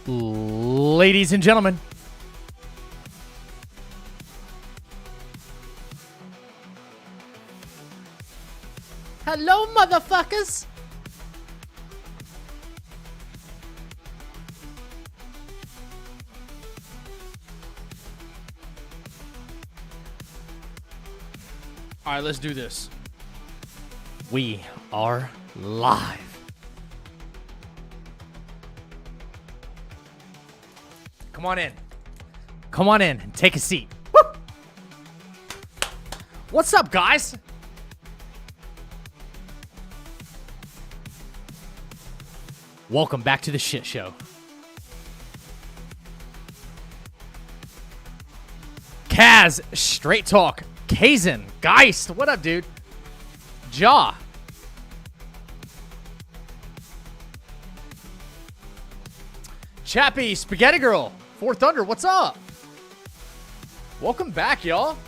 Ladies and gentlemen, hello, motherfuckers. All right, let's do this. We are live. Come on in. Come on in and take a seat. Woo! What's up, guys? Welcome back to the shit show. Kaz, Straight Talk, Kazin, Geist, what up, dude? Jaw. Chappie, Spaghetti Girl, Four Thunder, what's up? Welcome back, y'all.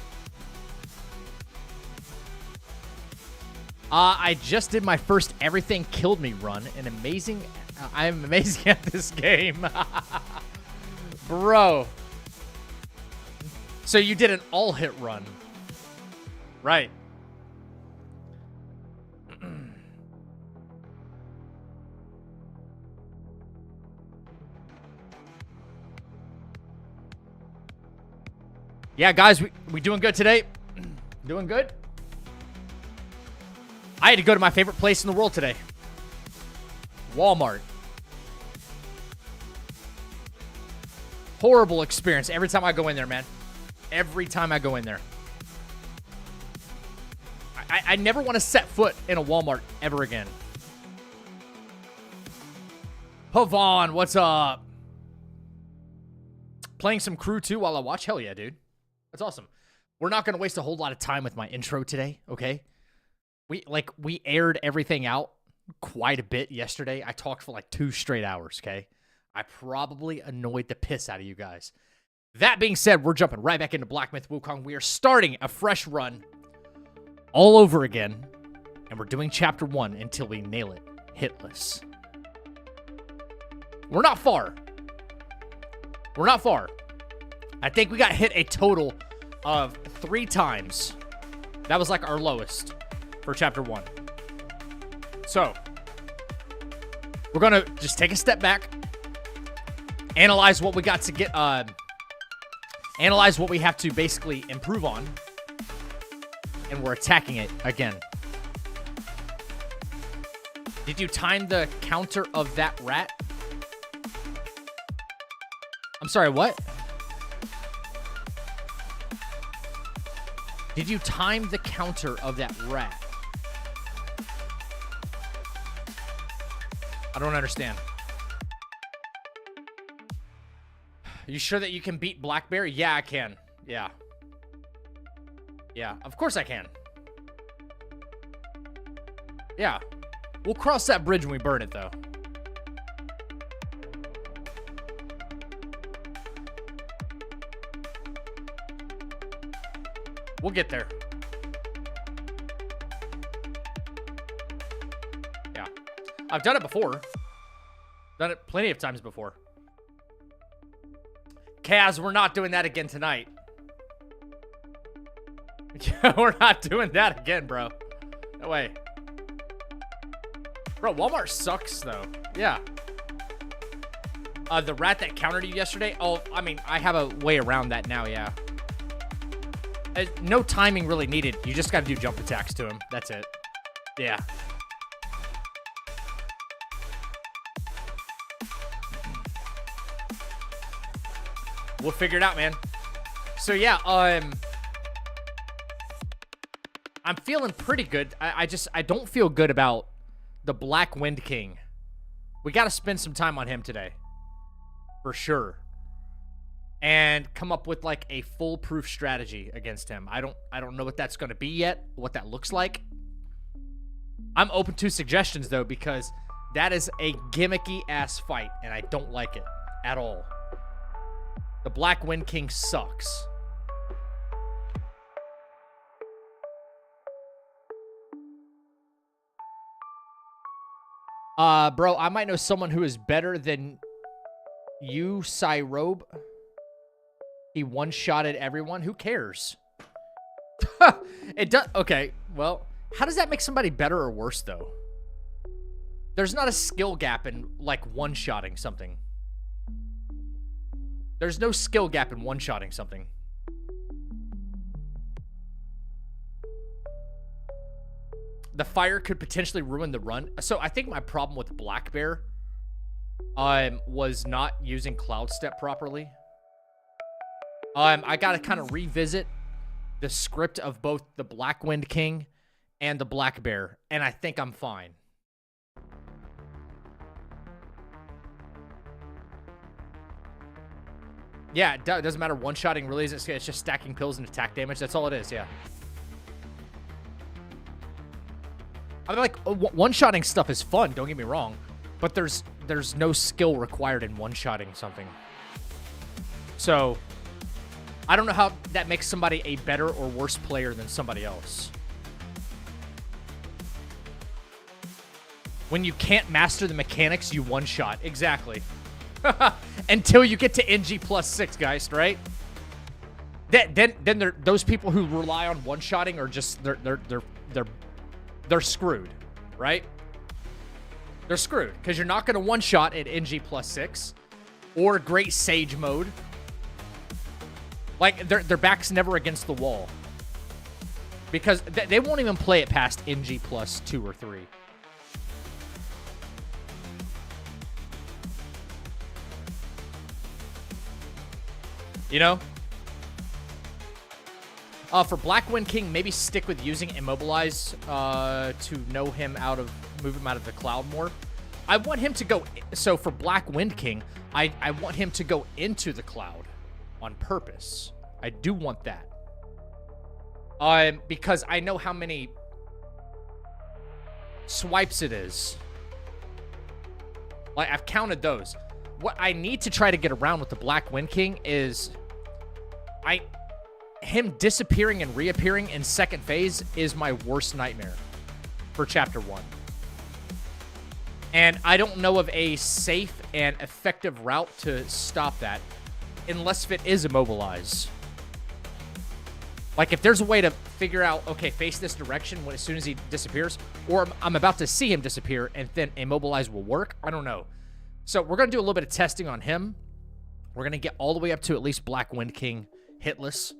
I just did my first Everything Killed Me run. I'm amazing at this game. Bro. So you did an all-hit run. Right. Yeah, guys, we doing good today? Doing good? I had to go to my favorite place in the world today. Walmart. Horrible experience every time I go in there, man. Every time I go in there. I never want to set foot in a Walmart ever again. Pavon, what's up? Playing some Crew 2 while I watch? Hell yeah, dude. That's awesome. We're not going to waste a whole lot of time with my intro today, okay? We aired everything out quite a bit yesterday. I talked for like 2 straight hours, okay? I probably annoyed the piss out of you guys. That being said, we're jumping right back into Black Myth Wukong. We are starting a fresh run all over again, and we're doing Chapter 1 until we nail it. Hitless. We're not far. We're not far. I think we got hit a total of 3 times. That was like our lowest for Chapter 1. So, we're going to just take a step back, analyze what we got to get, analyze what we have to basically improve on, and we're attacking it again. Did you time the counter of that rat? I'm sorry, what? Did you time the counter of that rat? I don't understand. Are you sure that you can beat Blackberry? Yeah, I can. Yeah. Yeah, of course I can. Yeah. We'll cross that bridge when we burn it, though. We'll get there. Yeah. I've done it before. Done it plenty of times before. Kaz, we're not doing that again tonight. We're not doing that again, bro. No way. Bro, Walmart sucks, though. Yeah. The rat that countered you yesterday? Oh, I mean, I have a way around that now, yeah. No timing really needed. You just got to do jump attacks to him. That's it. Yeah. We'll figure it out, man. So, yeah, I'm feeling pretty good. I don't feel good about the Black Wind King. We got to spend some time on him today. For sure. And come up with like a foolproof strategy against him. I don't know what that's going to be yet, what that looks like. I'm open to suggestions though, because that is a gimmicky ass fight and I don't like it at all. The Black Wind King sucks. Bro, I might know someone who is better than You, Cyrobe. He one-shotted everyone. Who cares? It does. Okay, well, how does that make somebody better or worse, though? There's not a skill gap in, like, one-shotting something. There's no skill gap in one-shotting something. The fire could potentially ruin the run. So I think my problem with Black Bear was not using Cloud Step properly. I got to kind of revisit the script of both the Black Wind King and the Black Bear, and I think I'm fine. Yeah, it doesn't matter. One-shotting really isn't. It's just stacking pills and attack damage. That's all it is, yeah. I mean, like, one-shotting stuff is fun, don't get me wrong, but there's no skill required in one-shotting something. So, I don't know how that makes somebody a better or worse player than somebody else. When you can't master the mechanics, you one-shot. Exactly. Until you get to NG +6, guys, right? Then those people who rely on one-shotting are just they're screwed, right? They're screwed because you're not going to one-shot at NG +6 or Great Sage mode. Like, their back's never against the wall. Because they won't even play it past NG +2 or 3. You know? For Black Wind King, maybe stick with using Immobilize to move him out of the cloud more. I want him to go... So for Black Wind King, I want him to go into the cloud on purpose. I do want that. Because I know how many swipes it is. Like, I've counted those. What I need to try to get around with the Black Wind King is... Him disappearing and reappearing in second phase is my worst nightmare for Chapter 1. And I don't know of a safe and effective route to stop that unless if it is Immobilize. Like, if there's a way to figure out, okay, face this direction as soon as he disappears, or I'm about to see him disappear and then Immobilize will work, I don't know. So we're going to do a little bit of testing on him. We're going to get all the way up to at least Black Wind King hitless,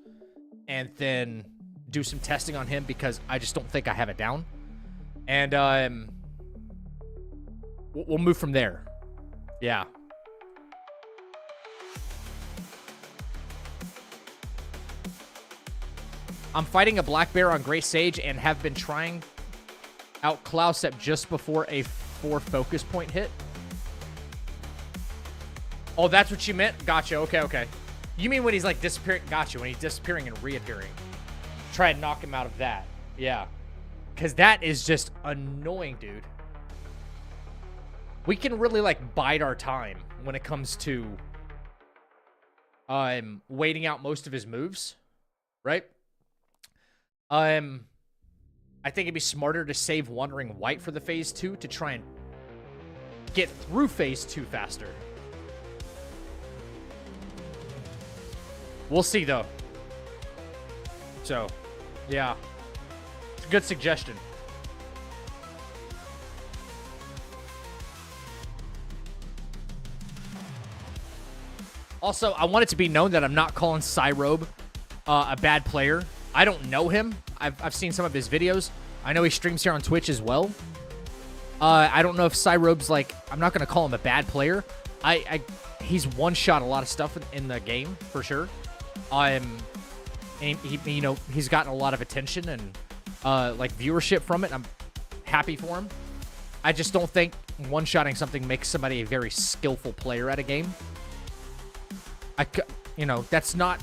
and then do some testing on him because I just don't think I have it down. And we'll move from there. Yeah. I'm fighting a Black Bear on Great Sage and have been trying out Cloud Step just before a 4 focus point hit. Oh, that's what you meant? Gotcha. Okay, okay. You mean when he's, like, disappearing? Gotcha. When he's disappearing and reappearing. Try and knock him out of that. Yeah. Because that is just annoying, dude. We can really, like, bide our time when it comes to waiting out most of his moves. Right? I think it'd be smarter to save Wandering White for the Phase 2 to try and get through Phase 2 faster. We'll see, though. So, yeah. It's a good suggestion. Also, I want it to be known that I'm not calling Cyrobe a bad player. I don't know him. I've seen some of his videos. I know he streams here on Twitch as well. I don't know if Cyrobe's, like... I'm not going to call him a bad player. He's one-shot a lot of stuff in the game, for sure. And he, you know, he's gotten a lot of attention and like viewership from it. I'm happy for him. I just don't think one-shotting something makes somebody a very skillful player at a game. You know, that's not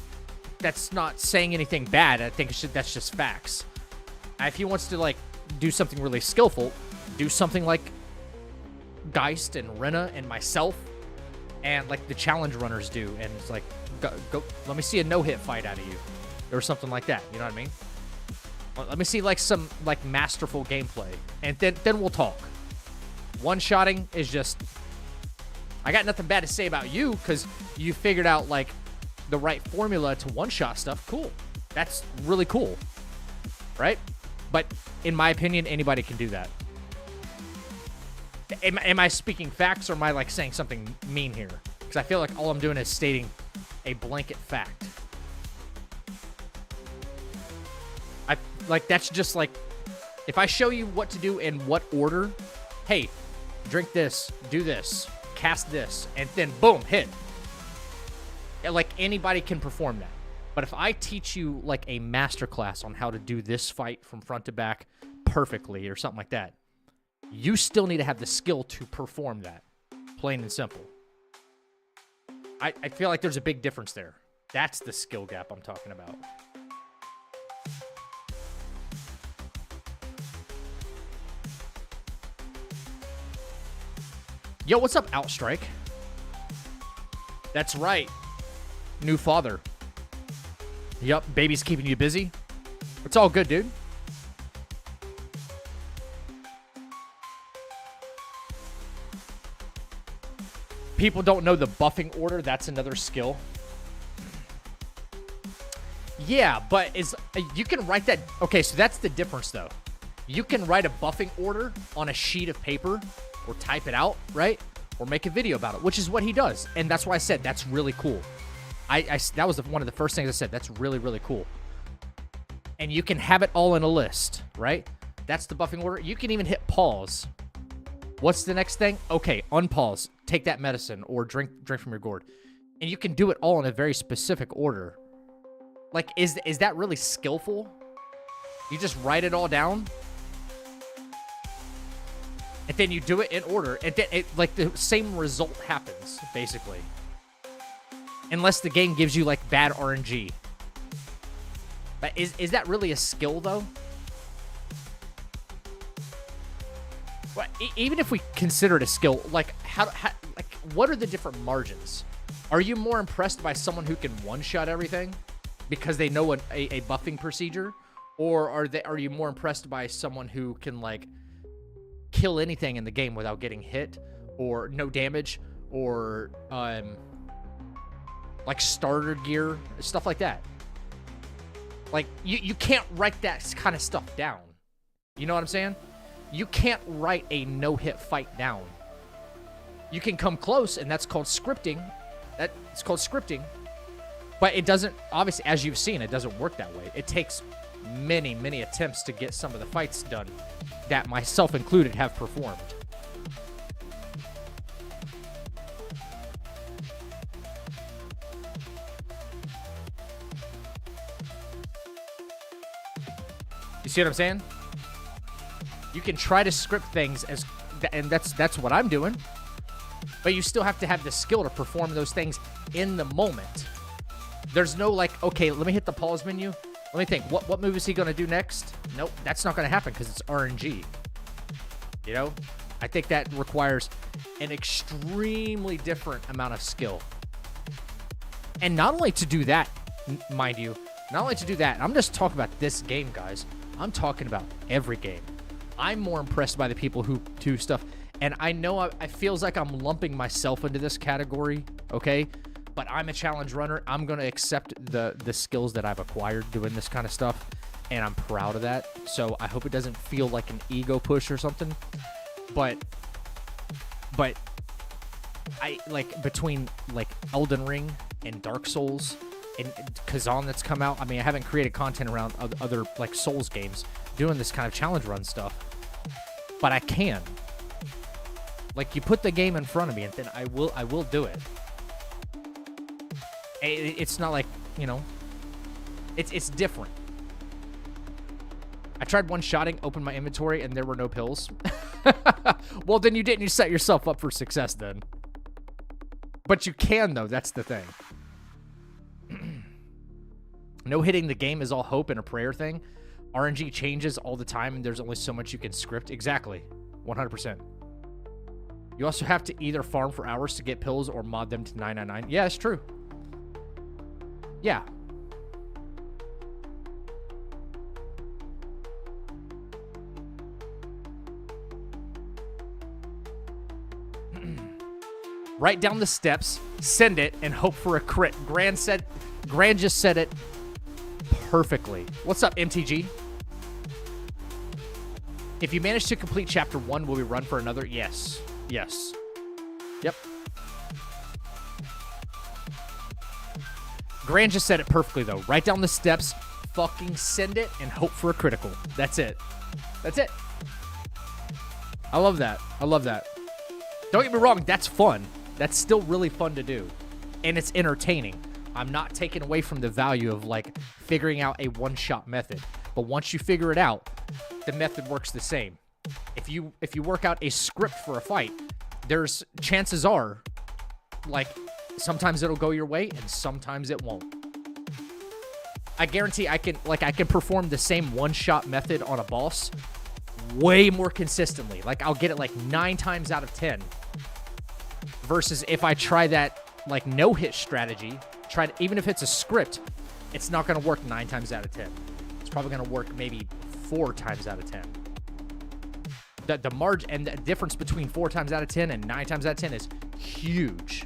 saying anything bad. I think that's just facts. If he wants to, like, do something really skillful, do something like Geist and Rena and myself and, like, the challenge runners do. And it's like, go, let me see a no-hit fight out of you. Or something like that. You know what I mean? Let me see, like, some, like, masterful gameplay. And then we'll talk. One-shotting is just... I got nothing bad to say about you because you figured out, like, the right formula to one-shot stuff. Cool. That's really cool. Right? But in my opinion, anybody can do that. Am I speaking facts or am I, like, saying something mean here? Because I feel like all I'm doing is stating a blanket fact. Like, that's just, like, if I show you what to do in what order, hey, drink this, do this, cast this, and then boom, hit. Like, anybody can perform that. But if I teach you, like, a masterclass on how to do this fight from front to back perfectly or something like that, you still need to have the skill to perform that. Plain and simple. I feel like there's a big difference there. That's the skill gap I'm talking about. Yo, what's up, Outstrike? That's right. New father. Yup, baby's keeping you busy. It's all good, dude. People don't know the buffing order. That's another skill. Yeah, but you can write that. Okay, so that's the difference, though. You can write a buffing order on a sheet of paper or type it out, right? Or make a video about it, which is what he does. And that's why I said that's really cool. That was one of the first things I said. That's really, really cool. And you can have it all in a list, right? That's the buffing order. You can even hit pause. What's the next thing? Okay, unpause. Take that medicine or drink from your gourd. And you can do it all in a very specific order. Like, is that really skillful? You just write it all down? And then you do it in order, and then like the same result happens, basically. Unless the game gives you, like, bad RNG. But is that really a skill, though? Well, even if we consider it a skill, like, like, what are the different margins? Are you more impressed by someone who can one-shot everything because they know a buffing procedure? Or are you more impressed by someone who can, like, kill anything in the game without getting hit, or no damage, or like starter gear, stuff like that? Like, you can't write that kind of stuff down. You know what I'm saying? You can't write a no-hit fight down. You can come close, and that's called scripting. It's called scripting. But it doesn't, obviously, as you've seen, it doesn't work that way. It takes many, many attempts to get some of the fights done that myself included have performed. You see what I'm saying? You can try to script things and that's what I'm doing. But you still have to have the skill to perform those things in the moment. There's no, like, okay, let me hit the pause menu. Let me think. What move is he going to do next? Nope, that's not going to happen because it's RNG. You know? I think that requires an extremely different amount of skill. And not only to do that, mind you, not only to do that, I'm just talking about this game, guys. I'm talking about every game. I'm more impressed by the people who do stuff. And I know it feels like I'm lumping myself into this category, okay? But I'm a challenge runner. I'm going to accept the skills that I've acquired doing this kind of stuff, and I'm proud of that. So I hope it doesn't feel like an ego push or something. But I, like, between, like, Elden Ring and Dark Souls and Kazan that's come out, I mean, I haven't created content around other, like, Souls games doing this kind of challenge run stuff. But I can. Like, you put the game in front of me, and then I will do it. It's not like, you know, it's different. I tried one-shotting, opened my inventory, and there were no pills. Well, then you didn't. You set yourself up for success then. But you can, though. That's the thing. No hitting the game is all hope and a prayer thing. RNG changes all the time, and there's only so much you can script. Exactly. 100%. You also have to either farm for hours to get pills or mod them to 999. Yeah, it's true. Yeah. right down the steps, send it, and hope for a crit. Grand just said it perfectly. What's up, MTG? If you manage to complete chapter 1, will we run for another? Yes. Yes. Yep. Grand just said it perfectly, though. Right down the steps, fucking send it, and hope for a critical. That's it. That's it. I love that. I love that. Don't get me wrong, that's fun. That's still really fun to do. And it's entertaining. I'm not taking away from the value of, like, figuring out a one-shot method. But once you figure it out, the method works the same. If you work out a script for a fight, there's chances are, like, sometimes it'll go your way and sometimes it won't. I guarantee I can perform the same one-shot method on a boss way more consistently. Like, I'll get it like 9 times out of 10. Versus if I try that, like, no-hit strategy, even if it's a script, it's not going to work 9 times out of 10. It's probably going to work maybe 4 times out of 10. The margin and the difference between 4 times out of 10 and 9 times out of 10 is huge.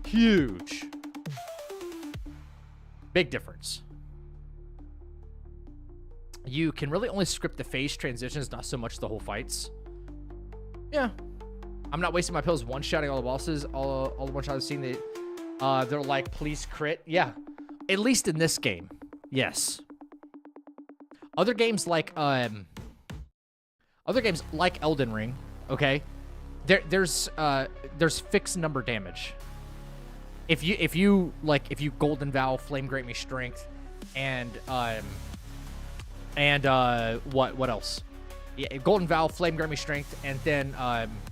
Huge. Big difference. You can really only script the phase transitions, not so much the whole fights. Yeah. I'm not wasting my pills one-shotting all the bosses. All the one-shots I've seen, they're like, please crit. Yeah. At least in this game. Yes. Other games like Elden Ring, okay? There's fixed number damage. If you Golden Vow, Flame Grant Me Strength, and what else? Yeah, Golden Vow, Flame Grant Me Strength, and then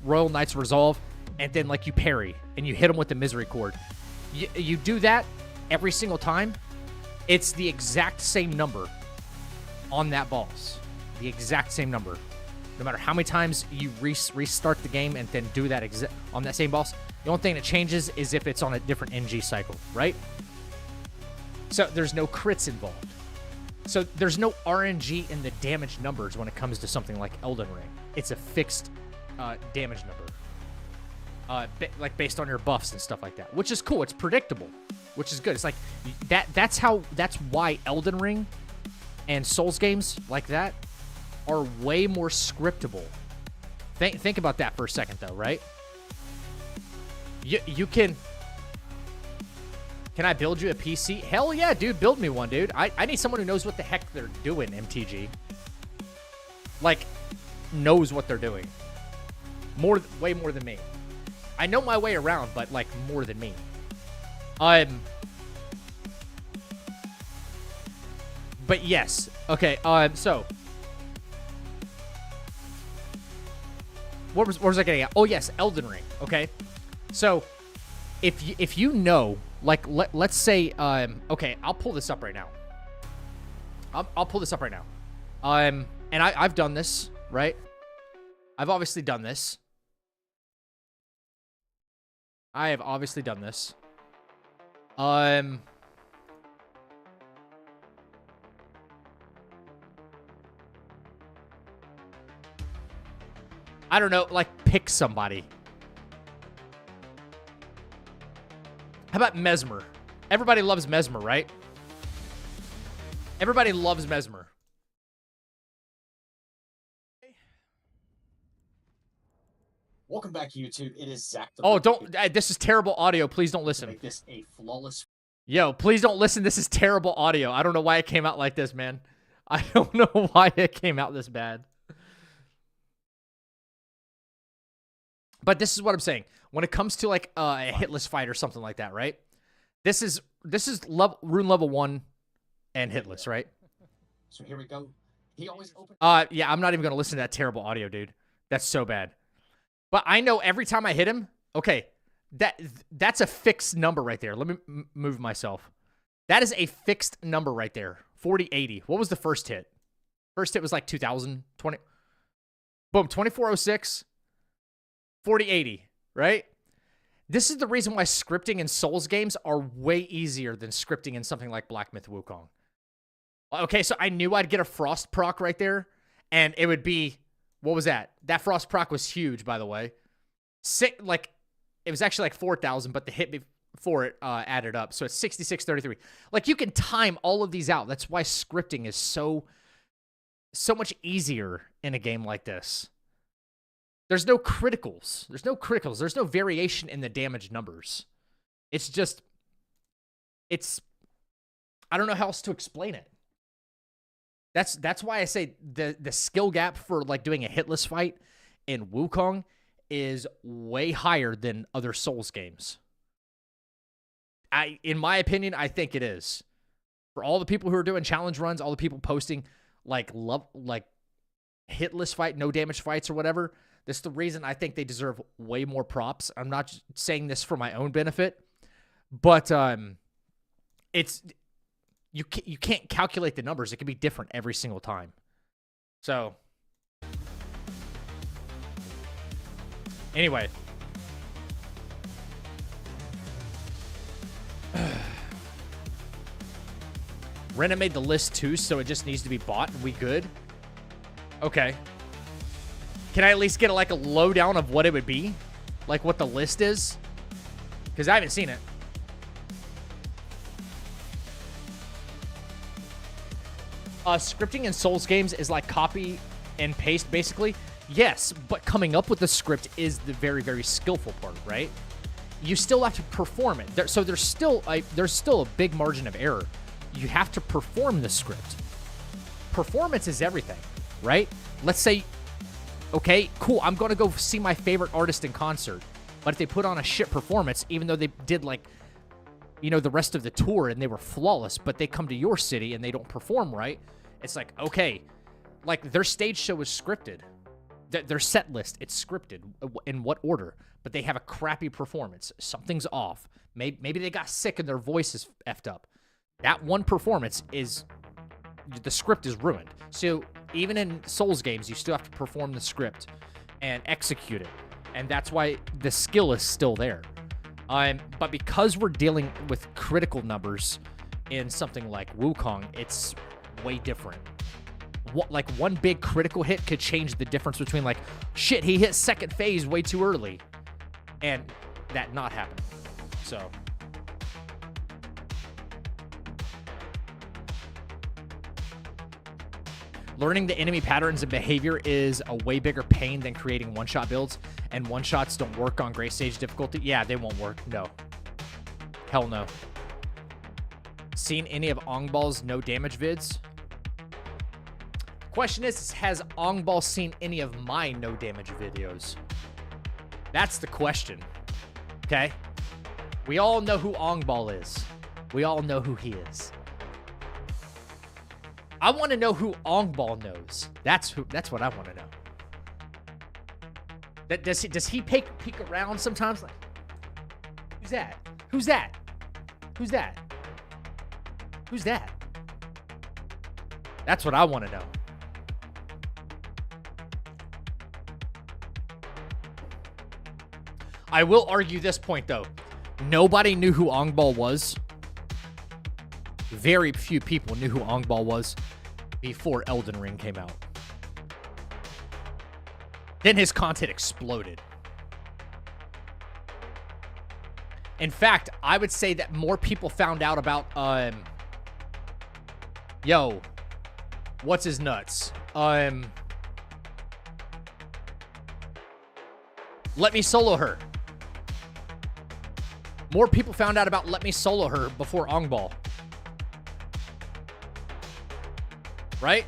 Royal Knight's Resolve, and then like you parry and you hit them with the Misery Chord. You do that every single time. It's the exact same number on that boss. The exact same number. No matter how many times you restart the game and then do that on that same boss, the only thing that changes is if it's on a different NG cycle, right? So there's no crits involved. So there's no RNG in the damage numbers when it comes to something like Elden Ring. It's a fixed damage number, based on your buffs and stuff like that, which is cool. It's predictable, which is good. It's like that's why Elden Ring and Souls games like that are way more scriptable. Think about that for a second, though, right? You can I build you a PC? Hell yeah, dude. Build me one, dude. I need someone who knows what the heck they're doing, MTG. Like, knows what they're doing. Way more than me. I know my way around, but, like, more than me. But yes. Okay, so. What was I getting at? Oh, yes, Elden Ring, okay? So, if you know, like, let's say, okay, I'll pull this up right now. I'll pull this up right now. And I've done this, right? I've obviously done this. I have obviously done this. I don't know, like, pick somebody. How about Mesmer? Everybody loves Mesmer, right? Everybody loves Mesmer. Welcome back, YouTube. It is Zach. Oh, don't. This is terrible audio. Please don't listen. Make this a flawless. Yo, please don't listen. This is terrible audio. I don't know why it came out like this, man. I don't know why it came out this bad. But this is what I'm saying. When it comes to like a hitless fight or something like that, right? This is rune level 1 and hitless, right? So here we go. He always opens. Yeah, I'm not even gonna listen to that terrible audio, dude. That's so bad. But I know every time I hit him, okay, that's a fixed number right there. Let me move myself. That is a fixed number right there. 4080. What was the first hit? First hit was like 2020. Boom, 2406. 4080, right? This is the reason why scripting in Souls games are way easier than scripting in something like Black Myth Wukong. Okay, so I knew I'd get a Frost proc right there, and it would be, what was that? That Frost proc was huge, by the way. It it was actually like 4,000, but the hit before it added up. So it's 6633. Like, you can time all of these out. That's why scripting is so much easier in a game like this. There's no criticals. There's no criticals. There's no variation in the damage numbers. It's just, I don't know how else to explain it. That's why I say the skill gap for like doing a hitless fight in Wukong is way higher than other Souls games. In my opinion, I think it is. For all the people who are doing challenge runs, all the people posting like hitless fight, no damage fights or whatever, this is the reason I think they deserve way more props. I'm not just saying this for my own benefit, but it's you can't calculate the numbers. It can be different every single time. So anyway, Rena made the list too, so it just needs to be bought and we good. Okay. Can I at least get like a lowdown of what it would be? Like what the list is? Because I haven't seen it. Scripting in Souls games is like copy and paste, basically. Yes, but coming up with the script is the very, very skillful part, right? You still have to perform it. So there's still a big margin of error. You have to perform the script. Performance is everything, right? Let's say, okay, cool, I'm going to go see my favorite artist in concert. But if they put on a shit performance, even though they did like, you know, the rest of the tour and they were flawless, but they come to your city and they don't perform right, it's like, okay, like their stage show is scripted. Their set list, it's scripted in what order, but they have a crappy performance. Something's off. Maybe they got sick and their voice is effed up. That one performance is, the script is ruined. So even in Souls games, you still have to perform the script and execute it. And that's why the skill is still there. But because we're dealing with critical numbers in something like Wukong, it's way different. Like one big critical hit could change the difference between like, shit, he hit second phase way too early, and that not happening. So learning the enemy patterns and behavior is a way bigger pain than creating one-shot builds, and one-shots don't work on Gray Stage difficulty. Yeah, they won't work. No. Hell no. Seen any of Ongball's no damage vids? Question is, has Ongball seen any of my no damage videos? That's the question. Okay? We all know who Ongball is. We all know who he is. I want to know who Ongball knows. That's what I want to know. Does he peek around sometimes? Like, who's that? Who's that? Who's that? Who's that? That's what I want to know. I will argue this point, though. Nobody knew who Ongball was. Very few people knew who Ongball was before Elden Ring came out. Then his content exploded. In fact, I would say that more people found out about, yo, what's his nuts? Let Me Solo Her. More people found out about Let Me Solo Her before Ongball. Right?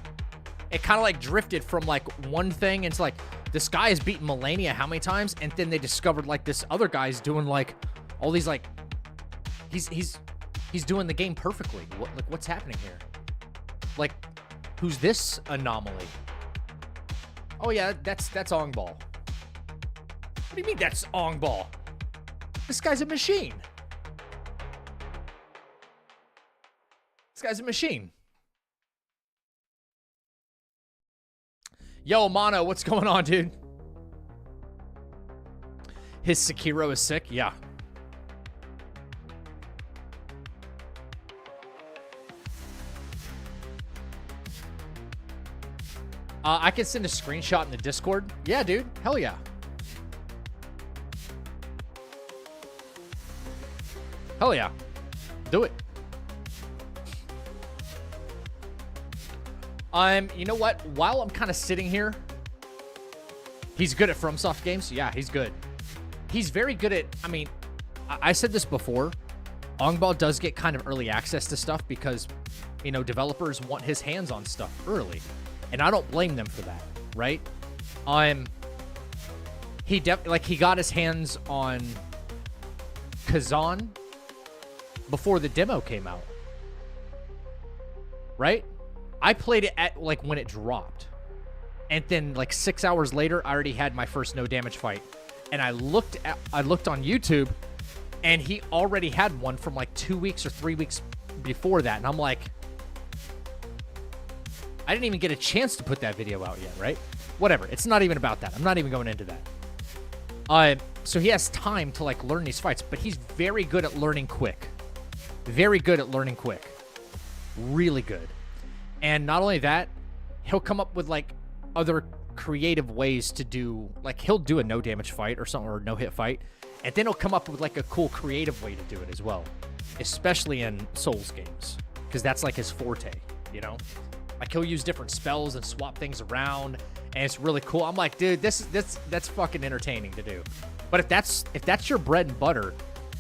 It kind of like drifted from like one thing into like, this guy has beaten Melania how many times? And then they discovered like this other guy's doing like all these like, he's doing the game perfectly. What's happening here? Like, who's this anomaly? Oh yeah, that's Ongball. What do you mean that's Ongball? This guy's a machine. This guy's a machine. Yo, Mono, what's going on, dude? His Sekiro is sick? Yeah. I can send a screenshot in the Discord. Yeah, dude. Hell yeah. Hell yeah. Do it. You know what? While I'm kind of sitting here, he's good at FromSoft games. Yeah, he's good. He's very good at, I mean, I said this before. Ongball does get kind of early access to stuff because, you know, developers want his hands on stuff early. And I don't blame them for that, right? He got his hands on Kazan before the demo came out. Right? I played it at, like, when it dropped. And then, like, 6 hours later, I already had my first no damage fight. And I looked on YouTube, and he already had one from, like, 2 weeks or 3 weeks before that. And I'm like, I didn't even get a chance to put that video out yet, right? Whatever. It's not even about that. I'm not even going into that. So he has time to, like, learn these fights, but he's very good at learning quick. Very good at learning quick. Really good. And not only that, he'll come up with, like, other creative ways to do, like, he'll do a no damage fight or something, or no hit fight, and then he'll come up with, like, a cool creative way to do it as well, especially in Souls games, because that's, like, his forte, you know? Like, he'll use different spells and swap things around, and it's really cool. I'm like, dude, that's fucking entertaining to do. But if that's your bread and butter,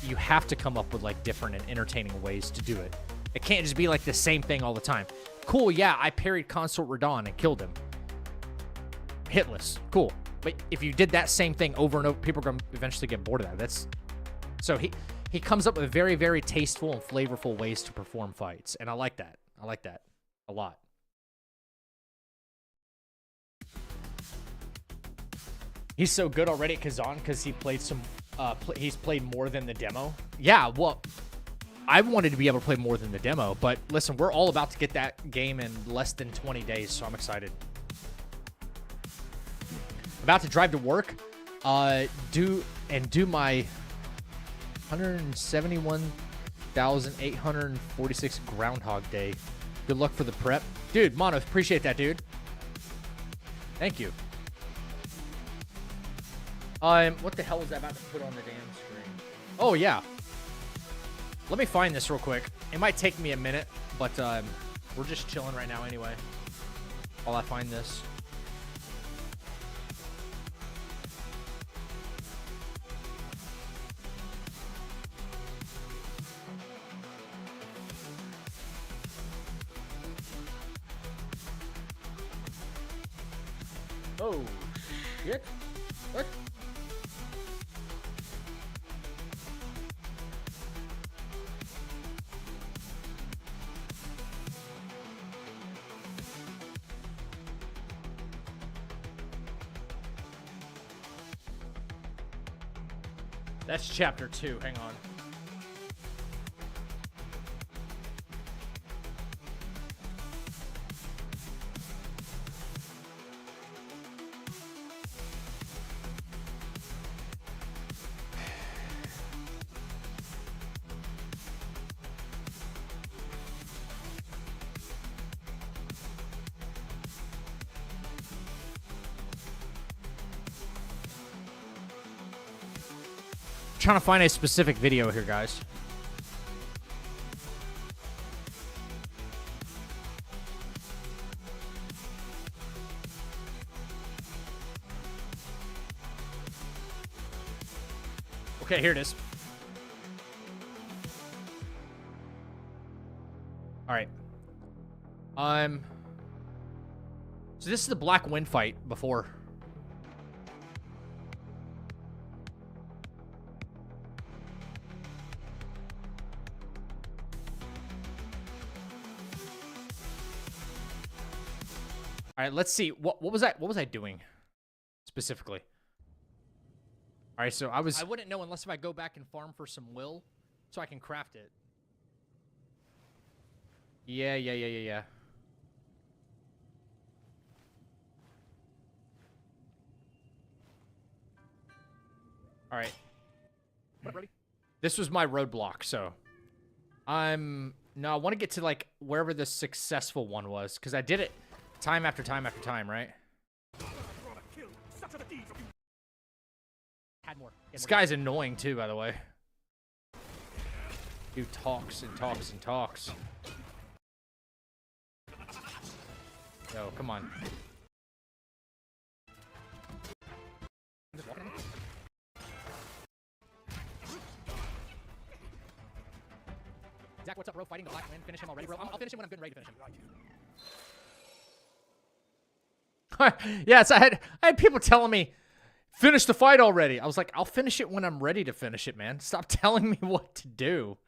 you have to come up with, like, different and entertaining ways to do it. It can't just be, like, the same thing all the time. Cool, yeah, I parried Consort Radon and killed him. Hitless, cool. But if you did that same thing over and over, people are going to eventually get bored of that. So he comes up with very, very tasteful and flavorful ways to perform fights, and I like that. I like that a lot. He's so good already at Kazan because he played he's played more than the demo. Yeah, well, I wanted to be able to play more than the demo, but listen, we're all about to get that game in less than 20 days, so I'm excited. About to drive to work, do my 171,846 Groundhog Day. Good luck for the prep. Dude, Mono, appreciate that, dude. Thank you. What the hell was I about to put on the damn screen? Oh, yeah. Let me find this real quick. It might take me a minute, but we're just chilling right now anyway. While I find this. Oh, shit. What? That's chapter 2. Hang on. Trying to find a specific video here, guys. Okay, here it is. All right. So this is the Black Wind fight before. All right, let's see. What was I doing specifically? All right, so I wouldn't know unless if I go back and farm for some will so I can craft it. Yeah. All right. Ready? This was my roadblock, so no, I want to get to like wherever the successful one was because I did it time after time after time, right? This guy's annoying too, by the way. Dude talks and talks and talks. Yo, come on. Zach, what's up, bro? Fighting the Black Wind. Finish him already, bro. I'll finish him when I'm good and ready to finish him. Yes, I had people telling me, finish the fight already. I was like, I'll finish it when I'm ready to finish it, man. Stop telling me what to do.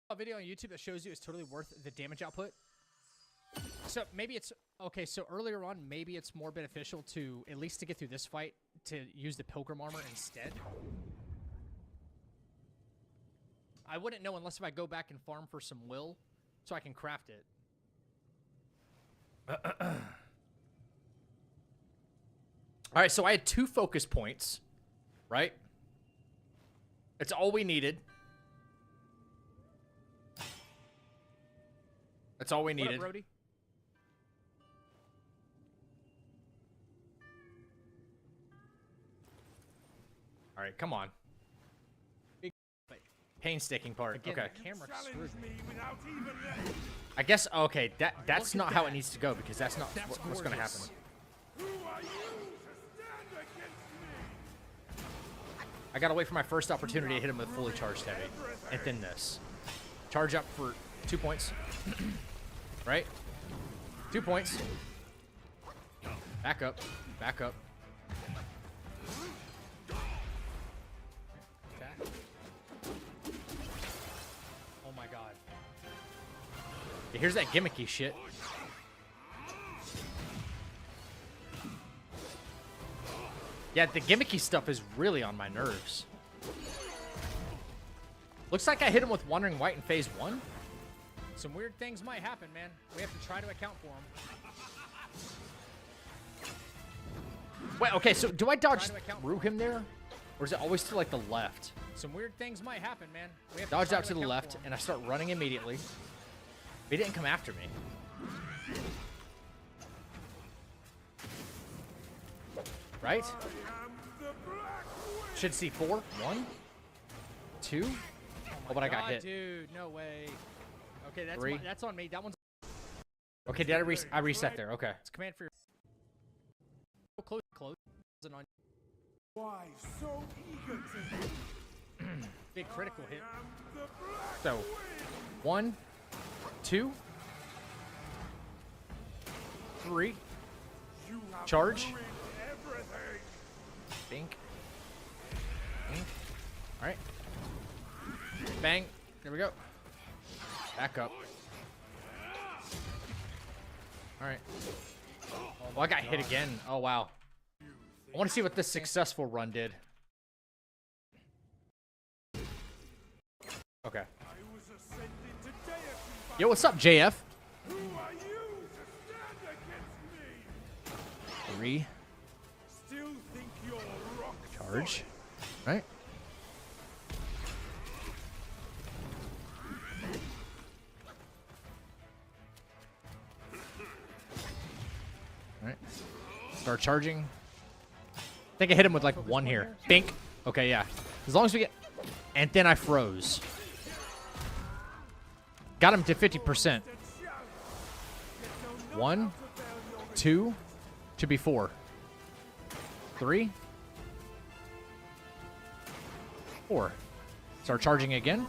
A video on YouTube that shows you it's totally worth the damage output. So maybe it's okay. So earlier on, maybe it's more beneficial to at least to get through this fight to use the Pilgrim armor instead. I wouldn't know unless if I go back and farm for some will, so I can craft it. All right, so I had 2 focus points, right? It's all we needed. That's all we needed. What up, Brody? All right, come on. Big painstaking part. Again, okay. The camera screwed me. I guess okay. That's not how it needs to go because that's not what's going to happen. I gotta wait for my first opportunity to hit him with fully charged heavy, and then this. Charge up for 2 points. Right? 2 points. Back up. Back up. Attack. Oh my god. Yeah, here's that gimmicky shit. Yeah, the gimmicky stuff is really on my nerves. Looks like I hit him with Wandering White in phase 1. Some weird things might happen, man. We have to try to account for them. Wait, okay, so do I dodge through him there? Or is it always to, like, the left? Some weird things might happen, man. We have to dodge out to the left, and I start running immediately. He didn't come after me. Right? Should see 4. 1, 2. Oh, but I got hit. Dude, no way. Okay, that's on me. That one's. Okay, did I reset there? Okay. It's command for your. Close. On. Why so eager to big critical hit. So, 1, 2, 3. Charge. Bink. Bink. All right. Bang. There we go. Back up. All right. Oh, I got hit again. Oh, wow. I want to see what this successful run did. Okay. Yo, what's up, JF? 3. Charge. Right? Alright. Start charging. I think I hit him with like 1 here. Bink. Okay, yeah. As long as we get... And then I froze. Got him to 50%. 1, 2, should be 4. 3, 4. Start charging again.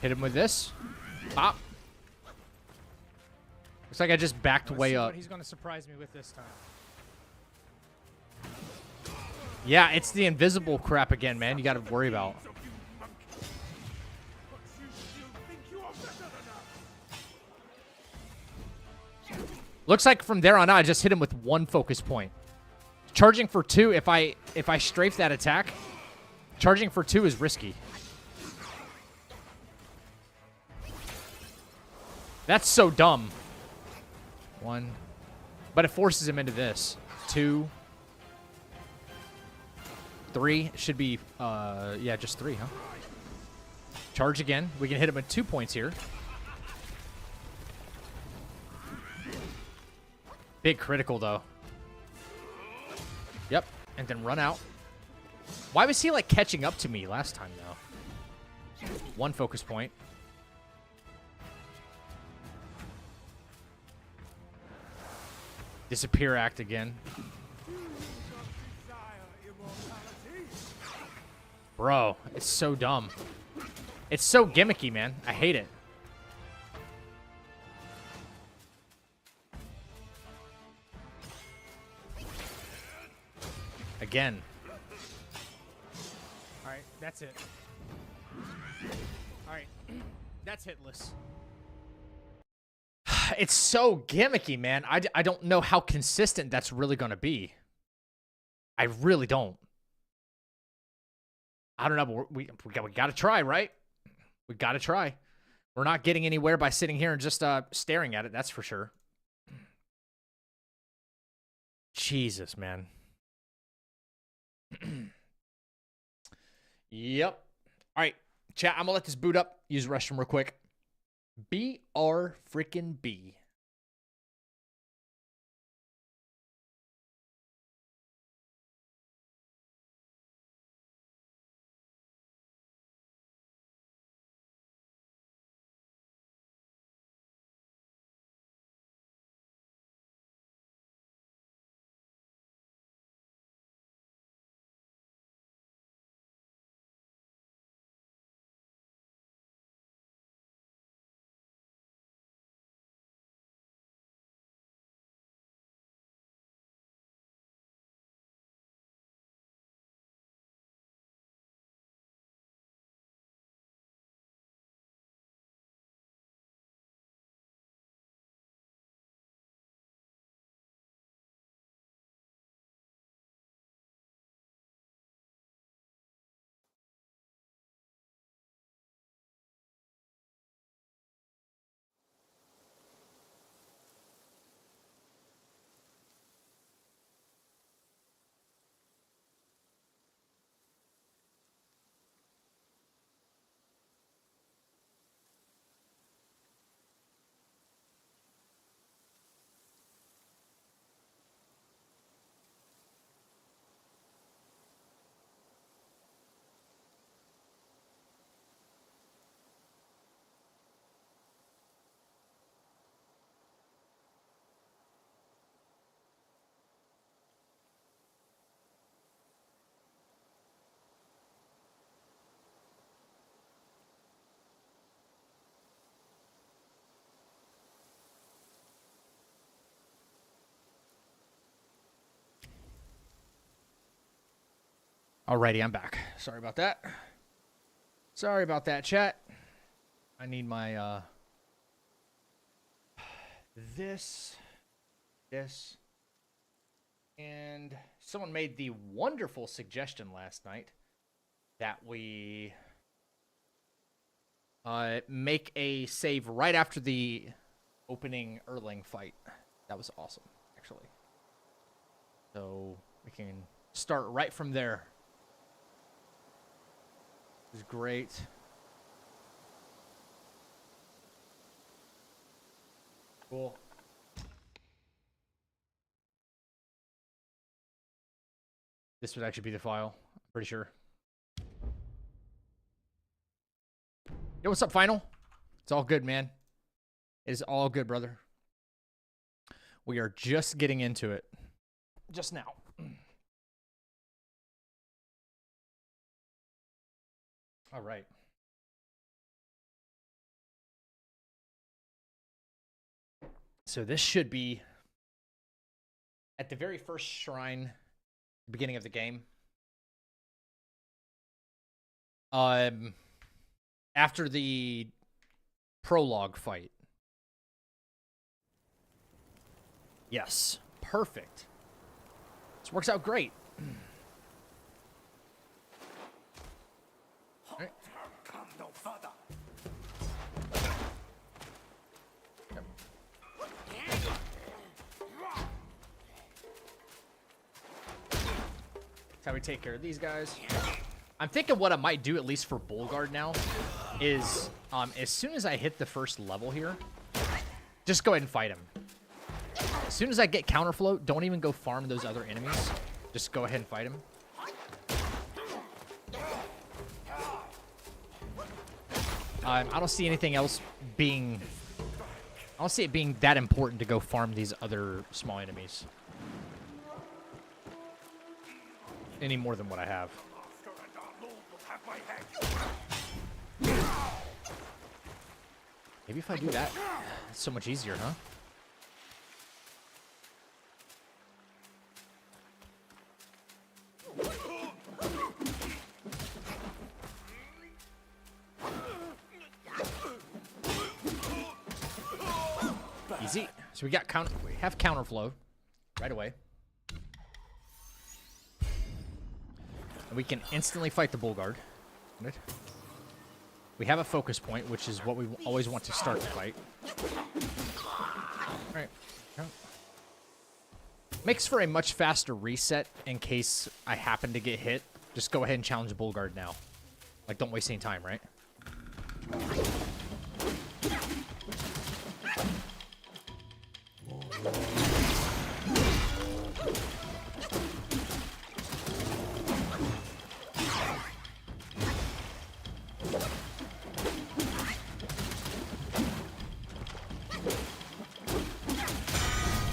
Hit him with this. Pop. Looks like I just backed way up. What he's going to surprise me with this time. Yeah, it's the invisible crap again, man. You got to worry about. Looks like from there on out, I just hit him with 1 focus point. Charging for 2, if I strafe that attack, charging for 2 is risky. That's so dumb. 1. But it forces him into this. 2. 3. Should be, yeah, just 3, huh? Charge again. We can hit him with 2 points here. Big critical, though. Yep. And then run out. Why was he, like, catching up to me last time, though? 1 focus point. Disappear act again. Bro, it's so dumb. It's so gimmicky, man. I hate it. Again. Alright, that's it. Alright, that's hitless. It's so gimmicky, man. I don't know how consistent that's really going to be. I really don't. I don't know, but we got to try, right? We got to try. We're not getting anywhere by sitting here and just staring at it, that's for sure. Jesus, man. Yep. All right, chat, I'm going to let this boot up. Use the restroom real quick. BR freaking B. Alrighty, I'm back. Sorry about that. Sorry about that, chat. I need my, this, and someone made the wonderful suggestion last night that we make a save right after the opening Erling fight. That was awesome, actually. So we can start right from there. It was great. Cool. This would actually be the file, I'm pretty sure. Yo, what's up, Final? It's all good, man. It is all good, brother. We are just getting into it. Just now. All right. So this should be at the very first shrine, beginning of the game. After the prologue fight. Yes, perfect. This works out great. Right. Come no further. That's how we take care of these guys. I'm thinking what I might do, at least for Bullguard now, is as soon as I hit the first level here, just go ahead and fight him. As soon as I get counterflow, don't even go farm those other enemies. Just go ahead and fight him. I don't see anything else being... I don't see it being that important to go farm these other small enemies. Any more than what I have. Maybe if I do that, it's so much easier, huh? Easy. So we have counterflow right away. And we can instantly fight the bull guard. Right. We have a focus point, which is what we always want to start the fight. Alright. Makes for a much faster reset in case I happen to get hit. Just go ahead and challenge the bull guard now. Like, don't waste any time, right?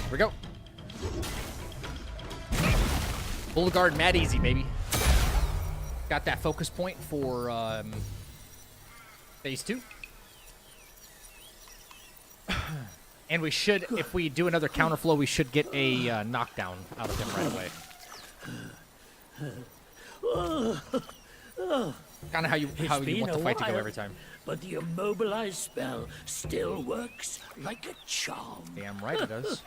Here we go. Bull guard mad easy, baby. Got that focus point for phase 2. And we should, if we do another counterflow, we should get a knockdown out of him right away. Kind of how you want the fight to go every time. But the immobilized spell still works like a charm. Damn right it does.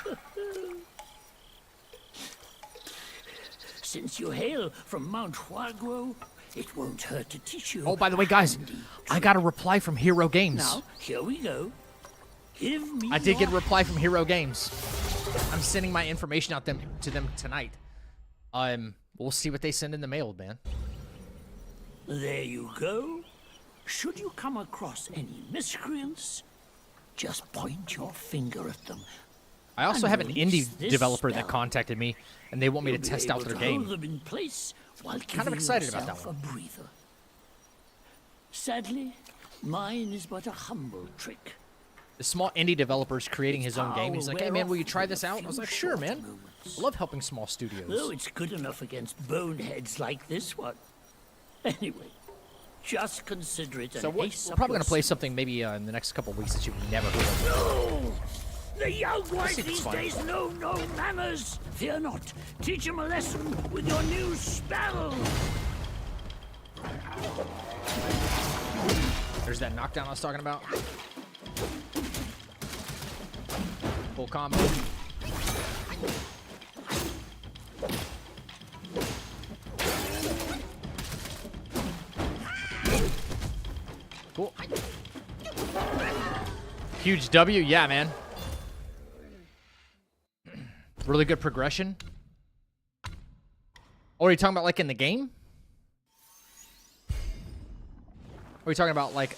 Since you hail from Mount Huaguo, it won't hurt to teach you. Oh, by the way, guys, I got a reply from Hero Games. Now, here we go. Give me I did get a reply from Hero Games. I'm sending my information out to them tonight. We'll see what they send in the mail, man. There you go. Should you come across any miscreants, just point your finger at them. I also have an Release indie this developer that spell. contacted me, and they want me to You'll be test out able their to game. hold them in place while Kind of giving excited about that yourself one. a breather. Sadly, mine is but a humble trick. The small indie developer's creating his own game. Power He's like, hey, wear man, will off you try in this a out? I was few like, sure, short man. moments. I love helping small Though studios. it's good enough against boneheads like this one. Anyway, just consider it an So we're ace up probably your going to play sleeve. something maybe in the next couple of weeks that you've never heard of. No! The young ones think it's these fine. days know no manners. Fear not. Teach them a lesson with your new spell. There's that knockdown I was talking about. Full combo. Cool. Huge W, yeah, man. Really good progression. Oh, are you talking about like in the game? Or are you talking about like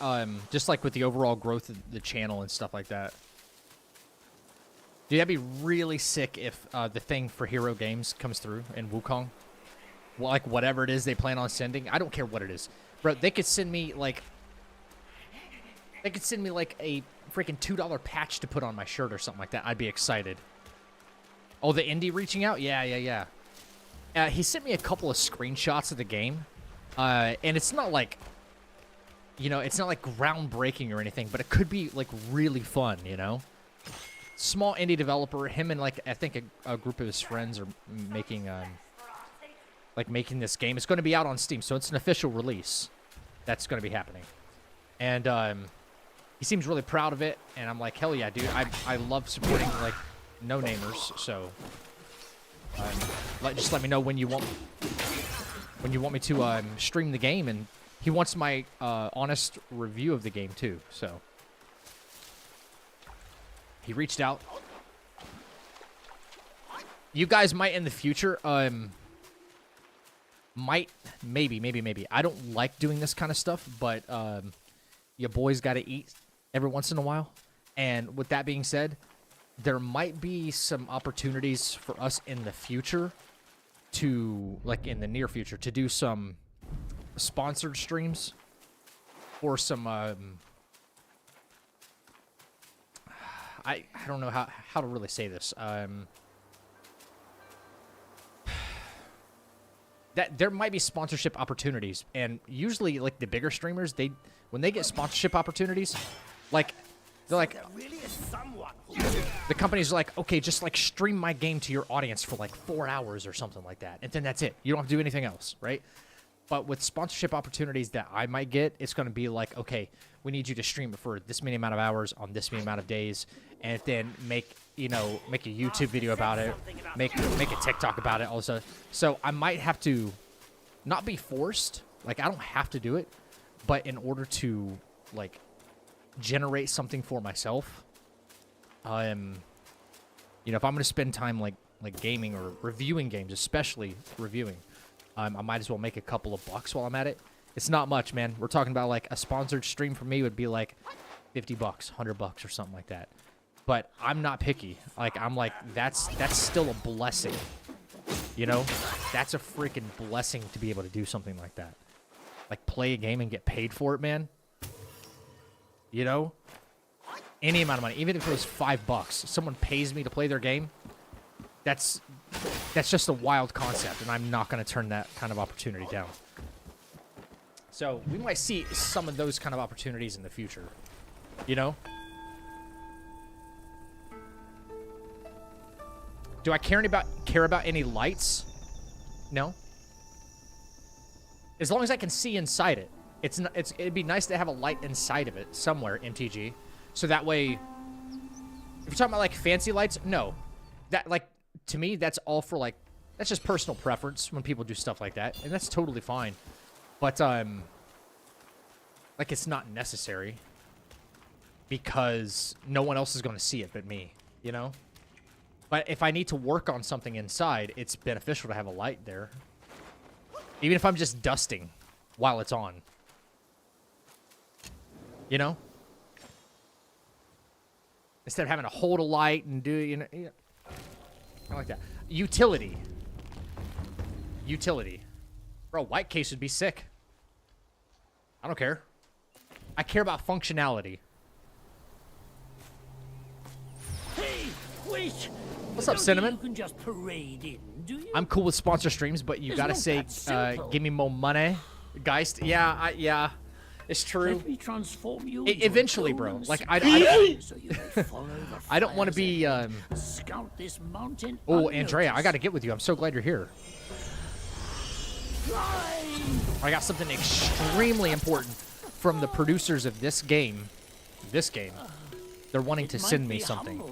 just like with the overall growth of the channel and stuff like that? Dude, that'd be really sick if the thing for Hero Games comes through in Wukong. Well, like whatever it is they plan on sending. I don't care what it is. Bro, they could send me like a freaking $2 patch to put on my shirt or something like that. I'd be excited. Oh, the indie reaching out? Yeah. He sent me a couple of screenshots of the game. And it's not like, you know, it's not like groundbreaking or anything, but it could be like really fun, you know? Small indie developer, him and like, I think a group of his friends are making, making this game. It's going to be out on Steam, so it's an official release that's going to be happening. And, he seems really proud of it, and I'm like, hell yeah, dude. I love supporting, like, no-namers, so just let me know when you want me to stream the game, and he wants my honest review of the game, too, so. He reached out. You guys might in the future, maybe. I don't like doing this kind of stuff, but your boys got to eat every once in a while. And with that being said, there might be some opportunities for us in the future to, like in the near future, to do some sponsored streams or some I don't know how to really say this. That there might be sponsorship opportunities, and usually like the bigger streamers, when they get sponsorship opportunities, like they're like, the companies are like, okay, just like stream my game to your audience for like 4 hours or something like that, and then that's it. You don't have to do anything else, right? But with sponsorship opportunities that I might get, it's going to be like, okay, we need you to stream it for this many amount of hours on this many amount of days, and then make a YouTube video about it, make a TikTok about it also. So I might have to not be forced, like I don't have to do it, but in order to like generate something for myself, if I'm going to spend time like gaming or reviewing games, especially reviewing, I might as well make a couple of bucks while I'm at it. It's not much, man. We're talking about like a sponsored stream for me would be like $50, $100 or something like that. But I'm not picky. Like I'm like that's still a blessing. You know? That's a freaking blessing to be able to do something like that. Like play a game and get paid for it, man. You know? Any amount of money, even if it was $5, someone pays me to play their game, that's just a wild concept, and I'm not going to turn that kind of opportunity down. So we might see some of those kind of opportunities in the future, you know? Do I care about any lights? No. As long as I can see inside it. It'd be nice to have a light inside of it somewhere, MTG. So that way, if you're talking about like fancy lights, no. That like to me, that's all for like, that's just personal preference when people do stuff like that, and that's totally fine. But like it's not necessary because no one else is going to see it but me, you know? But if I need to work on something inside, it's beneficial to have a light there. Even if I'm just dusting while it's on. You know? Instead of having to hold a light and do, you know, I like that. Utility. Utility. Bro, white case would be sick. I don't care. I care about functionality. Hey, wait! What's up, Cinnamon? You can just parade in, do you? I'm cool with sponsor streams, but you gotta say, give me more money. Guys, yeah, it's true. Let me transform you Eventually, bro. Like, I don't want to be, Scout this mountain. Oh, Andrea, I gotta get with you. I'm so glad you're here. I got something extremely important from the producers of this game. They're wanting to send me something.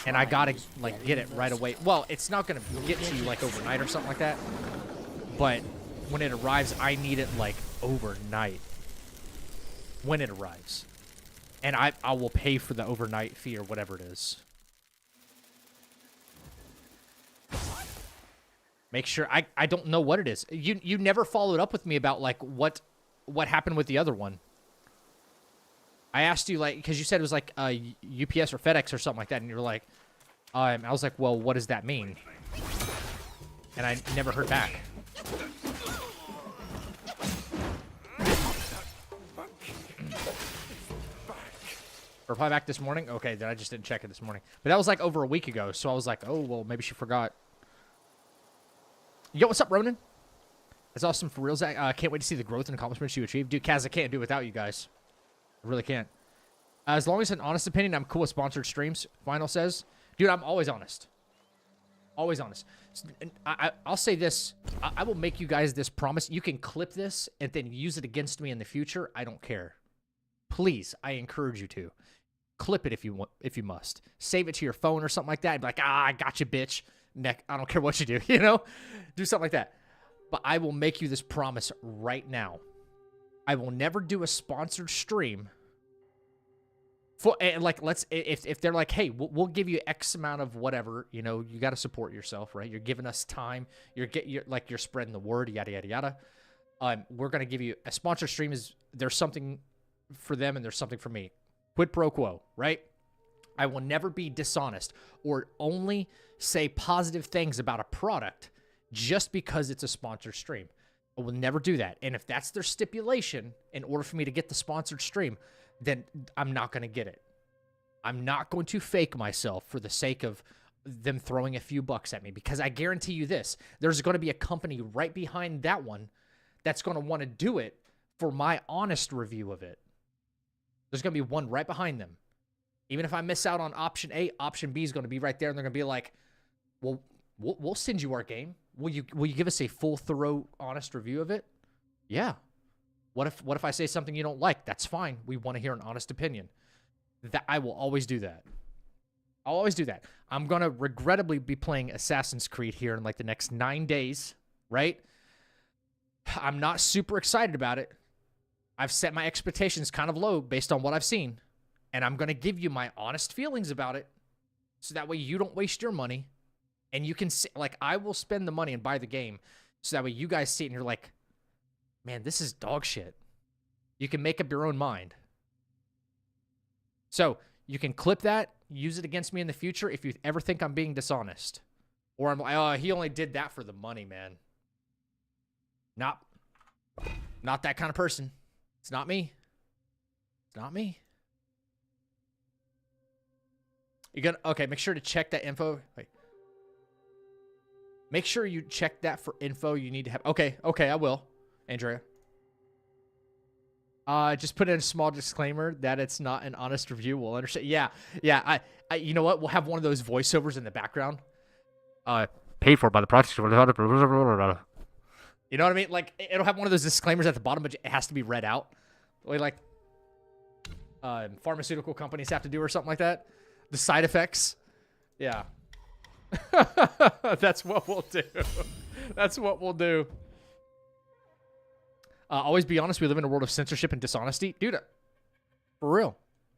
And I gotta, like, get it right away. Well, it's not gonna get to you, like, overnight or something like that. But when it arrives, I need it, like, overnight. When it arrives. And I will pay for the overnight fee or whatever it is. Make sure, I don't know what it is. You never followed up with me about, like, what happened with the other one. I asked you, like, because you said it was, like, UPS or FedEx or something like that, and you were like, I was like, well, what does that mean? And I never heard back. Reply back this morning? Okay, then I just didn't check it this morning. But that was, like, over a week ago, so I was like, oh, well, maybe she forgot. Yo, what's up, Ronan? That's awesome for real, Zach. Can't wait to see the growth and accomplishments you achieve. Dude, Kaz, I can't do it without you guys. I really can't. As long as an honest opinion, I'm cool with sponsored streams, Final says. Dude, I'm always honest. Always honest. I'll say this. I will make you guys this promise. You can clip this and then use it against me in the future. I don't care. Please, I encourage you to. Clip it if you want, if you must. Save it to your phone or something like that. And be like, I got you, bitch. I don't care what you do, you know? Do something like that. But I will make you this promise right now. I will never do a sponsored stream. Like, if they're like, hey, we'll give you X amount of whatever, you know, you got to support yourself, right? You're giving us time. You're spreading the word, yada, yada, yada. We're going to give you a sponsored stream. There's something for them and there's something for me. Quid pro quo, right? I will never be dishonest or only say positive things about a product just because it's a sponsored stream. I will never do that. And if that's their stipulation in order for me to get the sponsored stream, then I'm not going to get it. I'm not going to fake myself for the sake of them throwing a few bucks at me, because I guarantee you this, there's going to be a company right behind that one that's going to want to do it for my honest review of it. There's going to be one right behind them. Even if I miss out on option A, option B is going to be right there, and they're going to be like, well, we'll send you our game. Will you give us a full, thorough, honest review of it? Yeah. What if I say something you don't like? That's fine. We want to hear an honest opinion. That I will always do that. I'll always do that. I'm going to regrettably be playing Assassin's Creed here in like the next 9 days, right? I'm not super excited about it. I've set my expectations kind of low based on what I've seen. And I'm going to give you my honest feelings about it so that way you don't waste your money. And you can see, like, I will spend the money and buy the game so that way you guys see it and you're like, man, this is dog shit. You can make up your own mind. So you can clip that, use it against me in the future if you ever think I'm being dishonest. Or I'm like, oh, he only did that for the money, man. Not that kind of person. It's not me. It's not me. You gonna, okay, make sure to check that info. Wait. Make sure you check that for info you need to have. Okay, I will, Andrea. Just put in a small disclaimer that it's not an honest review. We'll understand. Yeah. I you know what? We'll have one of those voiceovers in the background. Paid for by the project. You know what I mean? Like, it'll have one of those disclaimers at the bottom, but it has to be read out. Like pharmaceutical companies have to do or something like that. The side effects. Yeah. That's what we'll do. That's what we'll do. Always be honest. We live in a world of censorship and dishonesty. Dude, for real.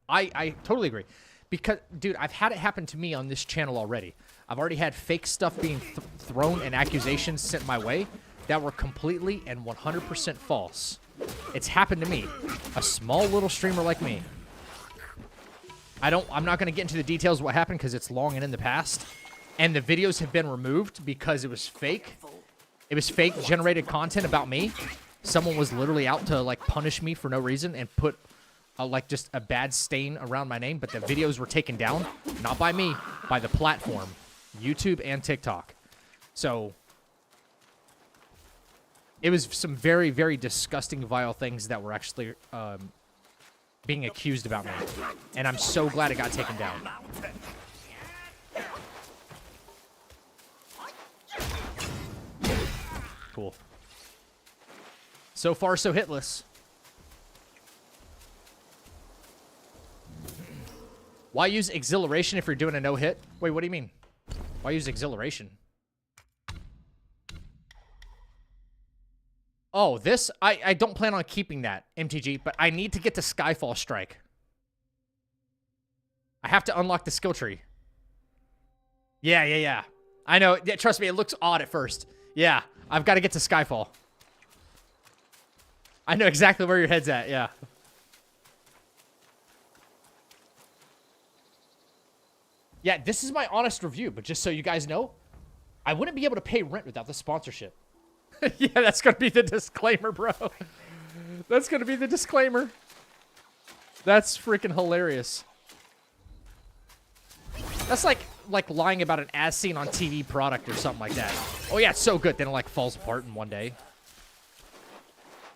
I totally agree. Because, dude, I've had it happen to me on this channel already. I've already had fake stuff being thrown and accusations sent my way that were completely and 100% false. It's happened to me. A small little streamer like me. I'm not going to get into the details of what happened because it's long and in the past. And the videos have been removed because it was fake. It was fake generated content about me. Someone was literally out to, like, punish me for no reason and put, like, just a bad stain around my name. But the videos were taken down, not by me, by the platform, YouTube and TikTok. So it was some very, very disgusting, vile things that were actually being accused about me. And I'm so glad it got taken down. Cool. So far, so hitless. Why use exhilaration if you're doing a no-hit? Wait, what do you mean? Why use exhilaration? Oh, this? I don't plan on keeping that, MTG, but I need to get to Skyfall Strike. I have to unlock the skill tree. Yeah. I know. Yeah, trust me, it looks odd at first. Yeah, I've got to get to Skyfall. I know exactly where your head's at, yeah. Yeah, this is my honest review, but just so you guys know, I wouldn't be able to pay rent without the sponsorship. Yeah, that's going to be the disclaimer, bro. That's going to be the disclaimer. That's freaking hilarious. That's like lying about an as seen on TV product or something like that. Oh yeah, it's so good. Then it like falls apart in one day.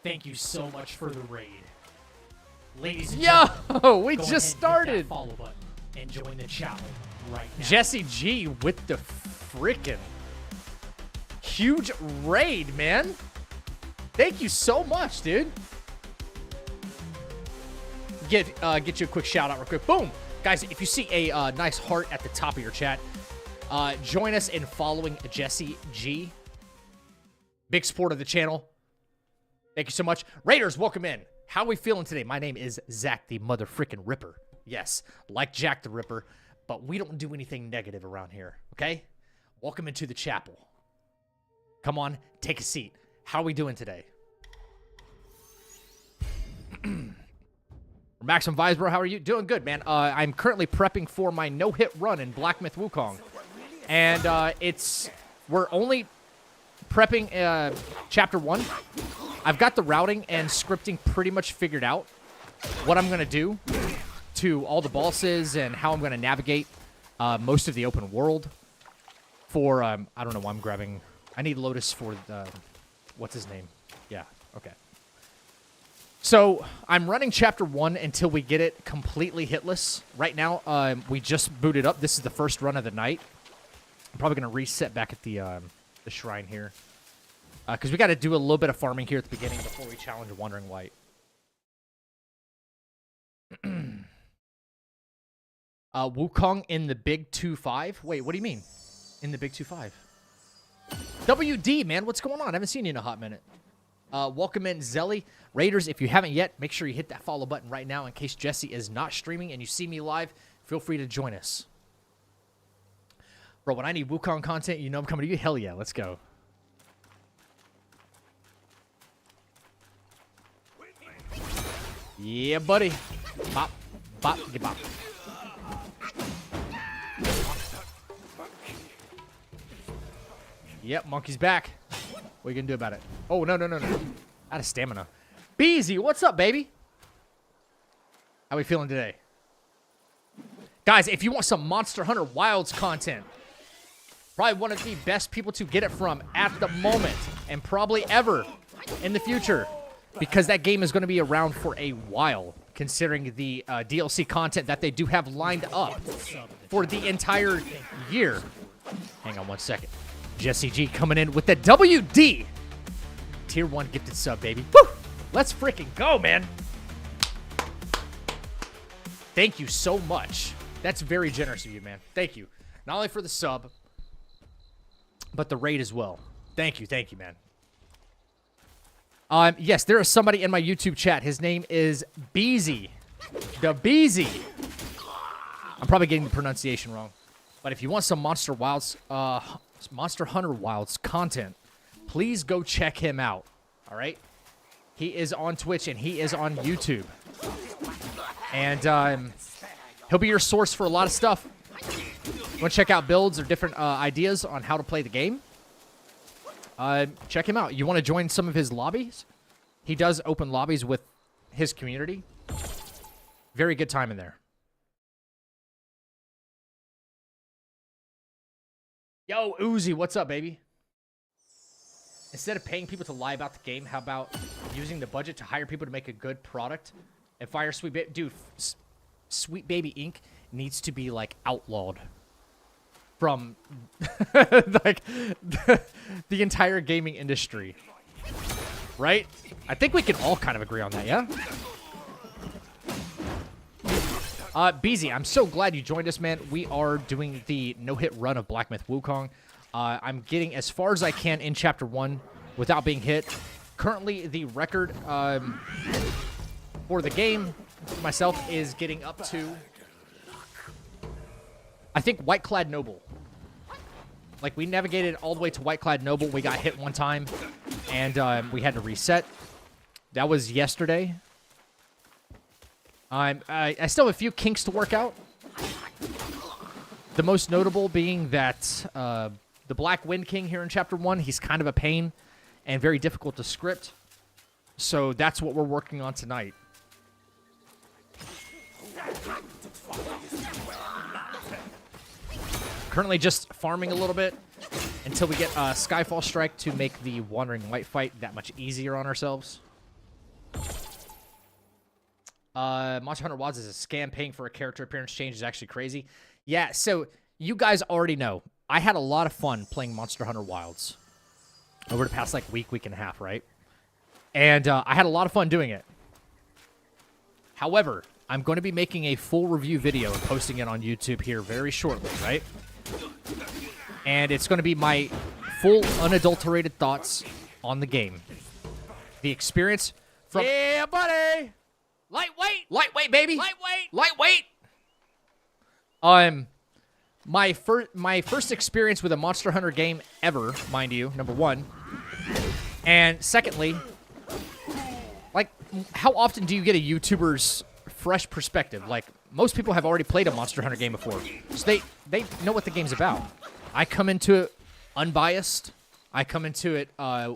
Thank you so much for the raid. Ladies and Yo, gentlemen, we go just ahead and hit that started. follow button and join the channel right now. Jesse G with the freaking huge raid, man. Thank you so much, dude. Get you a quick shout out real quick. Boom. Guys, if you see a nice heart at the top of your chat, join us in following Jesse G. Big support of the channel. Thank you so much. Raiders, welcome in. How are we feeling today? My name is Zach the mother-frickin' Ripper. Yes, like Jack the Ripper, but we don't do anything negative around here, okay? Welcome into the chapel. Come on, take a seat. How are we doing today? Maxim Visbro, how are you? Doing good, man. I'm currently prepping for my no-hit run in Black Myth Wukong. And we're only prepping Chapter 1. I've got the routing and scripting pretty much figured out. What I'm going to do to all the bosses and how I'm going to navigate most of the open world for, I don't know why I'm grabbing, I need Lotus for the, what's his name? Yeah, okay. So, I'm running Chapter 1 until we get it completely hitless. Right now, we just booted up. This is the first run of the night. I'm probably going to reset back at the shrine here. Because we got to do a little bit of farming here at the beginning before we challenge Wandering Light. Wukong in the Big 2-5. Wait, what do you mean? In the Big 2-5? WD, man, what's going on? I haven't seen you in a hot minute. Welcome in, Zelly. Raiders, if you haven't yet, make sure you hit that follow button right now in case Jesse is not streaming and you see me live. Feel free to join us. Bro, when I need Wukong content, you know I'm coming to you. Hell yeah, let's go. Yeah, buddy. Bop, bop, get bop. Yep, monkey's back. What are you gonna do about it? Oh, no. Out of stamina. Beezy, what's up, baby? How we feeling today? Guys, if you want some Monster Hunter Wilds content, probably one of the best people to get it from at the moment, and probably ever in the future, because that game is going to be around for a while, considering the DLC content that they do have lined up for the entire year. Hang on one second. Jesse G coming in with the WD. Tier 1 gifted sub, baby. Woo! Let's freaking go, man. Thank you so much. That's very generous of you, man. Thank you. Not only for the sub, but the raid as well. Thank you, man. Yes, there is somebody in my YouTube chat. His name is Beezy. The Beezy. I'm probably getting the pronunciation wrong. But if you want some Monster Hunter Wilds content, please go check him out. All right? He is on Twitch and he is on YouTube. And he'll be your source for a lot of stuff. You want to check out builds or different ideas on how to play the game? Check him out. You want to join some of his lobbies? He does open lobbies with his community. Very good time in there. Yo, Uzi, what's up, baby? Instead of paying people to lie about the game, how about using the budget to hire people to make a good product? And fire Sweet Baby... Dude, Sweet Baby Inc. needs to be, like, outlawed from, like, the entire gaming industry. Right? I think we can all kind of agree on that, yeah? Beezy, I'm so glad you joined us, man. We are doing the no-hit run of Black Myth Wukong. I'm getting as far as I can in Chapter 1 without being hit. Currently, the record for the game, myself, is getting up to, I think, White-Clad Noble. Like, we navigated all the way to White-Clad Noble. We got hit one time, and we had to reset. That was yesterday. I still have a few kinks to work out. The most notable being that the Black Wind King here in Chapter 1, he's kind of a pain and very difficult to script. So that's what we're working on tonight. Currently just farming a little bit until we get Skyfall Strike to make the Wandering Light fight that much easier on ourselves. Monster Hunter Wilds is a scam. Paying for a character appearance change is actually crazy. Yeah, so you guys already know. I had a lot of fun playing Monster Hunter Wilds over the past, like, week and a half, right? And I had a lot of fun doing it. However, I'm going to be making a full review video and posting it on YouTube here very shortly, right? And it's going to be my full, unadulterated thoughts on the game. The experience from... Yeah, buddy! Lightweight! Lightweight, baby! Lightweight! My first experience with a Monster Hunter game ever, mind you, number one. And secondly, like, how often do you get a YouTuber's fresh perspective? Like, most people have already played a Monster Hunter game before, so they know what the game's about. I come into it unbiased. I come into it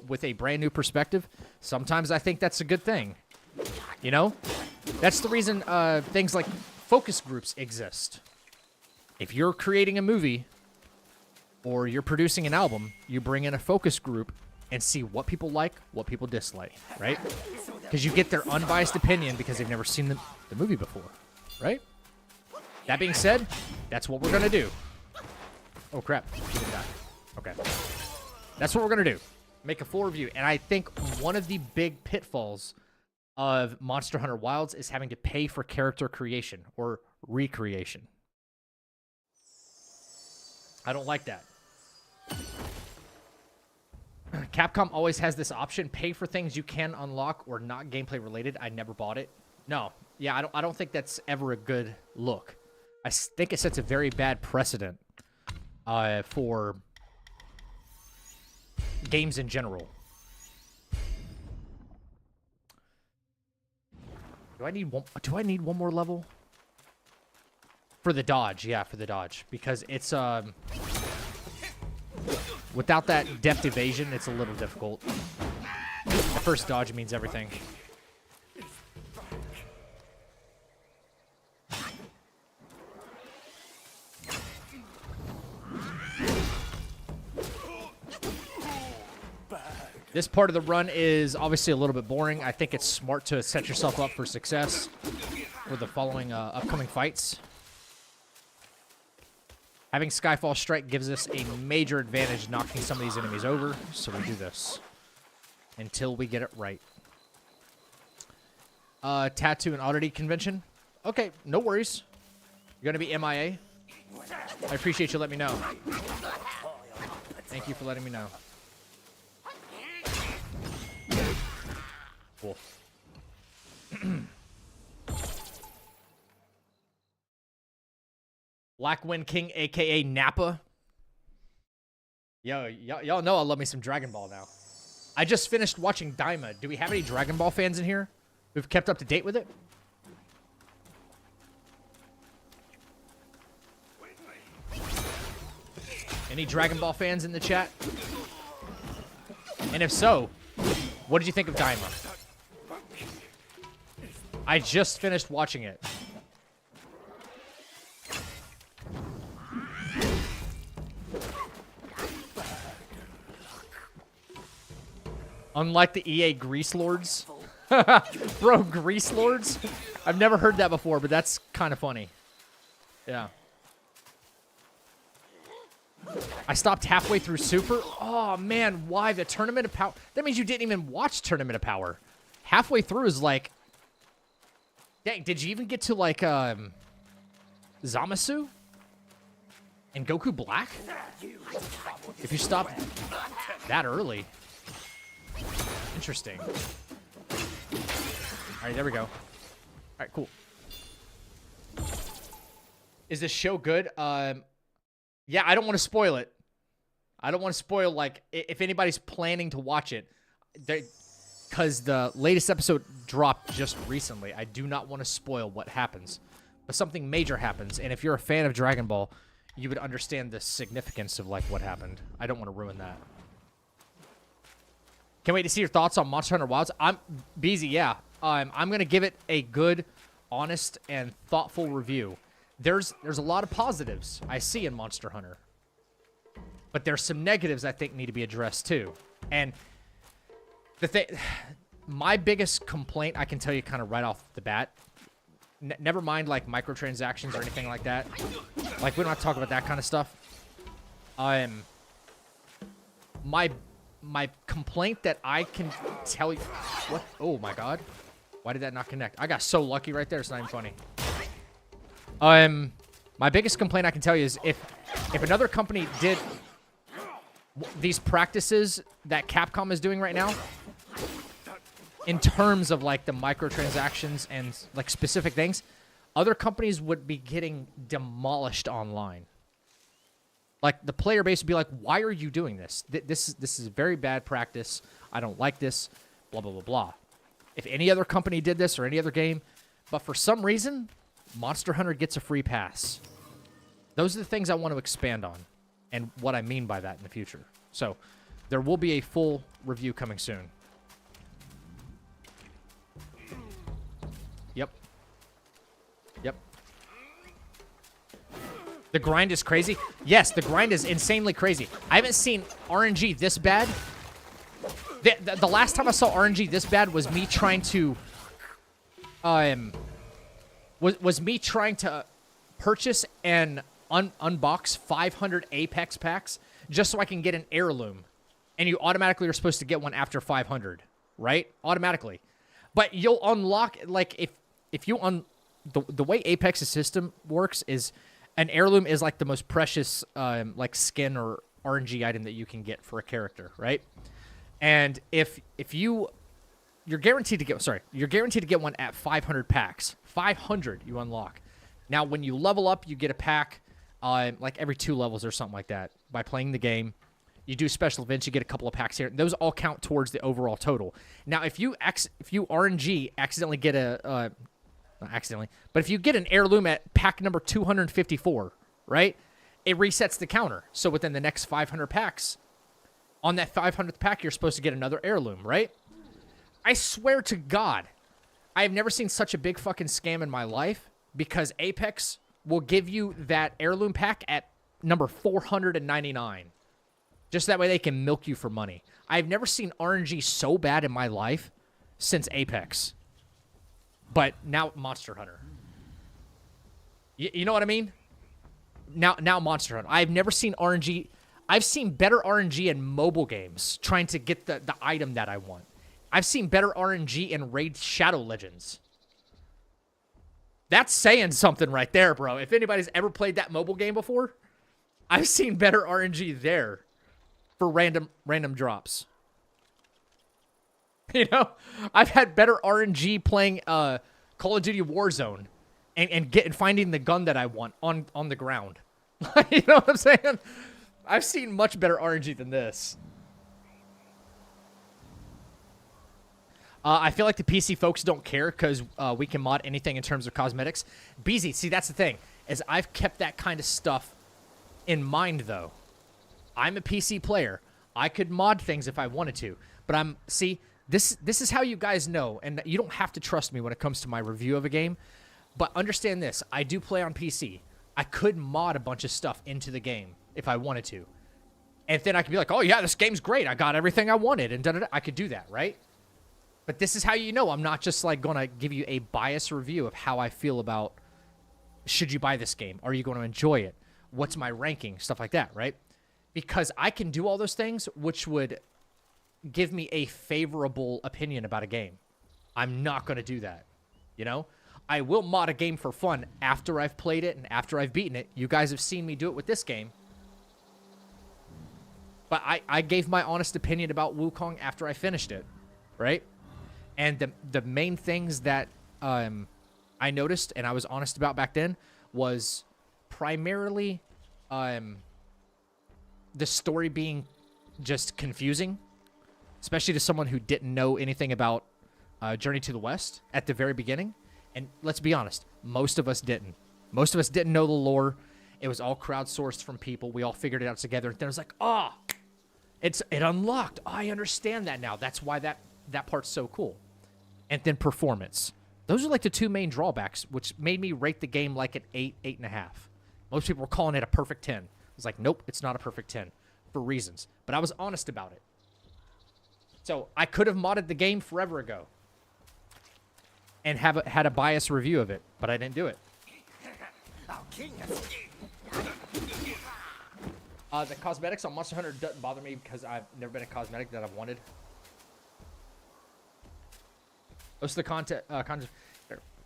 with a brand new perspective. Sometimes I think that's a good thing. You know? That's the reason things like focus groups exist. If you're creating a movie or you're producing an album, you bring in a focus group and see what people like, what people dislike, right? Because you get their unbiased opinion because they've never seen the movie before, right? That being said, that's what we're going to do. Oh, crap. She didn't die. Okay. That's what we're going to do. Make a full review. And I think one of the big pitfalls of Monster Hunter Wilds is having to pay for character creation or recreation. I don't like that. Capcom always has this option, pay for things you can unlock or not gameplay related. I never bought it. No. Yeah, I don't think that's ever a good look. I think it sets a very bad precedent for games in general. Do I need one more level? For the dodge, yeah, for the dodge. Because it's without that depth evasion, it's a little difficult. The first dodge means everything. This part of the run is obviously a little bit boring. I think it's smart to set yourself up for success for the following upcoming fights. Having Skyfall Strike gives us a major advantage knocking some of these enemies over, so we do this until we get it right. Tattoo and oddity convention. Okay, no worries. You're going to be MIA. I appreciate you letting me know. Thank you for letting me know. Cool. Black Wind King, a.k.a. Nappa. Yo, y'all know I love me some Dragon Ball now. I just finished watching Daima. Do we have any Dragon Ball fans in here who've kept up to date with it? Any Dragon Ball fans in the chat? And if so, what did you think of Daima? I just finished watching it. Unlike the EA Grease Lords. Bro, Grease Lords? I've never heard that before, but that's kind of funny. Yeah. I stopped halfway through Super. Oh, man, why? The Tournament of Power. That means you didn't even watch Tournament of Power. Halfway through is like... Dang, did you even get to, like, Zamasu? And Goku Black? If you stopped that early. Interesting. Alright, there we go. Alright, cool. Is this show good? Yeah, I don't want to spoil it. I don't want to spoil, like, if anybody's planning to watch it. Because the latest episode dropped just recently. I do not want to spoil what happens. But something major happens. And if you're a fan of Dragon Ball, you would understand the significance of, like, what happened. I don't want to ruin that. Can't wait to see your thoughts on Monster Hunter Wilds. I'm busy, yeah. I'm going to give it a good, honest, and thoughtful review. There's a lot of positives I see in Monster Hunter. But there's some negatives I think need to be addressed too. And the thing, my biggest complaint I can tell you kind of right off the bat, never mind like microtransactions or anything like that. Like we don't have to talk about that kind of stuff. My complaint that I can tell you... What? Oh, my God. Why did that not connect? I got so lucky right there. It's not even funny. My biggest complaint I can tell you is if another company did these practices that Capcom is doing right now, in terms of, like, the microtransactions and, like, specific things, other companies would be getting demolished online. Like, the player base would be like, why are you doing this? This is a very bad practice. I don't like this. Blah, blah, blah, blah. If any other company did this or any other game, but for some reason, Monster Hunter gets a free pass. Those are the things I want to expand on and what I mean by that in the future. So, there will be a full review coming soon. Yep. Yep. The grind is crazy. Yes, the grind is insanely crazy. I haven't seen RNG this bad. The last time I saw RNG this bad was me trying to was me trying to purchase and unbox 500 Apex packs just so I can get an heirloom. And you automatically are supposed to get one after 500, right? Automatically. But you'll unlock, like, if you the way Apex's system works is an heirloom is like the most precious like skin or RNG item that you can get for a character, right? And if you're guaranteed to get one at 500 packs. 500 you unlock. Now when you level up, you get a pack like every 2 levels or something like that by playing the game. You do special events, you get a couple of packs here. Those all count towards the overall total. Now if you RNG accidentally get not accidentally, but if you get an heirloom at pack number 254, right? It resets the counter. So within the next 500 packs, on that 500th pack, you're supposed to get another heirloom, right? I swear to God, I have never seen such a big fucking scam in my life because Apex will give you that heirloom pack at number 499. Just that way they can milk you for money. I've never seen RNG so bad in my life since Apex. But now Monster Hunter. You know what I mean? Now Monster Hunter. I've never seen RNG. I've seen better RNG in mobile games trying to get the item that I want. I've seen better RNG in Raid Shadow Legends. That's saying something right there, bro. If anybody's ever played that mobile game before, I've seen better RNG there for random drops. You know, I've had better RNG playing Call of Duty Warzone and finding the gun that I want on the ground. You know what I'm saying? I've seen much better RNG than this. I feel like the PC folks don't care because we can mod anything in terms of cosmetics. BZ, see, that's the thing, is I've kept that kind of stuff in mind, though. I'm a PC player. I could mod things if I wanted to. But this is how you guys know, and you don't have to trust me when it comes to my review of a game, but understand this. I do play on PC. I could mod a bunch of stuff into the game if I wanted to. And then I could be like, oh, yeah, this game's great. I got everything I wanted, and da-da-da. I could do that, right? But this is how you know I'm not just, like, going to give you a biased review of how I feel about should you buy this game? Are you going to enjoy it? What's my ranking? Stuff like that, right? Because I can do all those things, which would give me a favorable opinion about a game. I'm not going to do that, you know? I will mod a game for fun after I've played it and after I've beaten it. You guys have seen me do it with this game. But I gave my honest opinion about Wukong after I finished it, right? And the main things that I noticed and I was honest about back then was primarily the story being just confusing, especially to someone who didn't know anything about Journey to the West at the very beginning. And let's be honest, most of us didn't. Most of us didn't know the lore. It was all crowdsourced from people. We all figured it out together. And then it was like, it unlocked. I understand that now. That's why that part's so cool. And then performance. Those are like the two main drawbacks, which made me rate the game like an 8, 8.5. Most people were calling it a perfect 10. I was like, nope, it's not a perfect 10 for reasons. But I was honest about it. So I could have modded the game forever ago and had a biased review of it, but I didn't do it. The cosmetics on Monster Hunter doesn't bother me because I've never been a cosmetic that I've wanted. Most of the content,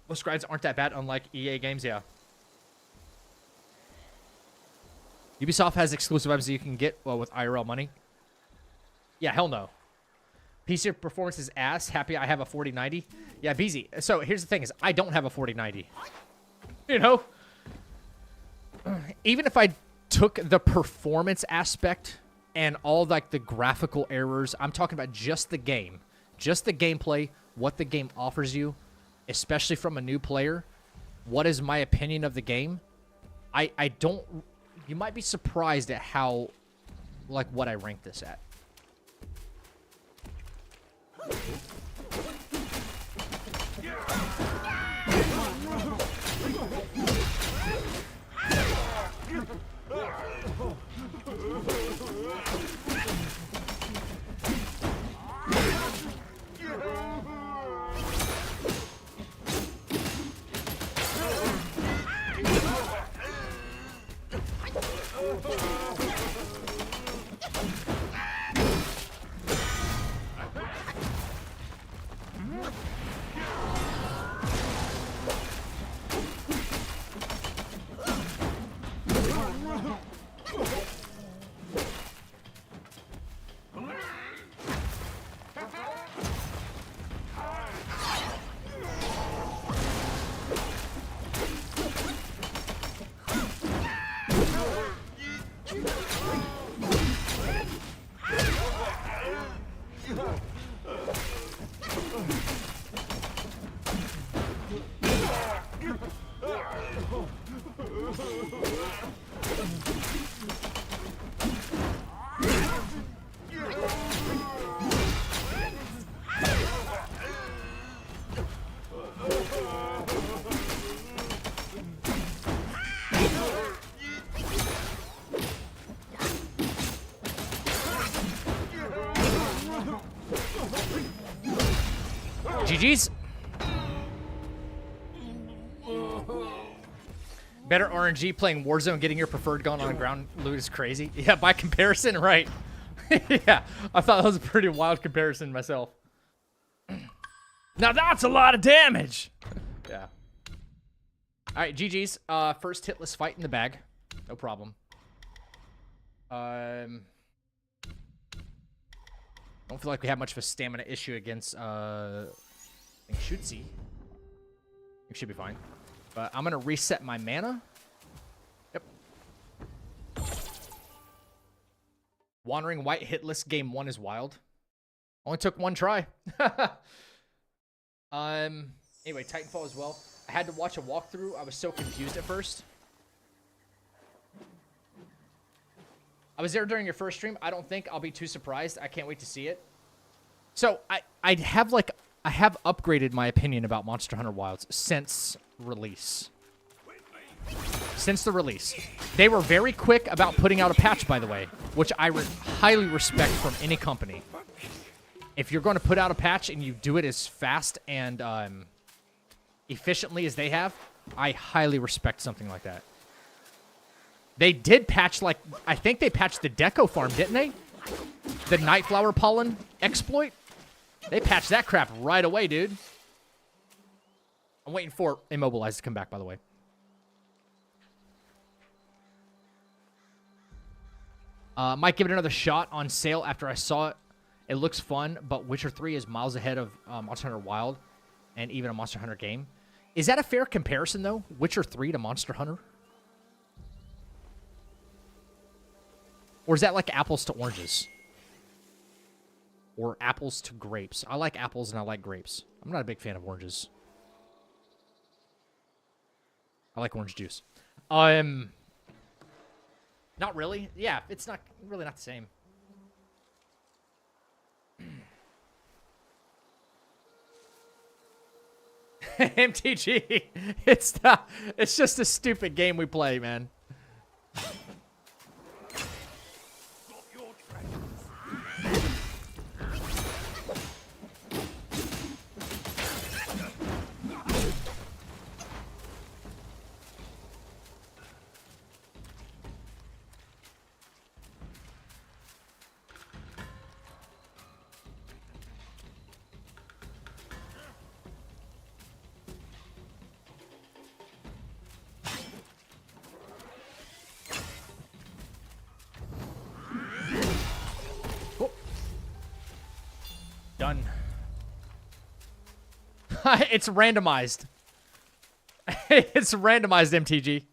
most grids aren't that bad, unlike EA games, yeah. Ubisoft has exclusive items that you can get with IRL money. Yeah, hell no. PC performance is ass. Happy I have a 4090. Yeah, BZ. So here's the thing is I don't have a 4090. You know? Even if I took the performance aspect and all like the graphical errors, I'm talking about just the game. Just the gameplay, what the game offers you, especially from a new player. What is my opinion of the game? I don't... You might be surprised at how... Like, what I rank this at. GG's. Better RNG playing Warzone, getting your preferred gun on ground loot is crazy. Yeah, by comparison, right. Yeah, I thought that was a pretty wild comparison myself. Now that's a lot of damage. Yeah. All right, GG's. First hitless fight in the bag. No problem. Don't feel like we have much of a stamina issue against I think Shootsie. It should be fine. But I'm gonna reset my mana. Yep. Wandering White hitless game 1 is wild. Only took 1 try. Anyway, Titanfall as well. I had to watch a walkthrough. I was so confused at first. I was there during your first stream. I don't think I'll be too surprised. I can't wait to see it. So I have upgraded my opinion about Monster Hunter Wilds since release. Since the release. They were very quick about putting out a patch, by the way, which I highly respect from any company. If you're going to put out a patch and you do it as fast and efficiently as they have, I highly respect something like that. They did patch, like, I think they patched the Deco farm, didn't they? The Nightflower Pollen exploit? They patched that crap right away, dude. I'm waiting for Immobilize to come back, by the way. Might give it another shot on sale after I saw it. It looks fun, but Witcher 3 is miles ahead of Monster Hunter Wild and even a Monster Hunter game. Is that a fair comparison, though? Witcher 3 to Monster Hunter? Or is that like apples to oranges? Or apples to grapes? I like apples and I like grapes. I'm not a big fan of oranges. I like orange juice. Not really. Yeah, it's not really not the same. MTG. It's just a stupid game we play, man. Done. It's randomized. It's randomized, MTG.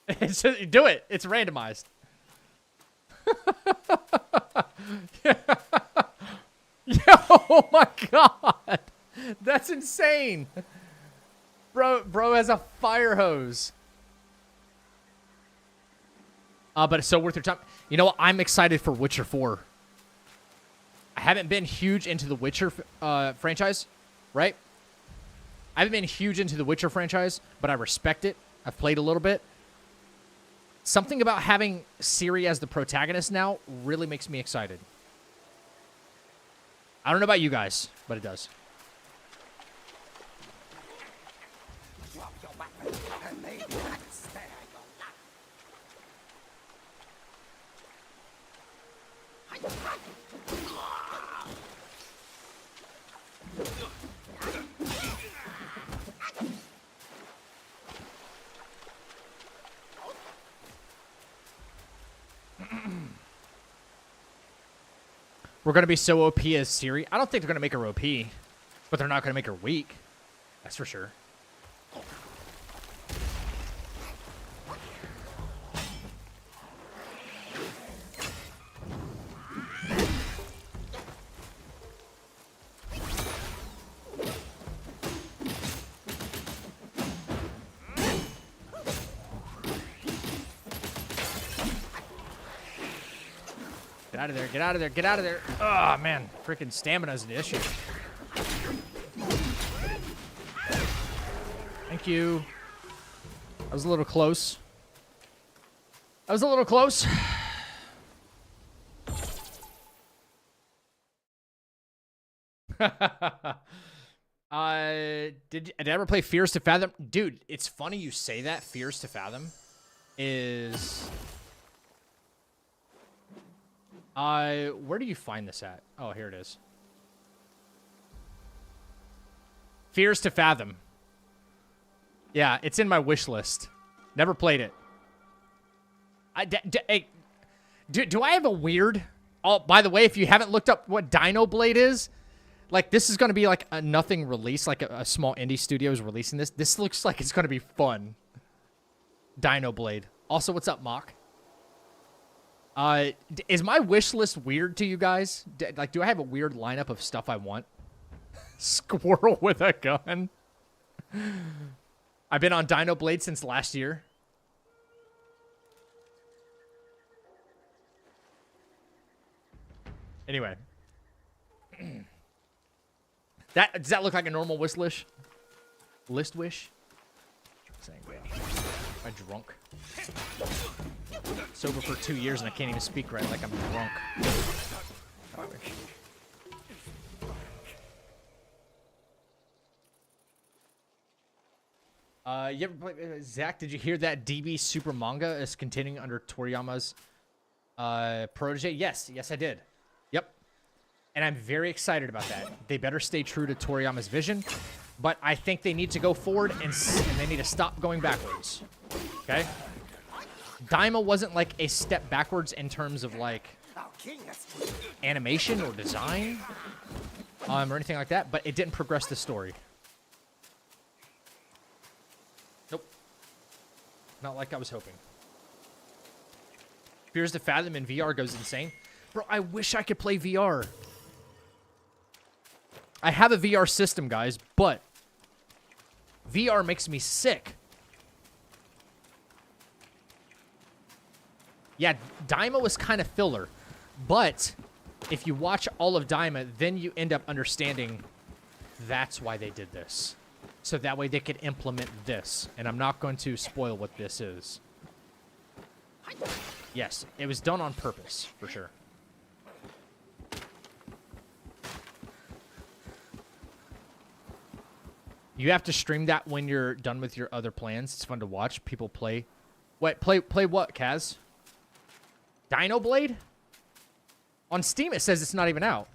It's just, do it. It's randomized. Oh my god. That's insane. Bro has a fire hose. But it's so worth your time. You know what? I'm excited for Witcher 4. I haven't been huge into the Witcher franchise, right? I haven't been huge into the Witcher franchise, but I respect it. I've played a little bit. Something about having Ciri as the protagonist now really makes me excited. I don't know about you guys, but it does. We're going to be so OP as Ciri. I don't think they're going to make her OP, but they're not going to make her weak. That's for sure. Get out of there. Get out of there. Get out of there. Oh, man. Freaking stamina's an issue. Thank you. I was a little close. I was a little close. Did I ever play Fears to Fathom? Dude, it's funny you say that. Fears to Fathom is... where do you find this at? Oh, here it is. Fears to Fathom. Yeah, it's in my wish list. Never played it. Hey, do I have a weird... Oh, by the way, if you haven't looked up what Dino Blade is, like, this is going to be, like, a nothing release, like a small indie studio is releasing this. This looks like it's going to be fun. Dino Blade. Also, what's up, Mock? Is my wish list weird to you guys? Like, do I have a weird lineup of stuff I want? Squirrel with a gun. I've been on Dino Blade since last year. Anyway. Does that look like a normal wish list? List wish? Saying, am I drunk? Sober for 2 years and I can't even speak right, like I'm drunk. You ever play, Zach, did you hear that DB Super Manga is continuing under Toriyama's protege? Yes, I did. Yep. And I'm very excited about that. They better stay true to Toriyama's vision, but I think they need to go forward and they need to stop going backwards. Okay? Daima wasn't like a step backwards in terms of like animation or design or anything like that, but it didn't progress the story. Nope. Not like I was hoping. Fears to Fathom in VR goes insane. Bro, I wish I could play VR. I have a VR system, guys, but VR makes me sick. Yeah, Daima was kind of filler, but if you watch all of Daima, then you end up understanding that's why they did this. So that way they could implement this, and I'm not going to spoil what this is. Yes, it was done on purpose, for sure. You have to stream that when you're done with your other plans. It's fun to watch people play. Wait, play what, Kaz? Dino Blade? On Steam, it says it's not even out.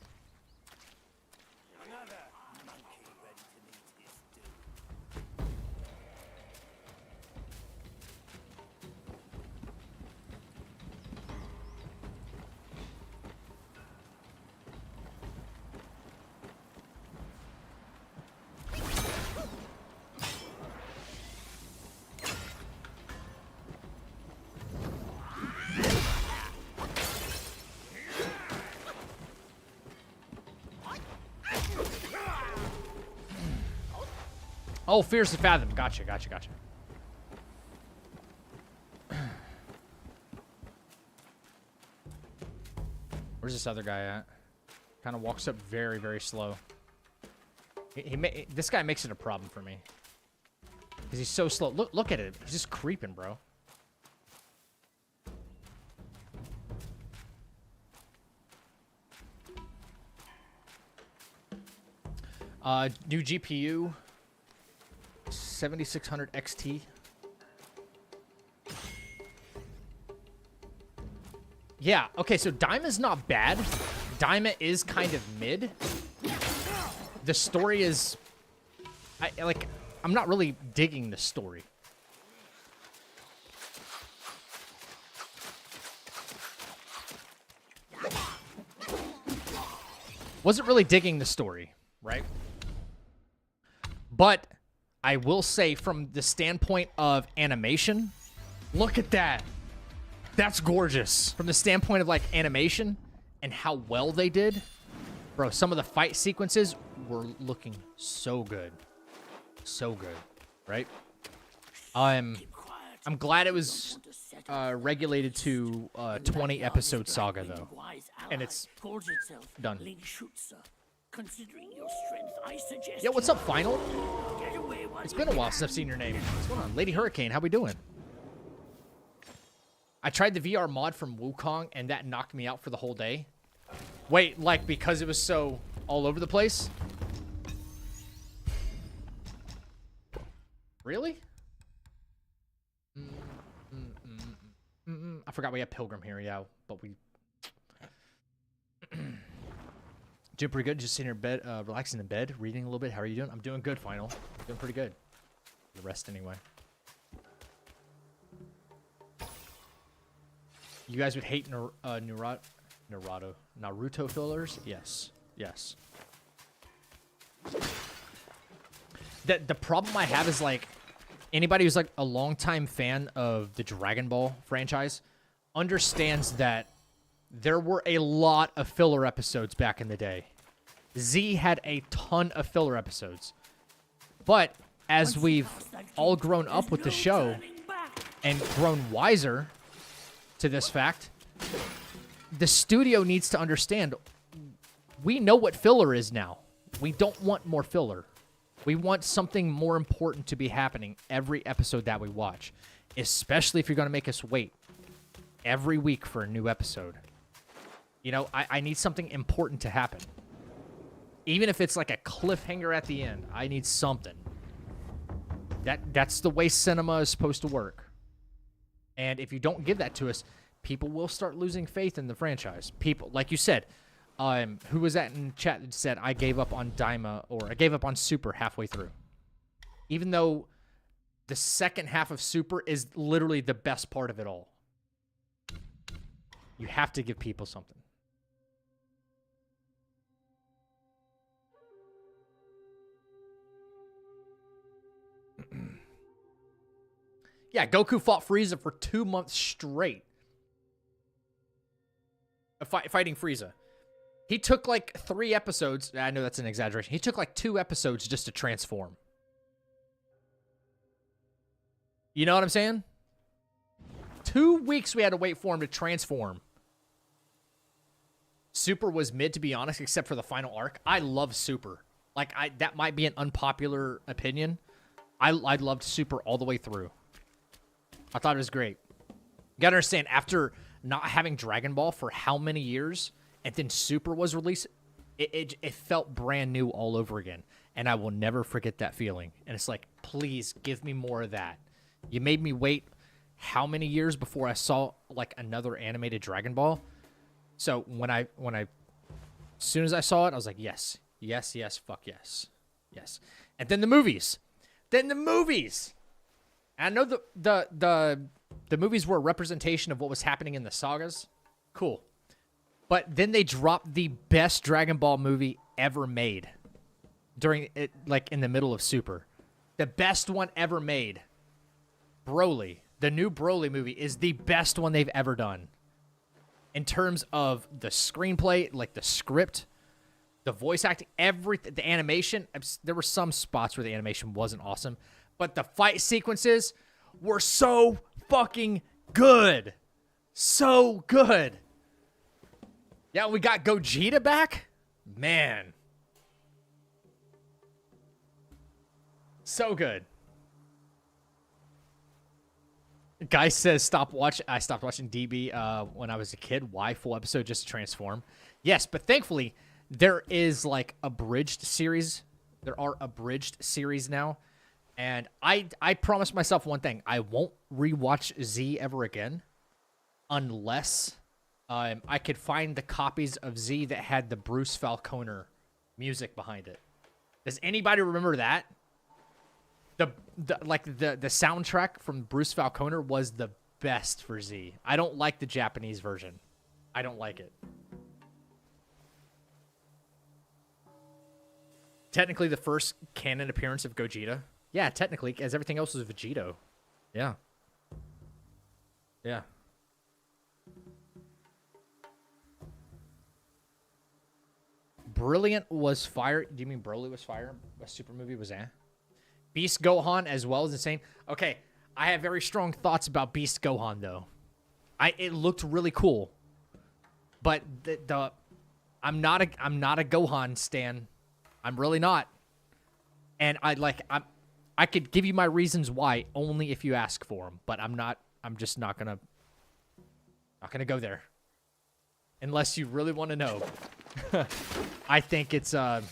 Oh, Fears to Fathom. Gotcha. Where's this other guy at? Kind of walks up very, very slow. This guy makes it a problem for me. Because he's so slow. Look at it. He's just creeping, bro. New GPU. 7600 XT. Yeah, okay, so Daima's not bad. Daima is kind of mid. The story is... I'm not really digging the story. Wasn't really digging the story, right? But I will say from the standpoint of animation, look at that. That's gorgeous. From the standpoint of like animation and how well they did, bro, some of the fight sequences were looking so good. So good, right? I'm glad it was regulated to 20 episode saga though, and it's done. Considering your strength, I suggest Yeah, what's up, Final? get away while It's been a while since I've seen your name. What's going on? Lady Hurricane, how we doing? I tried the VR mod from Wukong, and that knocked me out for the whole day. Wait, like, because it was so all over the place? Really? I forgot we had Pilgrim here, yeah, but we... Doing pretty good. Just sitting in bed, relaxing in bed, reading a little bit. How are you doing? I'm doing good, Final. Doing pretty good. The rest, anyway. You guys would hate Naruto fillers? Yes. Yes. The problem I have is, like, anybody who's, like, a longtime fan of the Dragon Ball franchise understands that there were a lot of filler episodes back in the day. Z had a ton of filler episodes. But as we've all grown up with the show and grown wiser to this fact, the studio needs to understand we know what filler is now. We don't want more filler. We want something more important to be happening every episode that we watch, especially if you're going to make us wait every week for a new episode. You know, I need something important to happen. Even if it's like a cliffhanger at the end, I need something. That's the way cinema is supposed to work. And if you don't give that to us, people will start losing faith in the franchise. People, like you said, who was that in chat that said, I gave up on Daima, or I gave up on Super halfway through? Even though the second half of Super is literally the best part of it all. You have to give people something. Yeah, Goku fought Frieza for 2 months straight. Fighting Frieza. He took like 3 episodes. I know that's an exaggeration. He took like 2 episodes just to transform. You know what I'm saying? 2 weeks we had to wait for him to transform. Super was mid, to be honest, except for the final arc. I love Super. Like, that might be an unpopular opinion. I loved Super all the way through. I thought it was great. You gotta understand, after not having Dragon Ball for how many years, and then Super was released, it felt brand new all over again. And I will never forget that feeling. And it's like, please give me more of that. You made me wait how many years before I saw like another animated Dragon Ball? So when I as soon as I saw it, I was like, yes, yes, yes, fuck yes, yes. And then the movies. I know the movies were a representation of what was happening in the sagas. Cool. But then they dropped the best Dragon Ball movie ever made during it, like in the middle of Super. The best one ever made. Broly. The new Broly movie is the best one they've ever done. In terms of the screenplay, like the script, the voice acting, everything, the animation. There were some spots where the animation wasn't awesome, but the fight sequences were so fucking good. So good. Yeah, we got Gogeta back? Man. So good. Guy says, I stopped watching DB when I was a kid. Why? Full episode just to transform. Yes, but thankfully, there is like abridged series. There are abridged series now. And I promised myself one thing. I won't rewatch Z ever again unless I could find the copies of Z that had the Bruce Falconer music behind it. Does anybody remember that? The soundtrack from Bruce Falconer was the best for Z. I don't like the Japanese version. I don't like it. Technically the first canon appearance of Gogeta. Yeah, technically, as everything else was Vegito. Yeah. Yeah. Brilliant was fire. Do you mean Broly was fire? A super movie was Beast Gohan as well is insane. Okay, I have very strong thoughts about Beast Gohan, though. It looked really cool. But I'm not a Gohan stan. I'm really not. And I could give you my reasons why only if you ask for them, but I'm just not gonna go there. Unless you really want to know. I think Gohan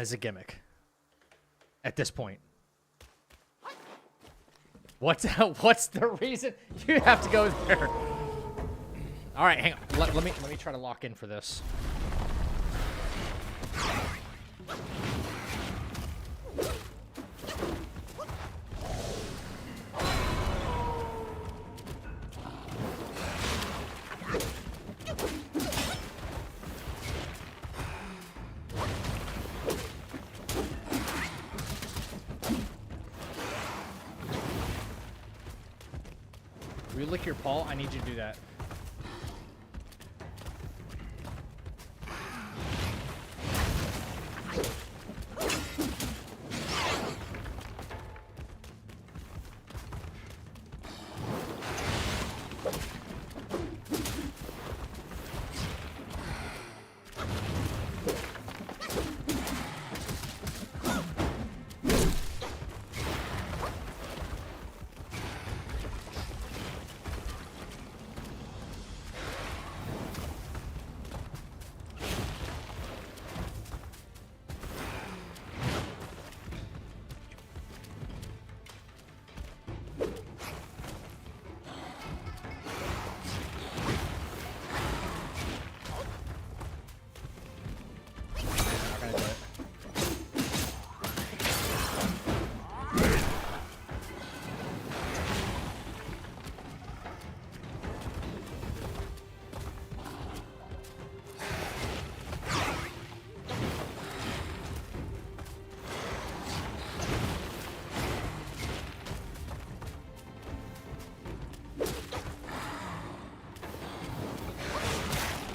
is a gimmick at this point. What's the reason you have to go there? All right, hang on. Let me try to lock in for this. Will you lick your paw? I need you to do that.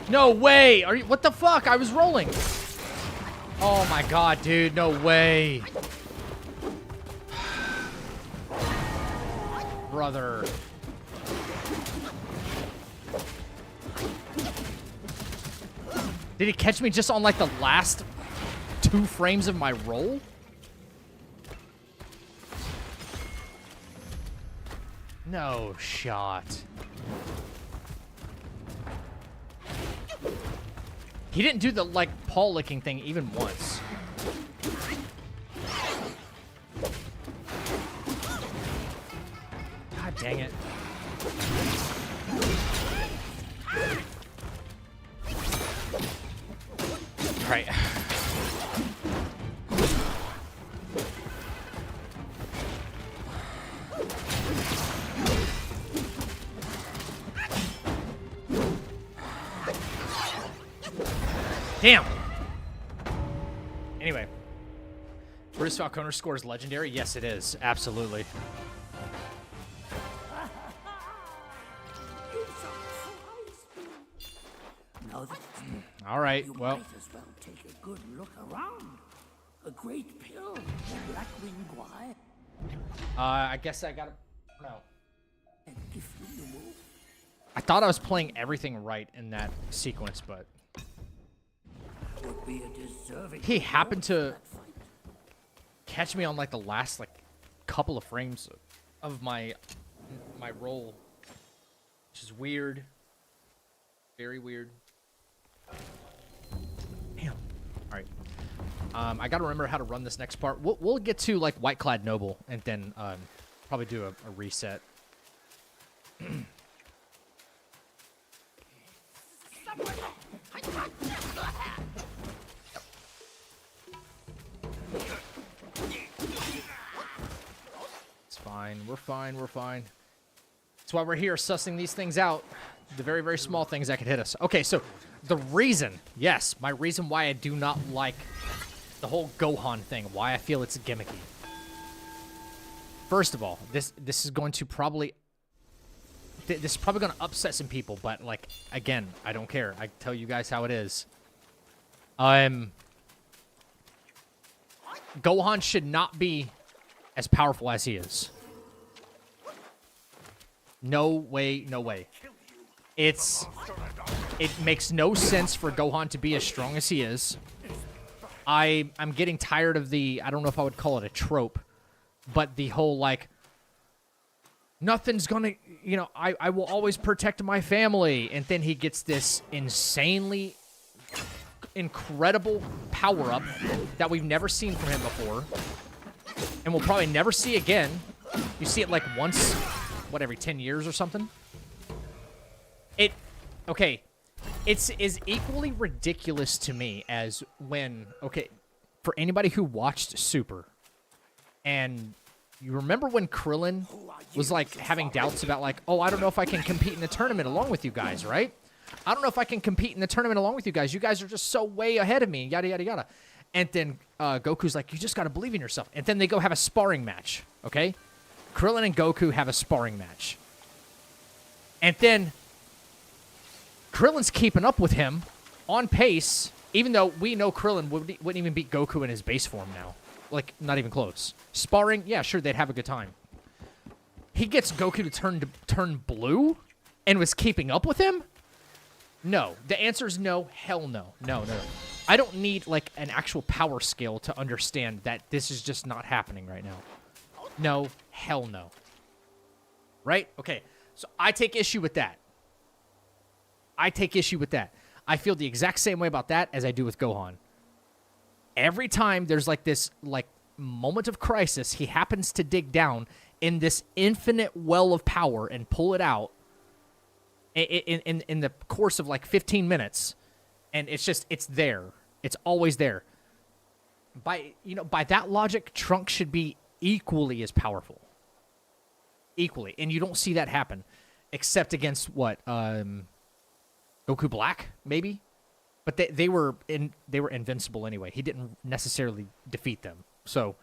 No way! Are you? What the fuck? I was rolling. Oh my god, dude! No way, brother. Did he catch me just on like the last 2 frames of my roll? No shot. He didn't do the, like, paw licking thing even once. God dang it. Right. Damn. Anyway, Bruce Falconer score is legendary. Yes, it is. Absolutely. All right. Well. Might as well take a good look around. A great pill, a black wing guai. I guess I gotta. No. And if you move, I thought I was playing everything right in that sequence, but would be a deserving he happened to that fight. catch me on like the last like couple of frames of my roll, which is weird. Very weird. Damn. All right. I gotta remember how to run this next part. We'll get to like White Clad Noble and then probably do a reset. It's fine. We're fine. We're fine. That's why we're here, sussing these things out. The very, very small things that could hit us. Okay, so the reason, yes, my reason why I do not like the whole Gohan thing, why I feel it's gimmicky. First of all, this is going to probably... This is probably going to upset some people, but, like, again, I don't care. I tell you guys how it is. Gohan should not be as powerful as he is. No way, no way. It makes no sense for Gohan to be as strong as he is. I'm getting tired of the, I don't know if I would call it a trope, but the whole, like, nothing's gonna, you know, I will always protect my family. And then he gets this insanely incredible power-up that we've never seen from him before. And we'll probably never see again. You see it, like, once, what, every 10 years or something? Okay, it's as equally ridiculous to me as when, okay, for anybody who watched Super, and you remember when Krillin was, like, having doubts about, like, oh, I don't know if I can compete in the tournament along with you guys, right? I don't know if I can compete in the tournament along with you guys. You guys are just so way ahead of me, yada, yada, yada. And then Goku's like, you just got to believe in yourself. And then they go have a sparring match, okay? Krillin and Goku have a sparring match. And then Krillin's keeping up with him on pace, even though we know Krillin wouldn't even beat Goku in his base form now. Like, not even close. Sparring, yeah, sure, they'd have a good time. He gets Goku to turn blue and was keeping up with him? No. The answer is no. Hell no. No, no, no. I don't need, like, an actual power scale to understand that this is just not happening right now. No. Hell no. Right? Okay. So I take issue with that. I take issue with that. I feel the exact same way about that as I do with Gohan. Every time there's, like, this, like, moment of crisis, he happens to dig down in this infinite well of power and pull it out in the course of, like, 15 minutes. And it's just, it's there. It's always there. By that logic, Trunks should be equally as powerful. Equally. And you don't see that happen. Except against, what, Goku Black, maybe? But they were invincible anyway. He didn't necessarily defeat them. So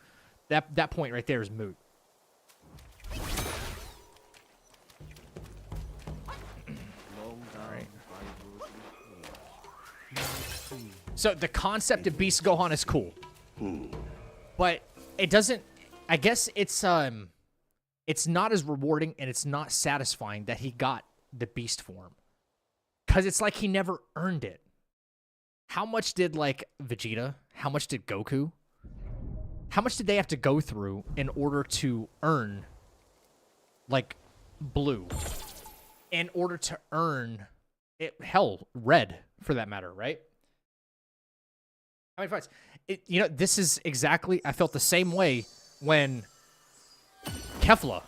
that point right there is moot. So the concept of Beast Gohan is cool. But it doesn't, I guess it's not as rewarding and it's not satisfying that he got the Beast form. Cuz it's like he never earned it. How much did, like, Vegeta, how much did Goku, how much did they have to go through in order to earn, like, blue? In order to earn, hell, red, for that matter, right? How many fights? This is exactly, I felt the same way when Kefla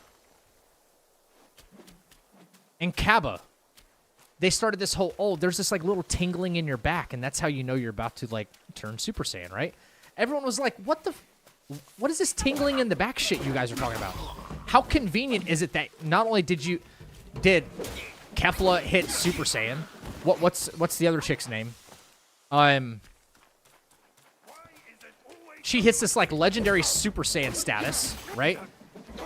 and Kaba, they started this whole, oh, there's this, like, little tingling in your back, and that's how you know you're about to, like, turn Super Saiyan, right? Everyone was like, what is this tingling in the back shit you guys are talking about? How convenient is it that not only did Kefla hit Super Saiyan, what's the other chick's name? She hits this, like, legendary Super Saiyan status, right?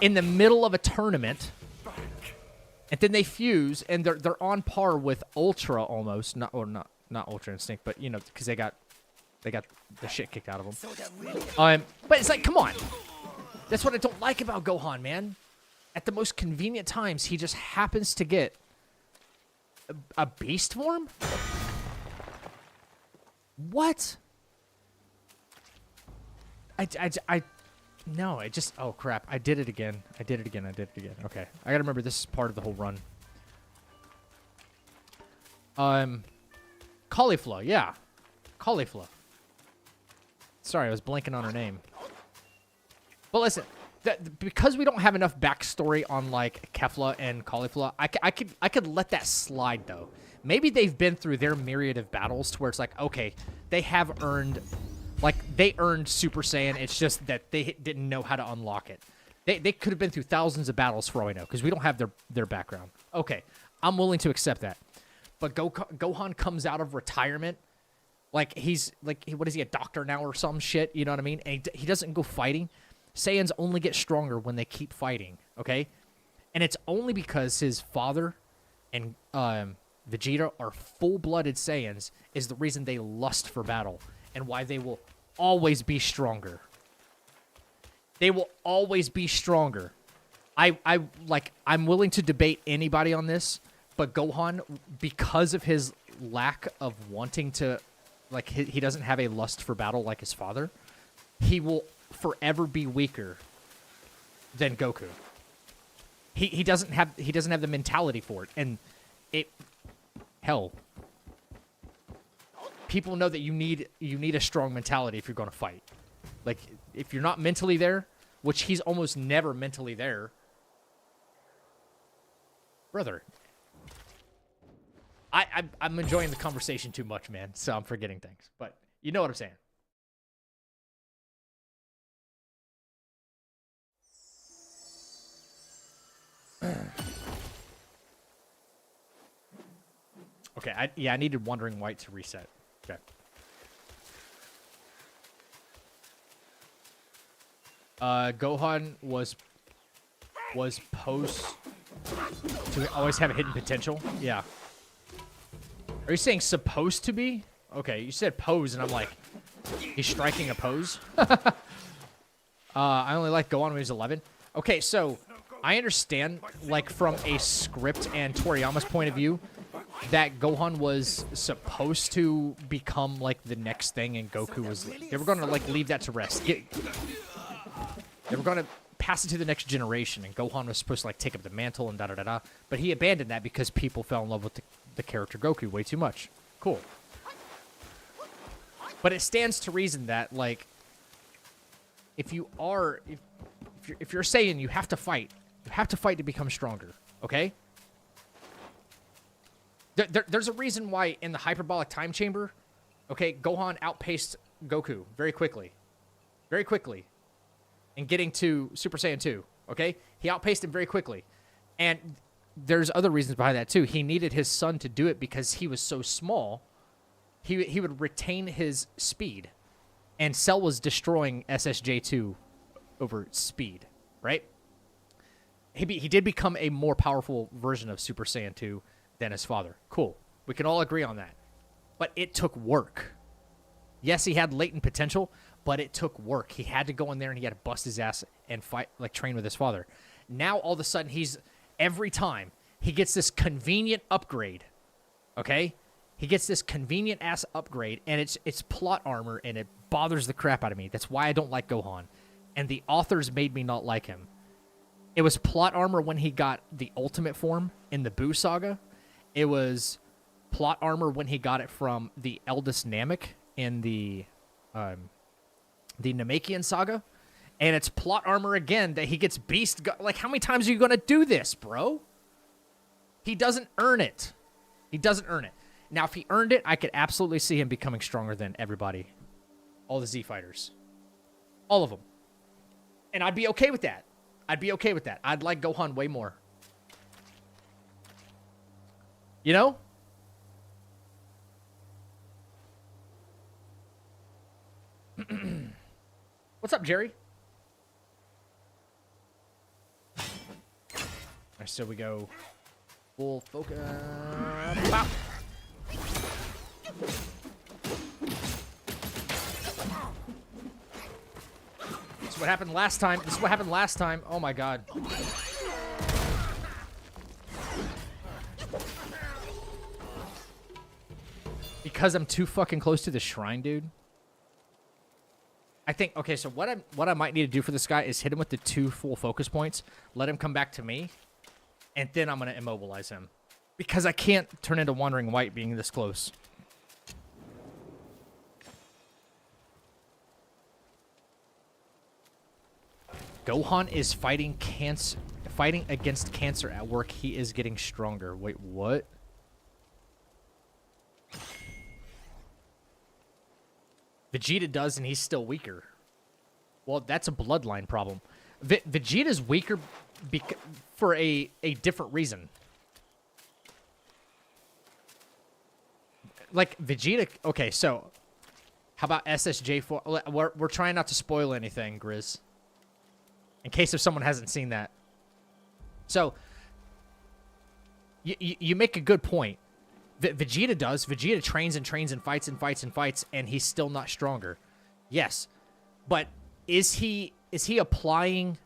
In the middle of a tournament. And then they fuse, and they're on par with Ultra almost. Not Ultra Instinct, but, because they got the shit kicked out of them. But it's like, come on. That's what I don't like about Gohan, man. At the most convenient times, he just happens to get a beast form? What? No, oh crap, I did it again. Okay, I gotta remember this is part of the whole run. Caulifla, yeah. Caulifla. Sorry, I was blanking on her name. But listen, because we don't have enough backstory on, like, Kefla and Caulifla, I could let that slide, though. Maybe they've been through their myriad of battles to where it's like, okay, they have earned... Like, they earned Super Saiyan, it's just that they didn't know how to unlock it. They could have been through thousands of battles for all I know, because we don't have their background. Okay, I'm willing to accept that. But Gohan comes out of retirement, like, he's, like, what is he, a doctor now or some shit, you know what I mean? And he doesn't go fighting. Saiyans only get stronger when they keep fighting, okay? And it's only because his father and Vegeta are full-blooded Saiyans is the reason they lust for battle. And why they will always be stronger. They will always be stronger. I'm willing to debate anybody on this, but Gohan, because of his lack of wanting to, like, he doesn't have a lust for battle like his father, he will forever be weaker than Goku. He doesn't have the mentality for it, and hell, people know that you need a strong mentality if you're going to fight. Like, if you're not mentally there, which he's almost never mentally there, brother. I'm enjoying the conversation too much, man, so I'm forgetting things. But you know what I'm saying. Okay, I needed Wandering White to reset. Okay. Gohan was posed to always have a hidden potential. Yeah. Are you saying supposed to be? Okay, you said pose, and I'm like, he's striking a pose? I only like Gohan when he's 11. Okay, so I understand, like, from a script and Toriyama's point of view, that Gohan was supposed to become, like, the next thing, and Goku was... They were going to, like, leave that to rest. They were going to pass it to the next generation, and Gohan was supposed to, like, take up the mantle and da-da-da-da. But he abandoned that because people fell in love with the character Goku way too much. Cool. But it stands to reason that, like, if you're saying you have to fight to become stronger, okay? There's a reason why in the hyperbolic time chamber, okay, Gohan outpaced Goku very quickly. Very quickly. In getting to Super Saiyan 2, okay? He outpaced him very quickly. And there's other reasons behind that, too. He needed his son to do it because he was so small, he would retain his speed. And Cell was destroying SSJ2 over speed, right? He did become a more powerful version of Super Saiyan 2 than his father. Cool. We can all agree on that. But it took work. Yes, he had latent potential, but it took work. He had to go in there and he had to bust his ass and fight, like, train with his father. Now, all of a sudden, every time, he gets this convenient upgrade, okay? He gets this convenient-ass upgrade, and it's plot armor, and it bothers the crap out of me. That's why I don't like Gohan. And the authors made me not like him. It was plot armor when he got the ultimate form in the Buu saga. It was plot armor when he got it from the eldest Namek in the Namekian saga. And it's plot armor again that he gets beast... Like, how many times are you going to do this, bro? He doesn't earn it. He doesn't earn it. Now, if he earned it, I could absolutely see him becoming stronger than everybody. All the Z fighters. All of them. And I'd be okay with that. I'd be okay with that. I'd like Gohan way more. You know? What's up, Jerry? Alright, so we go full focus. Bop. This is what happened last time. This is what happened last time. Oh my god. Because I'm too fucking close to the shrine, dude. I think, okay, so what I might need to do for this guy is hit him with the 2 full focus points, let him come back to me, and then I'm going to immobilize him. Because I can't turn into Wandering White being this close. Gohan is fighting against cancer at work. He is getting stronger. Wait, what? Vegeta does, and he's still weaker. Well, that's a bloodline problem. Vegeta's weaker for a different reason. Like, Vegeta... Okay, so... How about SSJ4? We're trying not to spoil anything, Grizz. In case if someone hasn't seen that. So... You make a good point. Vegeta does. Vegeta trains and trains and fights and fights and fights, and he's still not stronger. Yes. But is he applying...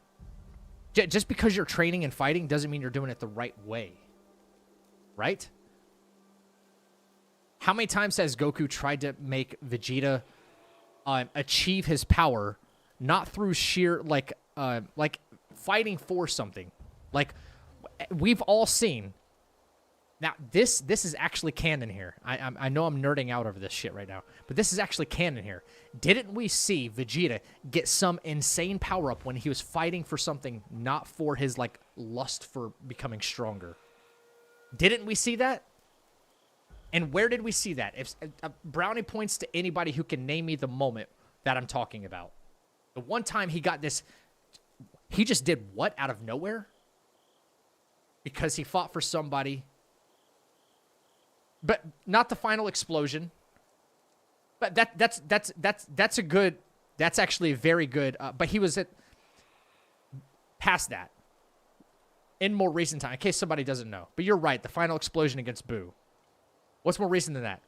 Just because you're training and fighting doesn't mean you're doing it the right way. Right? How many times has Goku tried to make Vegeta achieve his power, not through sheer, like fighting for something? Like, we've all seen... Now, this is actually canon here. I know I'm nerding out over this shit right now, but this is actually canon here. Didn't we see Vegeta get some insane power-up when he was fighting for something, not for his, like, lust for becoming stronger? Didn't we see that? And where did we see that? If Brownie points to anybody who can name me the moment that I'm talking about. The one time he got this... He just did what out of nowhere? Because he fought for somebody... But not the final explosion. But that's a good... That's actually a very good... but he was past that. In more recent time, in case somebody doesn't know. But you're right, the final explosion against Boo. What's more recent than that?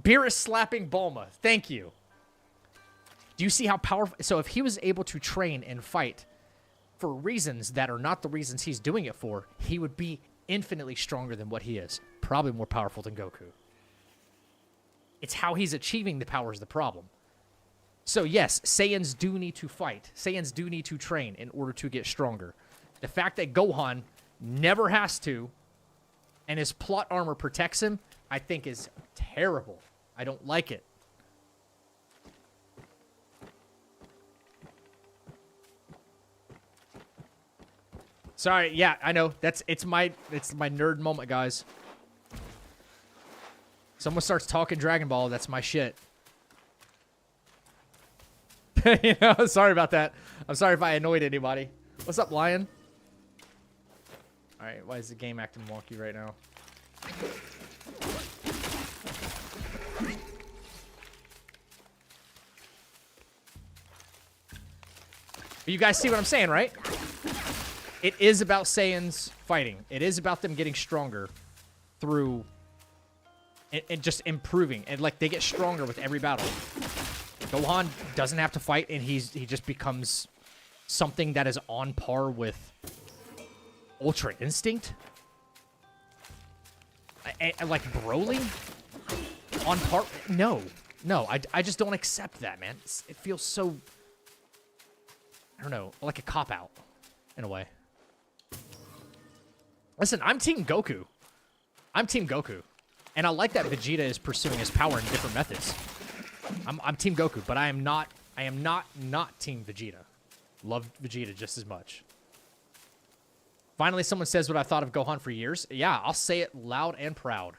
Beerus slapping Bulma. Thank you. Do you see how powerful... So if he was able to train and fight for reasons that are not the reasons he's doing it for, he would be infinitely stronger than what he is. Probably more powerful than Goku. It's how he's achieving the power is the problem. So yes, Saiyans do need to fight. Saiyans do need to train in order to get stronger. The fact that Gohan never has to, and his plot armor protects him, I think is terrible. I don't like it. Sorry, yeah, I know. It's my nerd moment, guys. Someone starts talking Dragon Ball, that's my shit. You know, sorry about that. I'm sorry if I annoyed anybody. What's up, Lion? Alright, why is the game acting wonky right now? But you guys see what I'm saying, right? It is about Saiyans fighting. It is about them getting stronger through... And just improving. And, like, they get stronger with every battle. Gohan doesn't have to fight, and he just becomes something that is on par with Ultra Instinct. Like, Broly? On par? No. No, I just don't accept that, man. It feels so... I don't know, like a cop-out, in a way. Listen, I'm Team Goku. I'm Team Goku. And I like that Vegeta is pursuing his power in different methods. I'm Team Goku, but I am not Team Vegeta. Love Vegeta just as much. Finally, someone says what I thought of Gohan for years. Yeah, I'll say it loud and proud.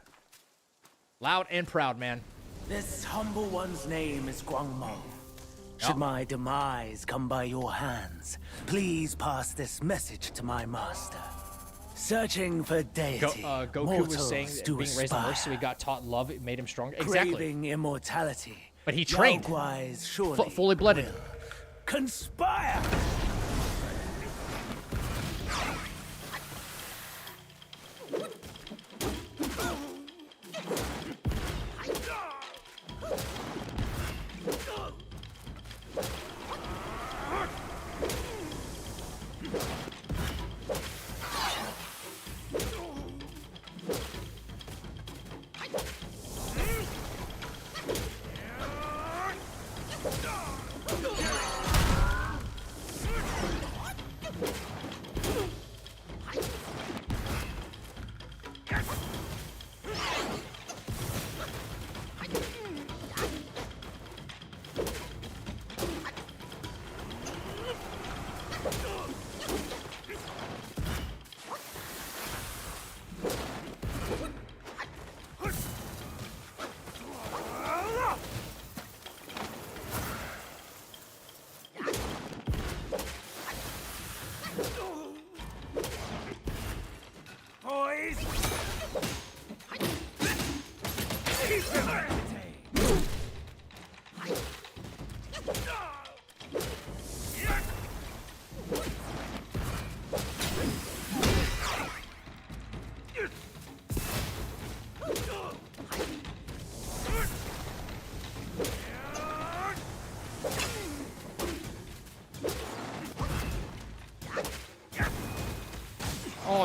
Loud and proud, man. This humble one's name is Guangmong. Should my demise come by your hands, please pass this message to my master. Searching for deity, Goku was saying that being raised on Earth, so he got taught love, it made him stronger. Exactly. Craving immortality. But he trained. Fully blooded. Conspire!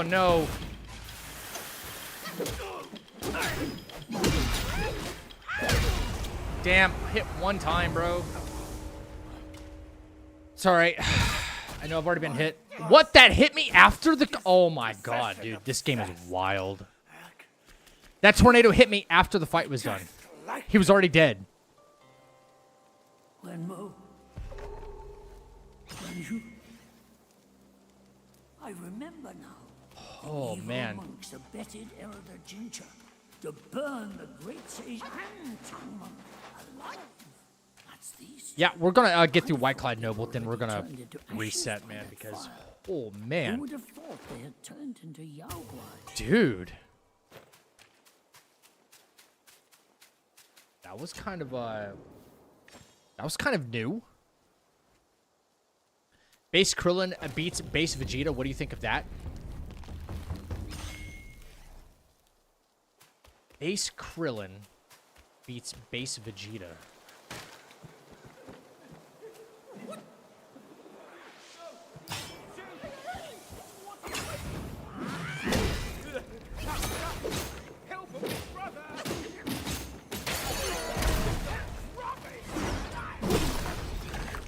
no. Damn, hit one time, bro. It's alright. I know I've already been hit. What? That hit me after the... Oh my god, dude. This game is wild. That tornado hit me after the fight was done. He was already dead. Wenmo. You. I remember now. Oh, Evil man. monks abetted Elder Ginger to burn the great sage and tongue monk alive. That's these. Yeah, we're gonna get through Whiteclad Noble, then we're gonna reset, man, because... Oh, Who man. would have thought they had turned into Yaogwai? Dude. That was kind of, That was kind of new. Base Krillin beats base Vegeta. What do you think of that? Base Krillin beats base Vegeta.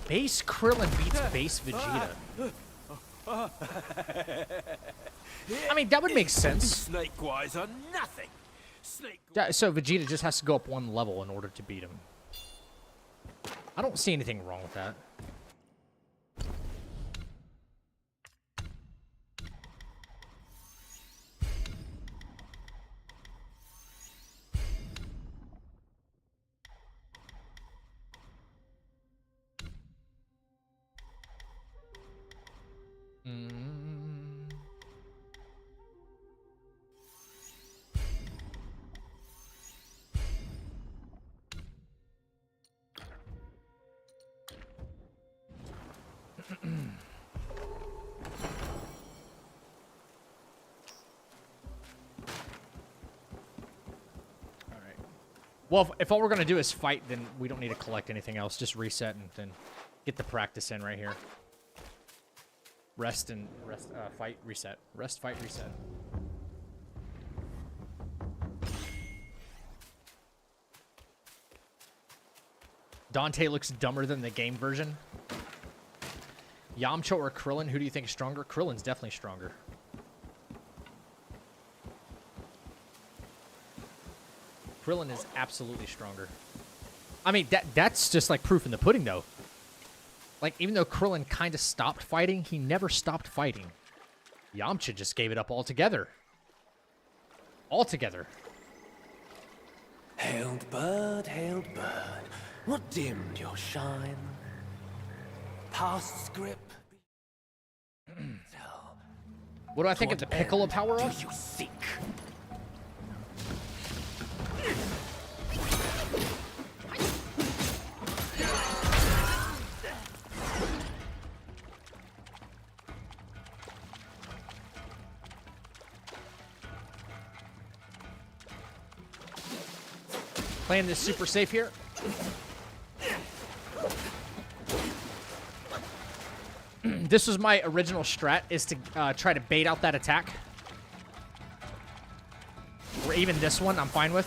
Base Krillin beats base Vegeta. I mean, that would make sense. Snake-wise are nothing. So Vegeta just has to go up one level in order to beat him. I don't see anything wrong with that. Well, if all we're going to do is fight, then we don't need to collect anything else. Just reset and then get the practice in right here. Rest and fight, reset. Rest, fight, reset. Dante looks dumber than the game version. Yamcha or Krillin, who do you think is stronger? Krillin's definitely stronger. Krillin is absolutely stronger. I mean, that's just like proof in the pudding, though. Like, even though Krillin kind of stopped fighting, he never stopped fighting. Yamcha just gave it up altogether. Altogether. Hailed bird, what dimmed your shine? Past script. What do I think of the Piccolo power-up? You seek. Playing this super safe here. This was my original strat, is to try to bait out that attack. Or even this one, I'm fine with.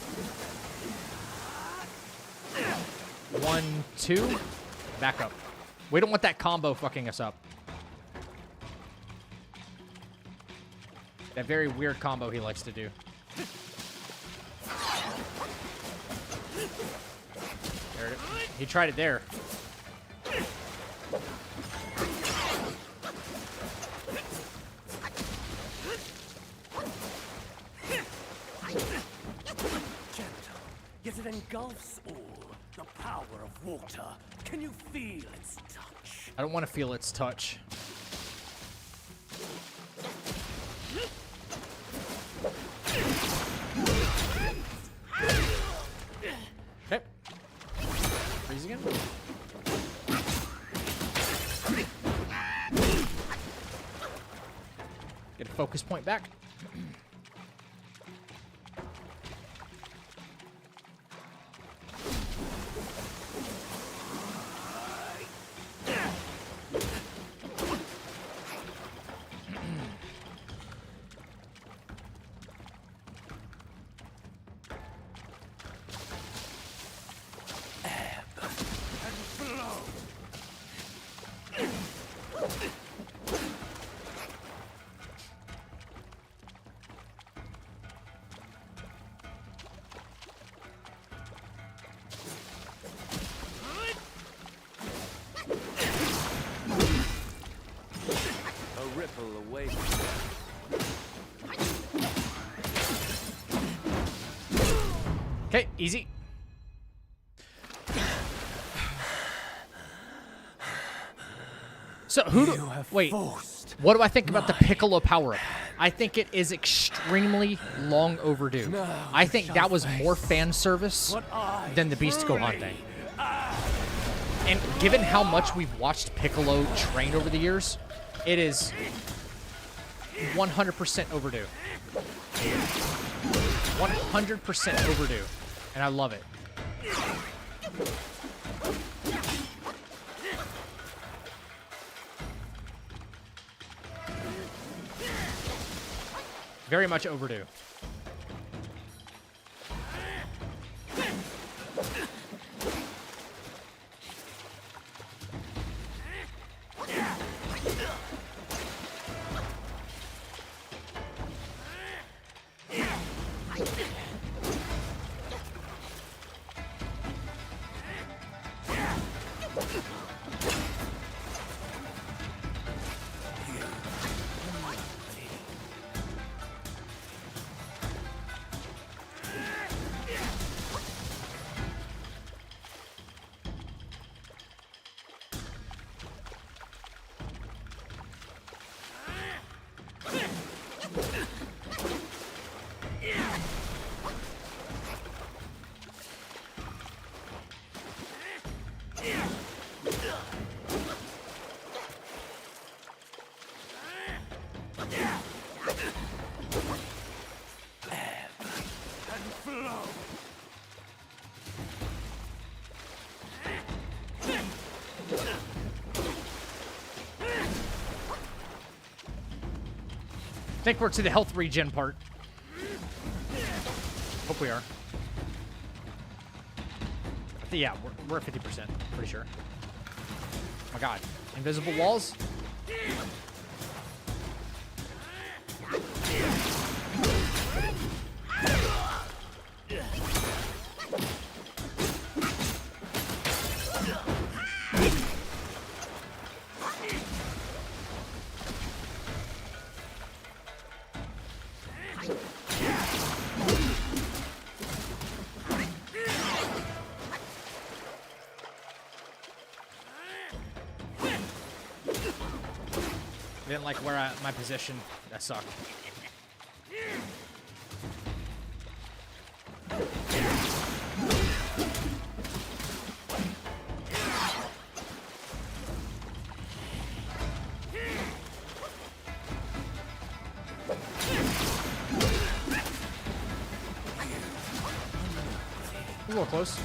1, 2. Back up. We don't want that combo fucking us up. That very weird combo he likes to do. There it is. He tried it there. Yet it engulfs all. The power of water. Can you feel its touch? I don't want to feel its touch. Okay. Freeze again. Get a focus point back. away. Okay, easy. So who do... Wait, what do I think about the Piccolo power-up? I think it is extremely long overdue. I think that was more fan service than the Beast Gohan thing. And given how much we've watched Piccolo train over the years, it is 100% overdue. 100% overdue. And I love it. Very much overdue. I think we're to the health regen part. Hope we are. Yeah, we're at 50%, pretty sure. Oh my god. Invisible walls? Didn't like where my position. That sucked. A little close.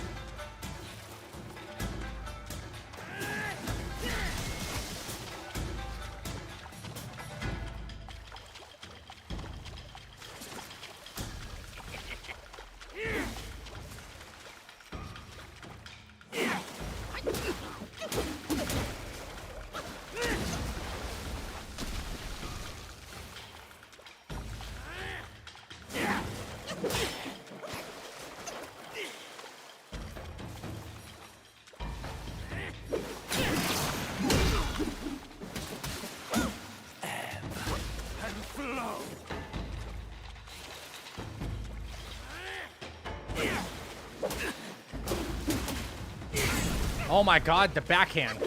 Oh my god, the backhand.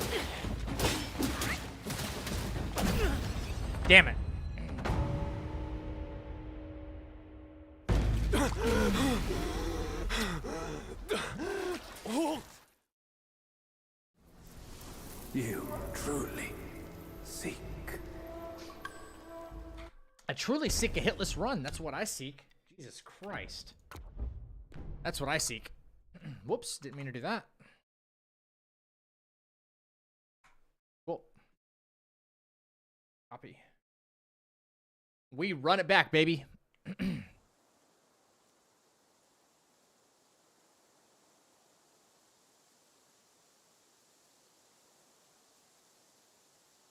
Damn it. You truly seek. I truly seek a hitless run. That's what I seek. Jesus Christ. That's what I seek. Whoops, didn't mean to do that. Cool. Copy. We run it back, baby.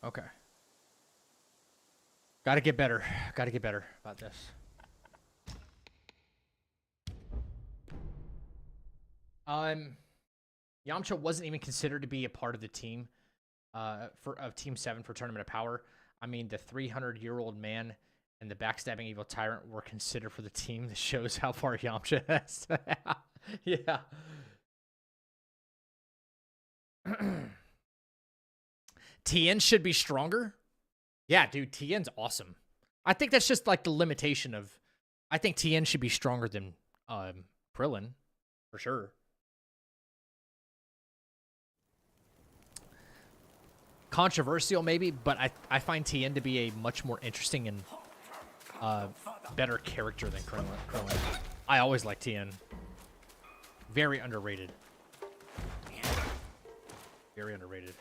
Okay. Gotta get better. Gotta get better about this. Yamcha wasn't even considered to be a part of the team of Team 7 for Tournament of Power. I mean, the 300-year-old man and the backstabbing evil tyrant were considered for the team. This shows how far Yamcha has. Yeah. Tien should be stronger. Yeah, dude, Tien's awesome. I think that's just like the limitation of. I think Tien should be stronger than Krillin, for sure. Controversial maybe, but I find Tien to be a much more interesting and better character than Krillin. I always like Tien. Very underrated. Very underrated.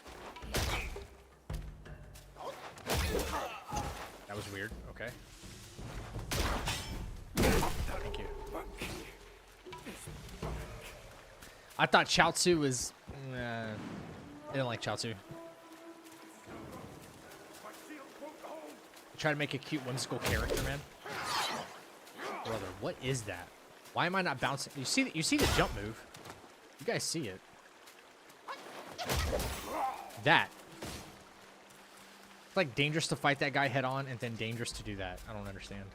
That was weird. Okay. Thank you. I thought Chaozu was... I didn't like Chaozu. Try to make a cute whimsical character, man. Brother, what is that? Why am I not bouncing? You see the jump move. You guys see it. That. It's like dangerous to fight that guy head on and then dangerous to do that. I don't understand.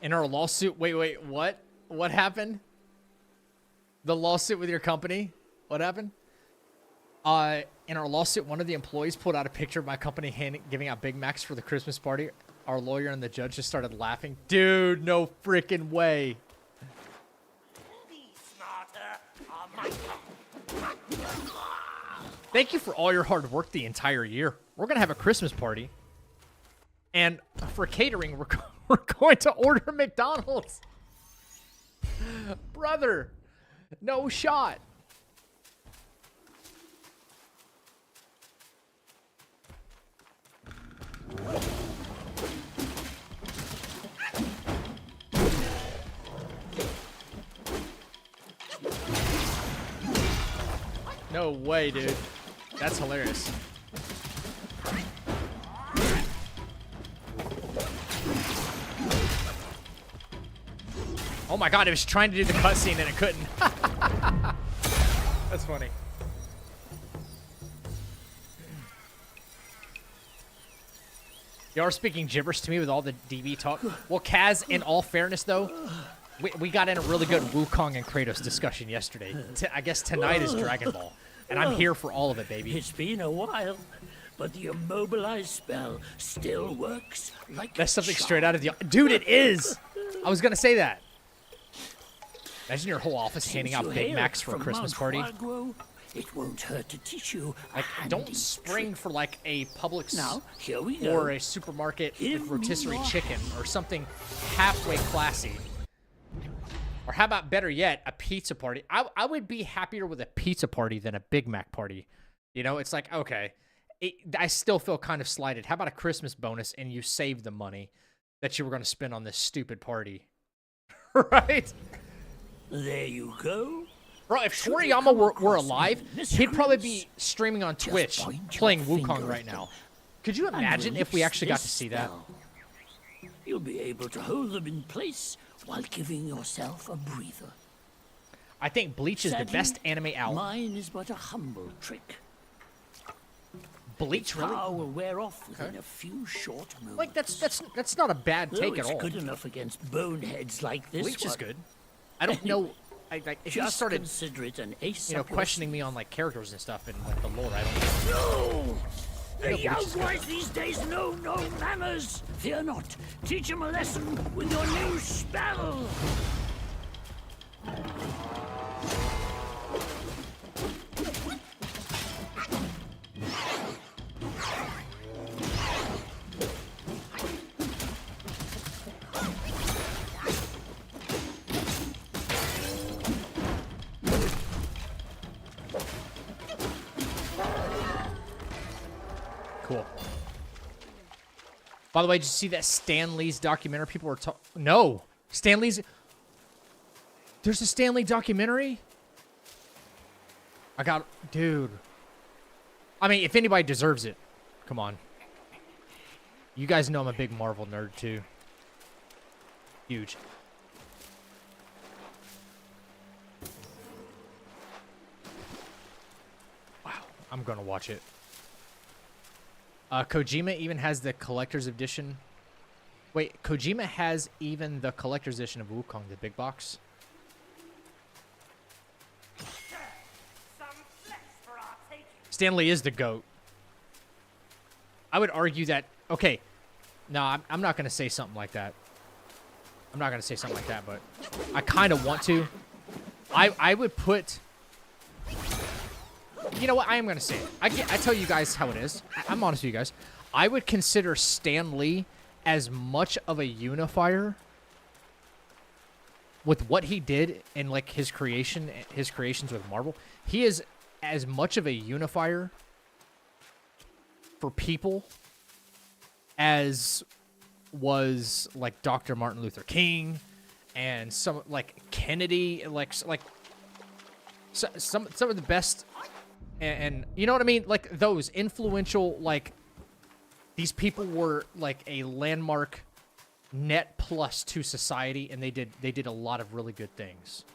In our lawsuit, wait, what? What happened? The lawsuit with your company? What happened? In our lawsuit, one of the employees pulled out a picture of my company giving out Big Macs for the Christmas party. Our lawyer and the judge just started laughing. Dude, no freaking way. Thank you for all your hard work the entire year. We're going to have a Christmas party. And for catering, we're going to order McDonald's. Brother, no shot. No way, dude. That's hilarious. Oh my god, it was trying to do the cutscene and it couldn't. That's funny. Y'all are speaking gibberish to me with all the DB talk. Well, Kaz, in all fairness, though, we got in a really good Wukong and Kratos discussion yesterday. I guess tonight is Dragon Ball. And I'm here for all of it, baby. It's been a while, but the immobilized spell still works like That's something straight out of the... Dude, it is! I was going to say that. Imagine your whole office handing out Big Macs for a Christmas party. It won't hurt to teach you. Like, don't spring for like a Publix Now, here we go. or a supermarket with rotisserie chicken or something halfway classy. Or how about, better yet, a pizza party? I would be happier with a pizza party than a Big Mac party. You know, it's like, okay, I still feel kind of slighted. How about a Christmas bonus and you save the money that you were going to spend on this stupid party? Right? There you go. Bro, if Toriyama were alive, he'd probably be streaming on Twitch playing Wukong right now. Could you imagine if we actually got to see that? You'll be able to hold them in place while giving yourself a breather. I think Bleach is the Sadly, best anime out. Mine is but a humble trick. Bleach, really? Power will wear off within a few short moments. Like, that's not a bad Though take at it's all. good enough against boneheads like this Bleach is one. good. I don't know. If you Just started, consider it an ace you know, up your questioning me on like characters and stuff and like the lore, I don't know. No! The Bleach young is good, boys these days know no manners. Fear not. Teach them a lesson with your new spell. Cool. By the way, did you see that Stan Lee's documentary? People were talking. No, Stan Lee's. There's a Stan Lee documentary. Dude. I mean, if anybody deserves it, come on. You guys know I'm a big Marvel nerd, too. Huge. Wow, I'm gonna watch it. Kojima even has the collector's edition. Wait, Kojima has even the collector's edition of Wukong, the big box? Stan Lee is the GOAT. I would argue that... Okay. No, I'm not going to say something like that. I'm not going to say something like that, but I kind of want to. I would put... You know what? I am going to say it. I tell you guys how it is. I'm honest with you guys. I would consider Stan Lee as much of a unifier with what he did in like his creations with Marvel. He is as much of a unifier for people as was like Dr. Martin Luther King and some like Kennedy, some of the best, and you know what I mean, like those influential, like these people were like a landmark net plus to society, and they did a lot of really good things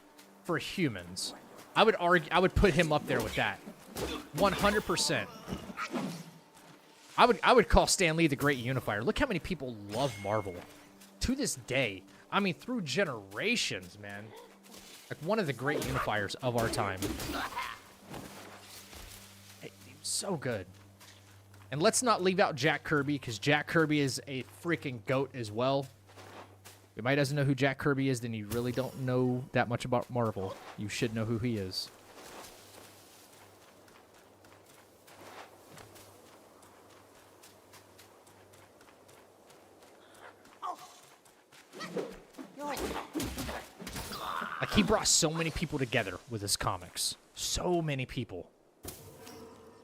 for humans. I would argue, I would put him up there with that, 100%. I would call Stan Lee the great unifier. Look how many people love Marvel to this day. I mean, through generations, man. Like one of the great unifiers of our time. Hey, so good. And let's not leave out Jack Kirby, because Jack Kirby is a freaking GOAT as well. If anybody doesn't know who Jack Kirby is, then you really don't know that much about Marvel. You should know who he is. Like, he brought so many people together with his comics. So many people.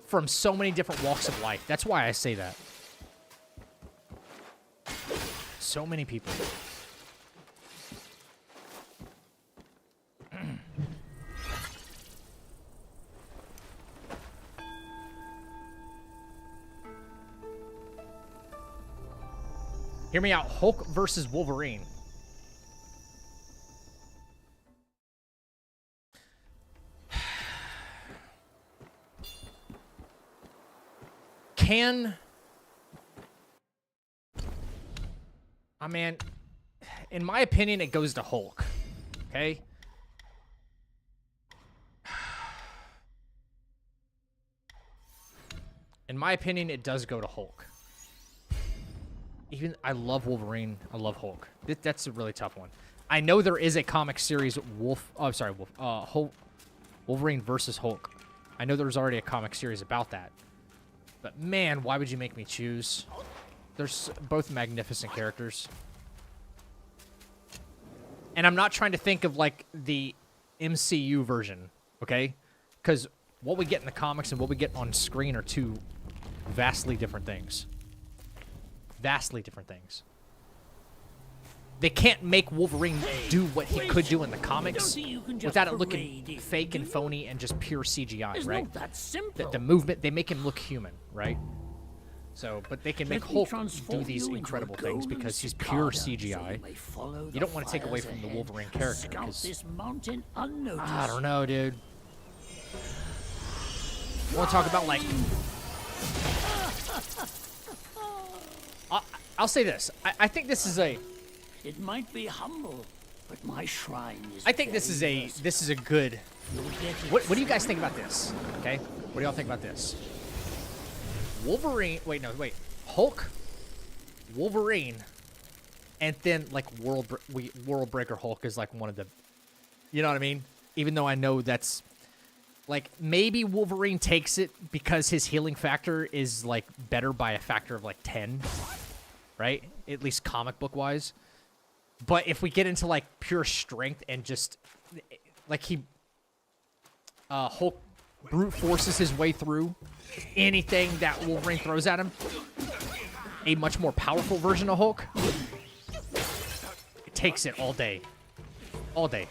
From so many different walks of life. That's why I say that. So many people. Hear me out. Hulk versus Wolverine. I mean, in my opinion, it goes to Hulk. Okay? In my opinion, it does go to Hulk. Even, I love Wolverine. I love Hulk. That's a really tough one. I know there is a comic series, Wolverine versus Hulk. I know there's already a comic series about that. But man, why would you make me choose? They're both magnificent characters. And I'm not trying to think of, like, the MCU version, okay? Because what we get in the comics and what we get on screen are two vastly different things. Vastly different things. They can't make Wolverine do what he could do in the comics without it looking fake and phony and just pure CGI, right? The movement, they make him look human, right? So, but they can make Hulk do these incredible things because he's pure CGI. You don't want to take away from the Wolverine character because... I don't know, dude. I want to talk about, like... I'll say this. I think this is a... It might be humble, but my shrine is... I think this is a good... What do you guys think about this? Okay? What do y'all think about this? Wolverine... Wait. Hulk, Wolverine, and then, like, World Breaker Hulk is, like, one of the... You know what I mean? Even though I know that's... Like, maybe Wolverine takes it because his healing factor is, like, better by a factor of, like, 10. Right? At least comic book-wise. But if we get into, like, pure strength and just, like, Hulk brute forces his way through anything that Wolverine throws at him, a much more powerful version of Hulk, it takes it all day. All day.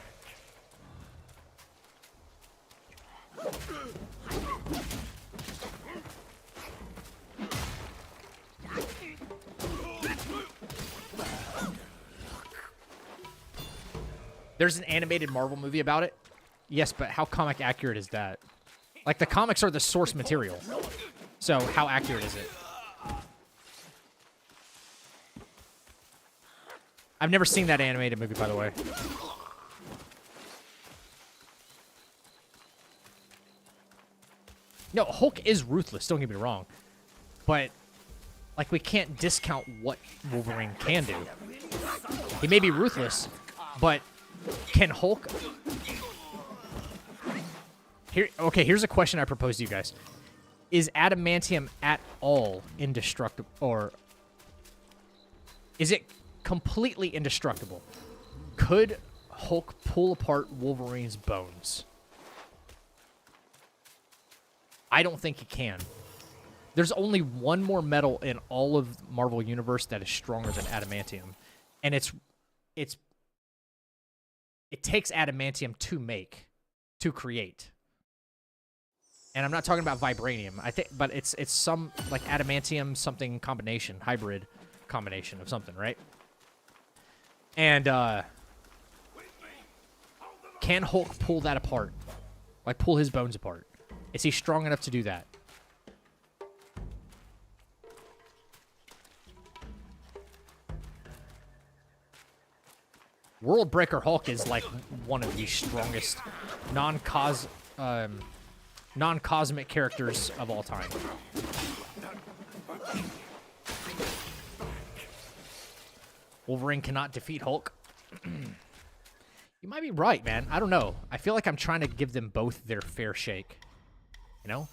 There's an animated Marvel movie about it. Yes, but how comic accurate is that? Like, the comics are the source material. So, how accurate is it? I've never seen that animated movie, by the way. No, Hulk is ruthless, don't get me wrong. But, like, we can't discount what Wolverine can do. He may be ruthless, but can Hulk... Okay, here's a question I propose to you guys. Is adamantium at all indestructible, or is it completely indestructible? Could Hulk pull apart Wolverine's bones? I don't think he can. There's only one more metal in all of Marvel Universe that is stronger than adamantium, and it takes adamantium to create. And I'm not talking about vibranium. I think, but it's some like adamantium something combination, hybrid combination of something, right? And can Hulk pull that apart? Like pull his bones apart? Is he strong enough to do that? World Breaker Hulk is like one of the strongest non-cosmic characters of all time. Wolverine cannot defeat Hulk. You might be right, man. I don't know. I feel like I'm trying to give them both their fair shake. You know?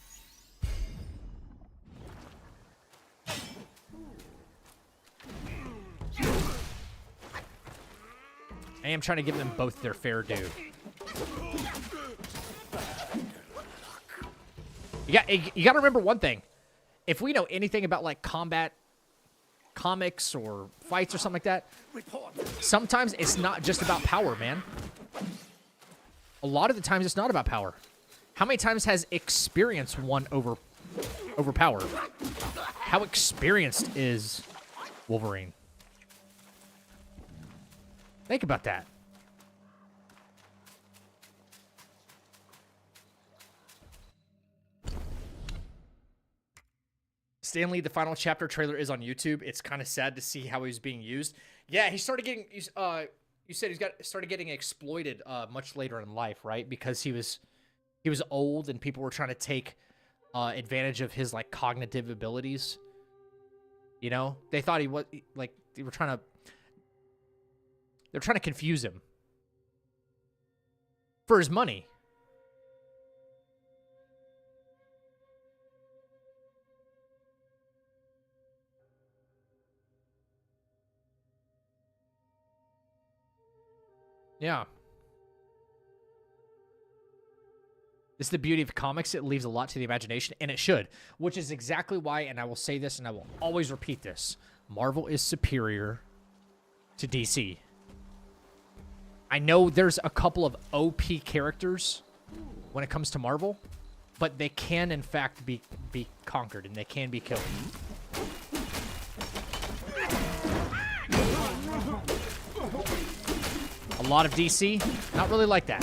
I am trying to give them both their fair due. You got to remember one thing. If we know anything about like combat comics or fights or something like that, sometimes it's not just about power, man. A lot of the times it's not about power. How many times has experience won over power? How experienced is Wolverine? Think about that. Stan Lee, the final chapter trailer is on YouTube. It's kind of sad to see how he's being used. Yeah, he started getting. You said started getting exploited much later in life, right? Because he was old and people were trying to take advantage of his like cognitive abilities. You know, they thought he was like they're trying to confuse him for his money. Yeah. This is the beauty of comics. It leaves a lot to the imagination, and it should. Which is exactly why, and I will say this, and I will always repeat this, Marvel is superior to DC. I know there's a couple of OP characters when it comes to Marvel, but they can, in fact, be conquered, and they can be killed. A lot of DC, not really like that.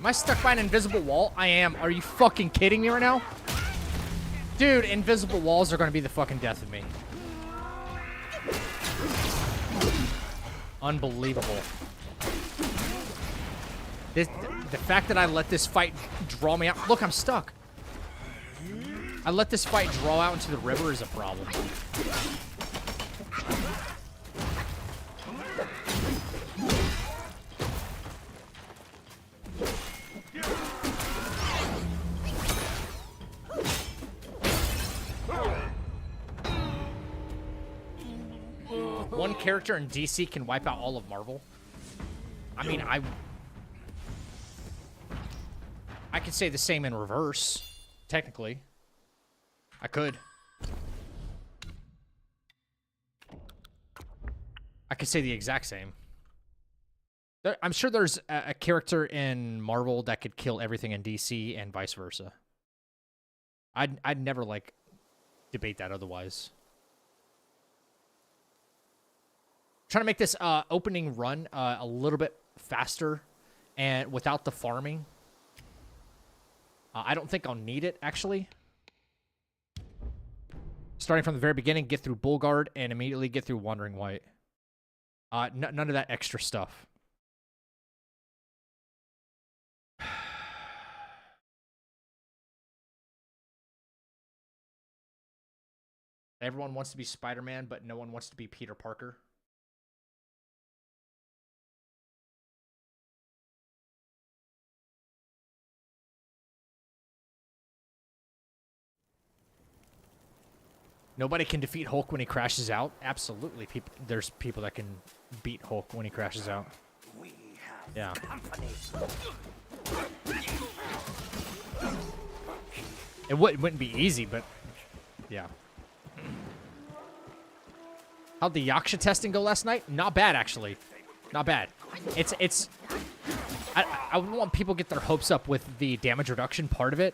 Am I stuck by an invisible wall? I am. Are you fucking kidding me right now? Dude, invisible walls are gonna be the fucking death of me. Unbelievable. The fact that I let this fight draw me out. Look, I'm stuck. I let this fight draw out into the river is a problem. One character in DC can wipe out all of Marvel. I mean, I could say the same in reverse, technically. I could. I could say the exact same. I'm sure there's a character in Marvel that could kill everything in DC and vice versa. I'd never, like, debate that otherwise. Trying to make this opening run a little bit faster and without the farming. I don't think I'll need it, actually. Starting from the very beginning, get through Bullguard, and immediately get through Wandering White. None of that extra stuff. Everyone wants to be Spider-Man, but no one wants to be Peter Parker. Nobody can defeat Hulk when he crashes out. Absolutely, there's people that can beat Hulk when he crashes out. Yeah. It wouldn't be easy, but yeah. How'd the Yaksha testing go last night? Not bad, actually. Not bad. I wouldn't want people to get their hopes up with the damage reduction part of it.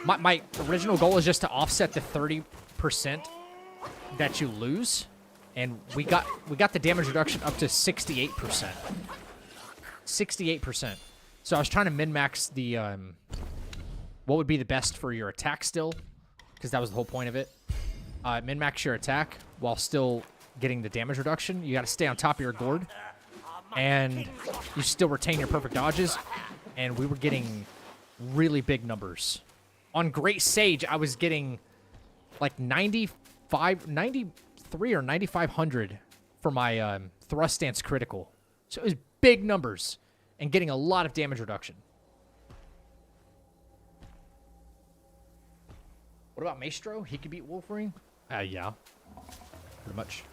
My original goal is just to offset the 30% that you lose, and we got the damage reduction up to 68%. 68%. So I was trying to min-max the what would be the best for your attack still, because that was the whole point of it. Min-max your attack while still getting the damage reduction. You got to stay on top of your gourd, and you still retain your perfect dodges. And we were getting really big numbers. On Great Sage, I was getting like 93 or 9,500 for my thrust stance critical. So it was big numbers and getting a lot of damage reduction. What about Maestro? He could beat Wolverine? Yeah. Pretty much.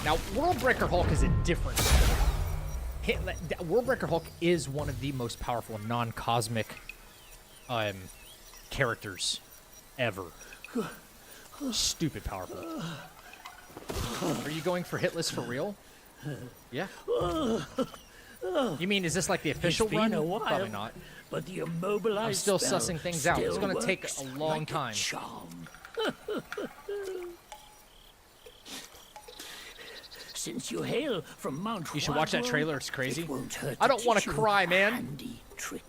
Now, Worldbreaker Hulk is a different story. Worldbreaker Hulk is one of the most powerful non-cosmic characters ever. Stupid powerful. Are you going for hitless for real? Yeah. You mean, is this like the official run? Probably not. But the immobilized I'm still sussing things out. It's going to take a long like time. Since you hail from Mount You should watch that Huaguo, trailer. It's crazy. it won't hurt I don't want to teach you cry, a man. handy trick.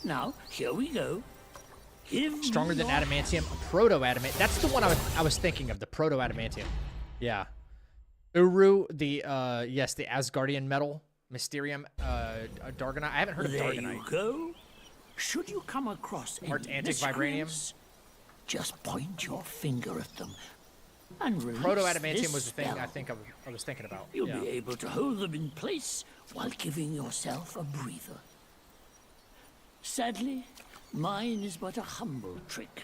Now, here we go. Give Stronger me than your adamantium, proto-adamantium. That's the one I was thinking of, the proto-adamantium. Yeah. Uru, the Asgardian metal, Mysterium, Dargonite. I haven't heard of There Dargonite. you go. Should you come across any Arctic vibranium? miscreants, just point your finger at them and release Proto-adamantium this was the thing spell. I think I was thinking about. You'll Yeah. be able to hold them in place while giving yourself a breather. Sadly, mine is but a humble trick.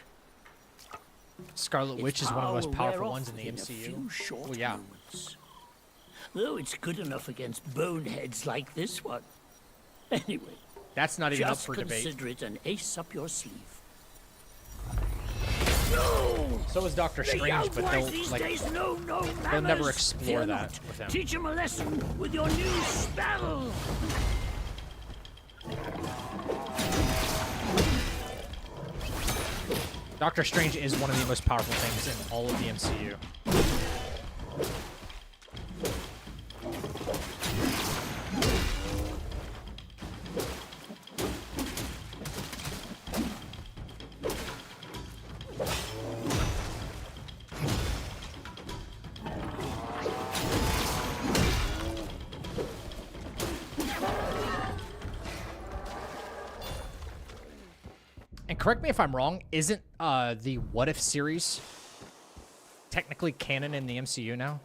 Scarlet Its Witch is one of the power most will powerful wear ones off in the within a MCU. few short Well, yeah. moments. Though it's good enough against boneheads like this one. Anyway, That's not even up Just for debate. consider it an ace up your sleeve. So is Doctor Strange, but they'll these like days know no they'll never manners. explore Fear that not. with him. Teach him a lesson with your new spell. Doctor Strange is one of the most powerful things in all of the MCU. And correct me if I'm wrong, isn't the What If series technically canon in the MCU now?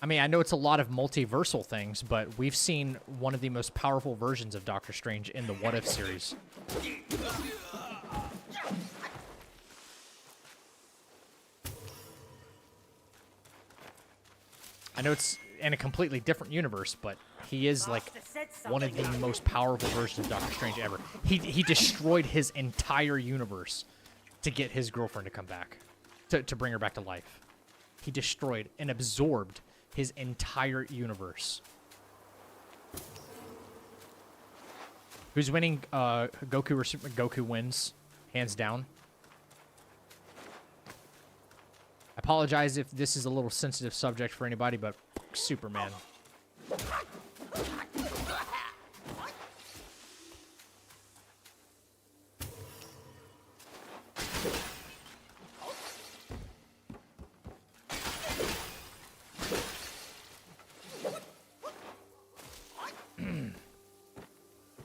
I mean, I know it's a lot of multiversal things, but we've seen one of the most powerful versions of Doctor Strange in the What If series. I know it's in a completely different universe, but he is like one of the most powerful versions of Doctor Strange ever. He destroyed his entire universe to get his girlfriend to come back, to bring her back to life. He destroyed and absorbed his entire universe. Who's winning? Goku wins, hands down. I apologize if this is a little sensitive subject for anybody, but Superman.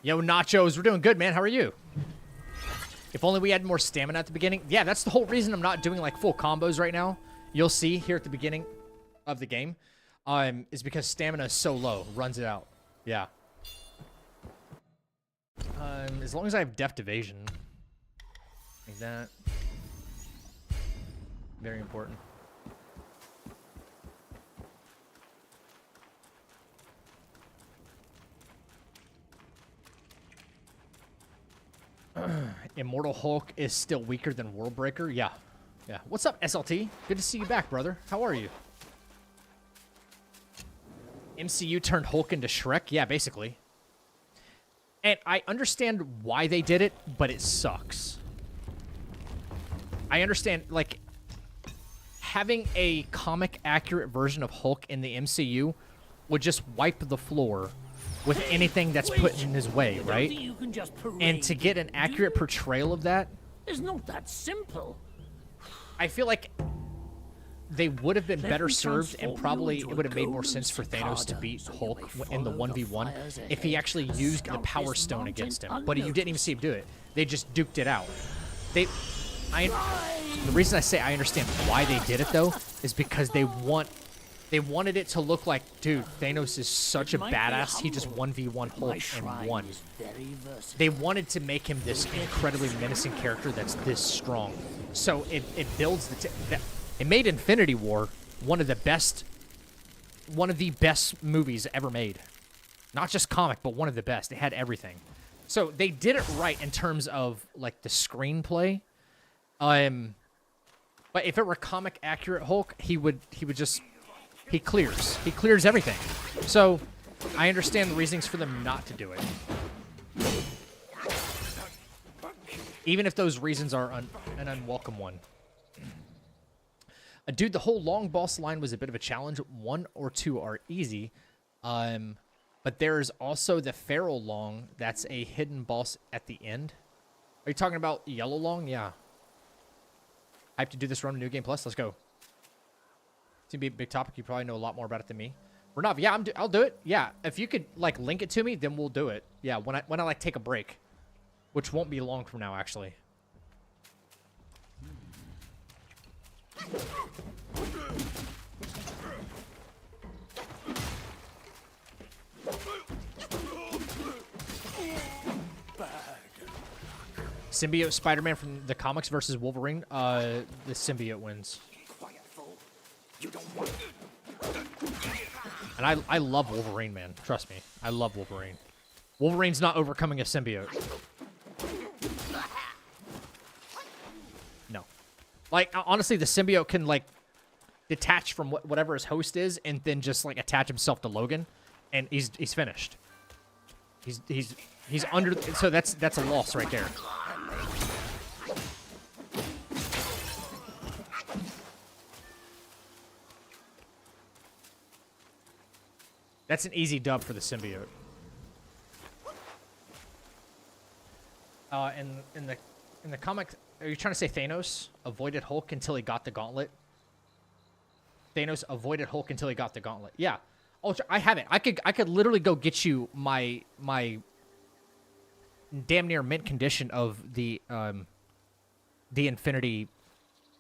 Yo, Nachos, we're doing good, man. How are you? If only we had more stamina at the beginning. Yeah, that's the whole reason I'm not doing like full combos right now. You'll see here at the beginning of the game, is because stamina is so low, runs it out. Yeah. As long as I have deft evasion, like that. Very important. Immortal Hulk is still weaker than Worldbreaker? Yeah. Yeah. What's up, SLT? Good to see you back, brother. How are you? MCU turned Hulk into Shrek? Yeah, basically. And I understand why they did it, but it sucks. I understand, like, having a comic-accurate version of Hulk in the MCU would just wipe the floor with anything that's put in his way, right? And to get an accurate portrayal of that, it's not that simple. I feel like they would have been better served, and probably it would have made more sense for Thanos to beat Hulk in the 1v1 if he actually used the Power Stone against him. But you didn't even see him do it. They just duked it out. The reason I say I understand why they did it, though, is because they wanted it to look like, dude, Thanos is such a badass. He just 1v1 Hulk and won. They wanted to make him this incredibly menacing character that's this strong. So it builds it made Infinity War one of the best movies ever made. Not just comic, but one of the best. It had everything. So they did it right in terms of like the screenplay. But if it were comic accurate Hulk, he clears everything. So I understand the reasons for them not to do it. Even if those reasons are an unwelcome one. Dude, the whole long boss line was a bit of a challenge. 1 or 2 are easy. But there's also the Feral Long that's a hidden boss at the end. Are you talking about Yellow Long? Yeah. I have to do this run of New Game Plus. Let's go. It's gonna be a big topic. You probably know a lot more about it than me. Renav, yeah, I'll do it. Yeah, if you could like link it to me, then we'll do it. Yeah, when I like take a break, which won't be long from now, actually. Symbiote Spider-Man from the comics versus Wolverine. The symbiote wins. And I love Wolverine, man. Trust me. I love Wolverine. Wolverine's not overcoming a symbiote. No. Like, honestly, the symbiote can, like, detach from whatever his host is and then just, like, attach himself to Logan, and he's finished. He's under... So that's a loss right there. That's an easy dub for the symbiote. In the comic, are you trying to say Thanos avoided Hulk until he got the gauntlet? Thanos avoided Hulk until he got the gauntlet. Yeah. Oh, I have it. I could literally go get you my damn near mint condition of the Infinity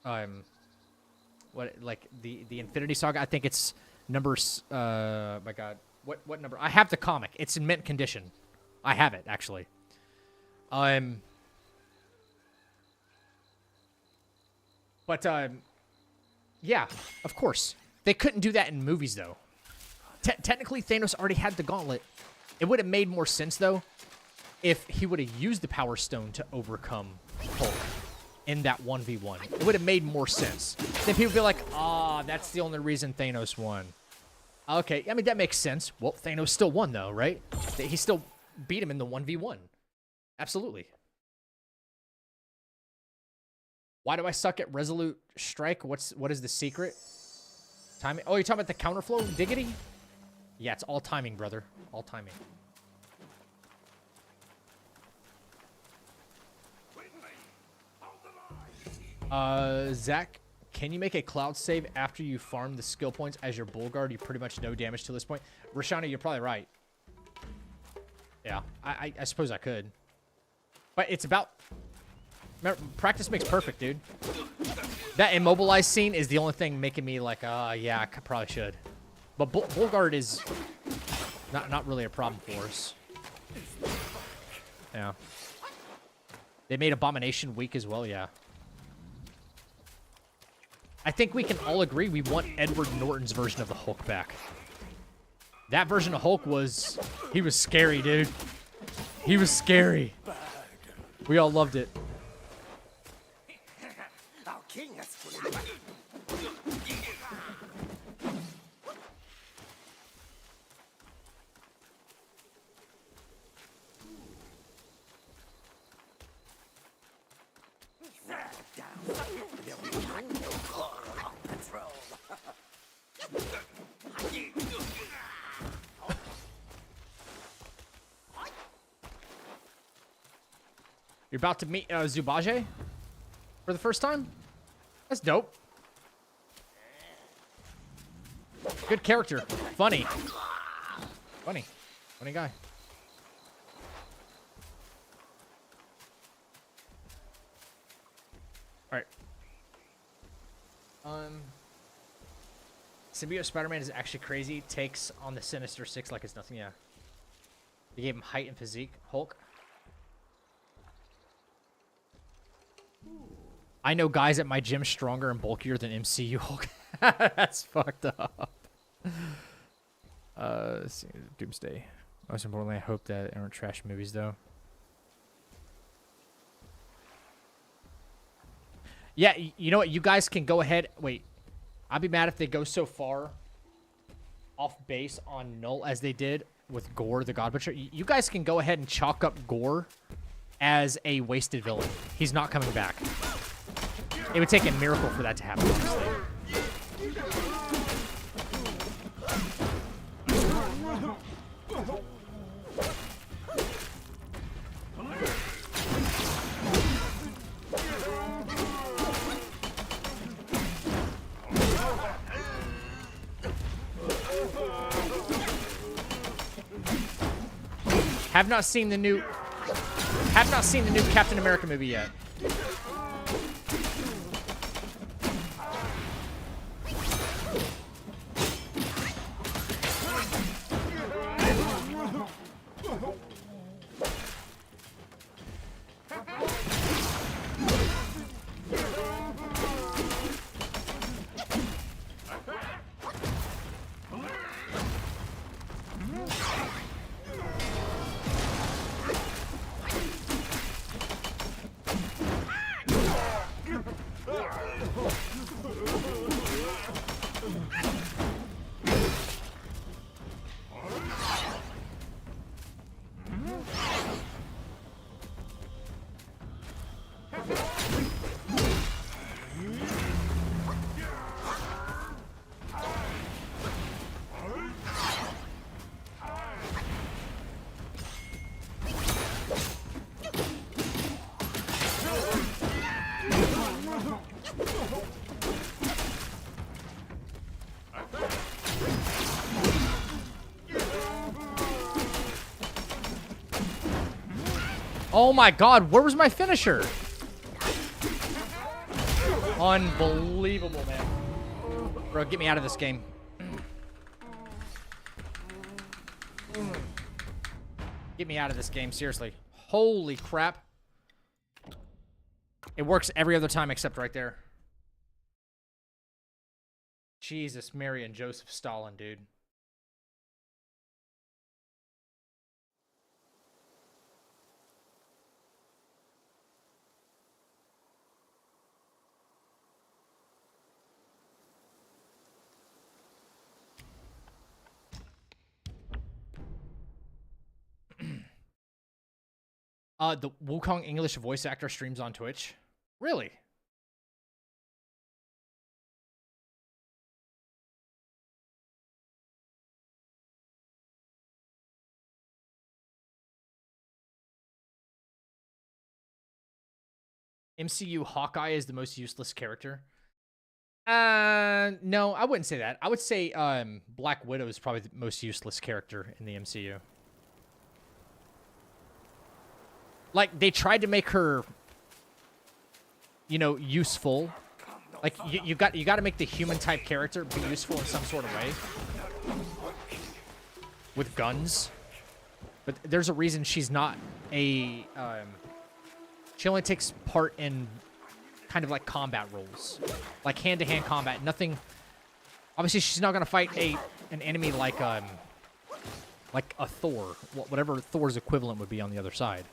the Infinity Saga. I think it's numbers. My God, what number? I have the comic. It's in mint condition. I have it actually. Yeah, of course. They couldn't do that in movies, though. Technically, Thanos already had the gauntlet. It would have made more sense, though, if he would have used the Power Stone to overcome Hulk in that 1v1. It would have made more sense. Then people would be like, ah, that's the only reason Thanos won. Okay, I mean, that makes sense. Well, Thanos still won, though, right? He still beat him in the 1v1. Absolutely. Why do I suck at Resolute Strike? What is the secret? Timing. Oh, you're talking about the counterflow diggity? Yeah, it's all timing, brother. All timing. Zach, can you make a cloud save after you farm the skill points as your bull guard? You pretty much no damage to this point. Rashana, you're probably right. Yeah, I suppose I could. But it's about... Remember, practice makes perfect, dude. That immobilized scene is the only thing making me like, yeah, I probably should. But bull guard is not really a problem for us. Yeah. They made Abomination weak as well, yeah. I think we can all agree we want Edward Norton's version of the Hulk back. That version of Hulk was... He was scary, dude. He was scary. We all loved it. Our king has You're about to meet Zubaje for the first time? That's dope. Good character. Funny. Funny. Funny guy. Alright. Symbiote Spider-Man is actually crazy. Takes on the Sinister Six like it's nothing, yeah. They gave him height and physique. Hulk. I know guys at my gym stronger and bulkier than MCU Hulk. That's fucked up. Let's see, Doomsday. Most importantly, I hope that they aren't trash movies, though. Yeah, you know what? You guys can go ahead. Wait. I'd be mad if they go so far off base on Null as they did with Gore, the God Butcher. You guys can go ahead and chalk up Gore as a wasted villain. He's not coming back. It would take a miracle for that to happen, honestly. Have not seen the new Captain America movie yet. Oh my god, where was my finisher? Unbelievable, man. Bro, get me out of this game. Get me out of this game, seriously. Holy crap. It works every other time except right there. Jesus, Mary and Joseph Stalin, dude. The Wukong English voice actor streams on Twitch. Really? MCU Hawkeye is the most useless character. No, I wouldn't say that. I would say Black Widow is probably the most useless character in the MCU. Like, they tried to make her, you know, useful. Like, you got to make the human type character be useful in some sort of way with guns. But there's a reason she's not a she only takes part in kind of like combat roles, like hand-to-hand combat. Nothing. Obviously, she's not gonna fight an enemy like a Thor, whatever Thor's equivalent would be on the other side.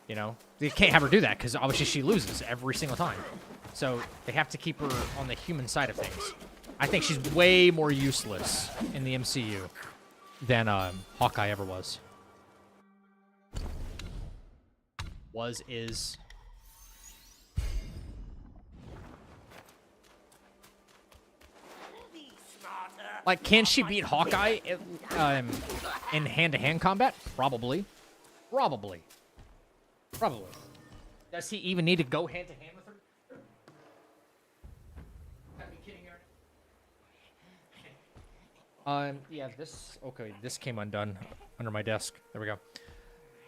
You know, they can't have her do that because obviously she loses every single time. So they have to keep her on the human side of things. I think she's way more useless in the MCU than Hawkeye ever was. Is. Like, can she beat Hawkeye in hand-to-hand combat? Probably. Probably. Does he even need to go hand-to-hand with her? Gotta be kidding her. Yeah, this came undone under my desk. There we go.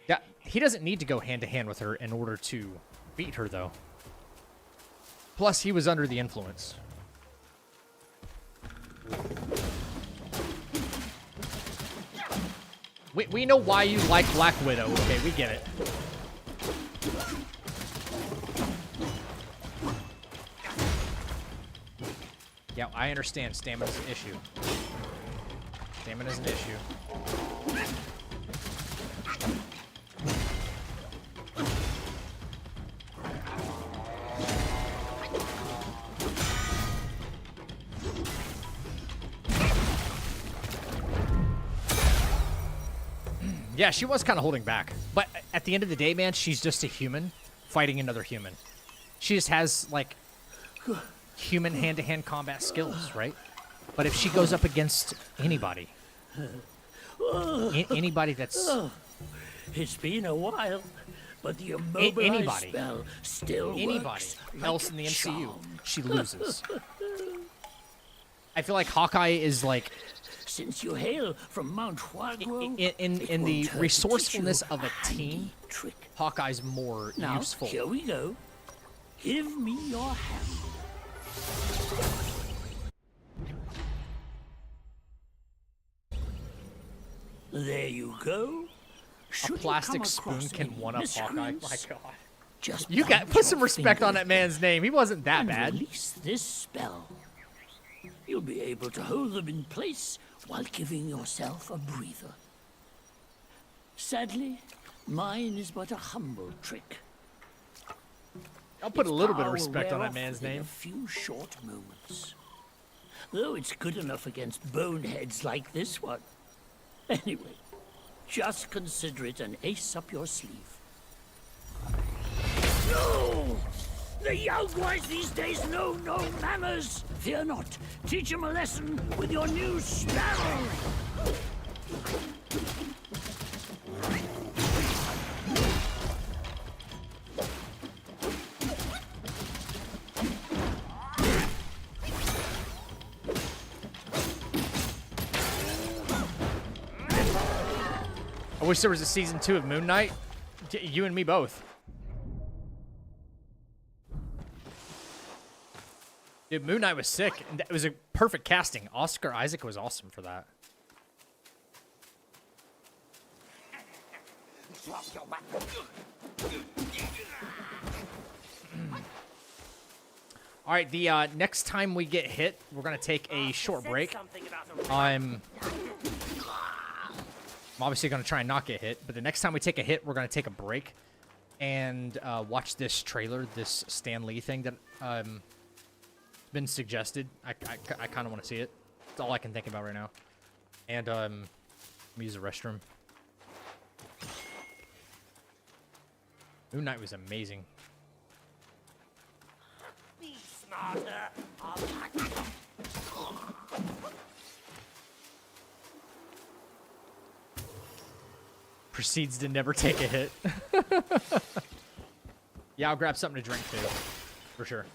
Yeah, he doesn't need to go hand-to-hand with her in order to beat her, though. Plus, he was under the influence. We know why you like Black Widow. Okay, we get it. Yeah, I understand. Stamina's an issue. Stamina's an issue. Yeah, she was kind of holding back. But at the end of the day, man, she's just a human fighting another human. She just has, like, human hand-to-hand combat skills, right? But if she goes up against anybody, anybody that's... It's been a while, but the immobilized spell still works else like in the MCU, charm. she loses. I feel like Hawkeye is, like... Since you hail from Mount Huaguo, in the resourcefulness of a team, trick. Hawkeye's more Now, useful. here we go. Give me your hand. There you go. A plastic spoon can one-up Hawkeye. My God. Just You got put some respect on that man's name. He wasn't that bad. Release this spell. You'll be able to hold them in place while giving yourself a breather. Sadly, mine is but a humble trick. I'll put a little bit of Power respect on wear that man's off in name. a few short moments. Though it's good enough against boneheads like this one. Anyway, just consider it an ace up your sleeve. No! The young ones these days know no manners! Fear not. Teach them a lesson with your new spell! I wish there was a season 2 of Moon Knight. You and me both. Dude, Moon Knight was sick. And it was a perfect casting. Oscar Isaac was awesome for that. All right, the next time we get hit, we're gonna take a short break. I'm obviously gonna try and not get hit, but the next time we take a hit, we're gonna take a break and watch this trailer, this Stan Lee thing that been suggested. I kind of want to see it. That's all I can think about right now. And let me use the restroom. Moon Knight was amazing. Be smarter. Proceeds to never take a hit. Yeah, I'll grab something to drink too. For sure.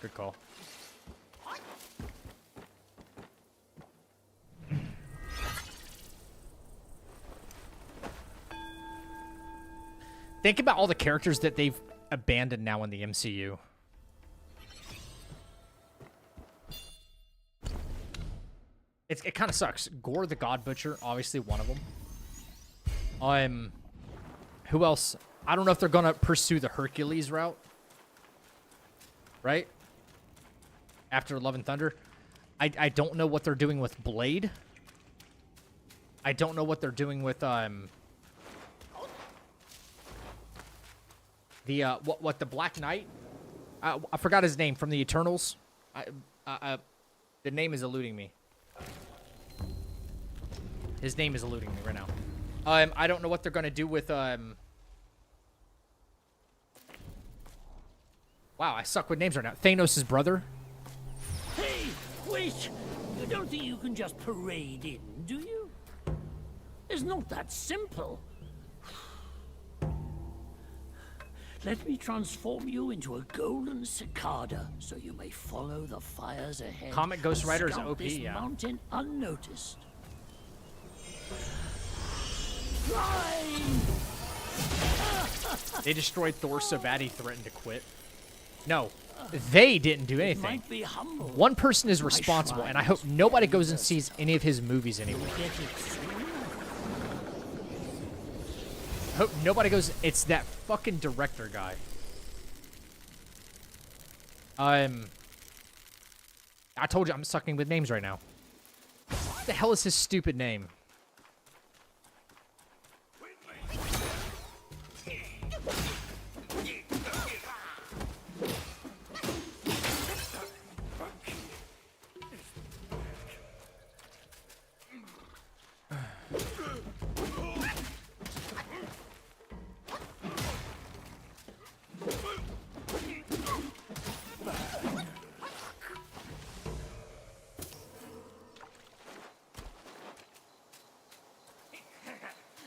Good call. Think about all the characters that they've abandoned now in the MCU. It kind of sucks. Gore the God Butcher, obviously one of them. Who else? I don't know if they're gonna pursue the Hercules route, right? After Love and Thunder, I don't know what they're doing with Blade. I don't know what they're doing with the Black Knight. I forgot his name from the Eternals. The name is eluding me. His name is eluding me right now. I don't know what they're gonna do with Wow, I suck with names right now. Thanos' brother. Hey, wait! You don't think you can just parade in, do you? It's not that simple. Let me transform you into a golden cicada, so you may follow the fires ahead. Comic Ghost Rider is scout OP, this yeah. mountain unnoticed. Fly! They destroyed Thor so bad he threatened to quit. No, they didn't do anything. Might be humble. One person is responsible, and I hope nobody goes and sees any of his movies anymore. Get it soon. I hope nobody goes. It's that fucking director guy. I told you I'm sucking with names right now. What the hell is his stupid name?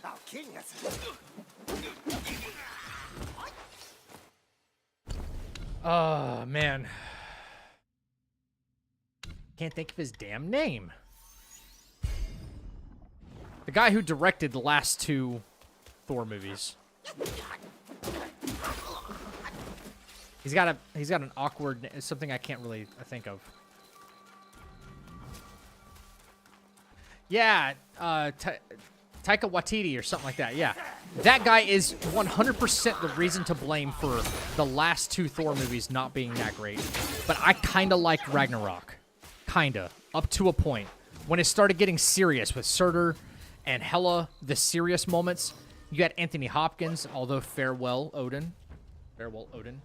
Our king has... Oh, man. Can't think of his damn name. The guy who directed the last two Thor movies. He's got an awkward, something I can't really think of. Yeah, Taika Waititi or something like that. Yeah, that guy is 100% the reason to blame for the last two Thor movies not being that great. But I kind of liked Ragnarok, kinda up to a point when it started getting serious with Surtur and Hela. The serious moments. You had Anthony Hopkins, although farewell Odin. Farewell Odin.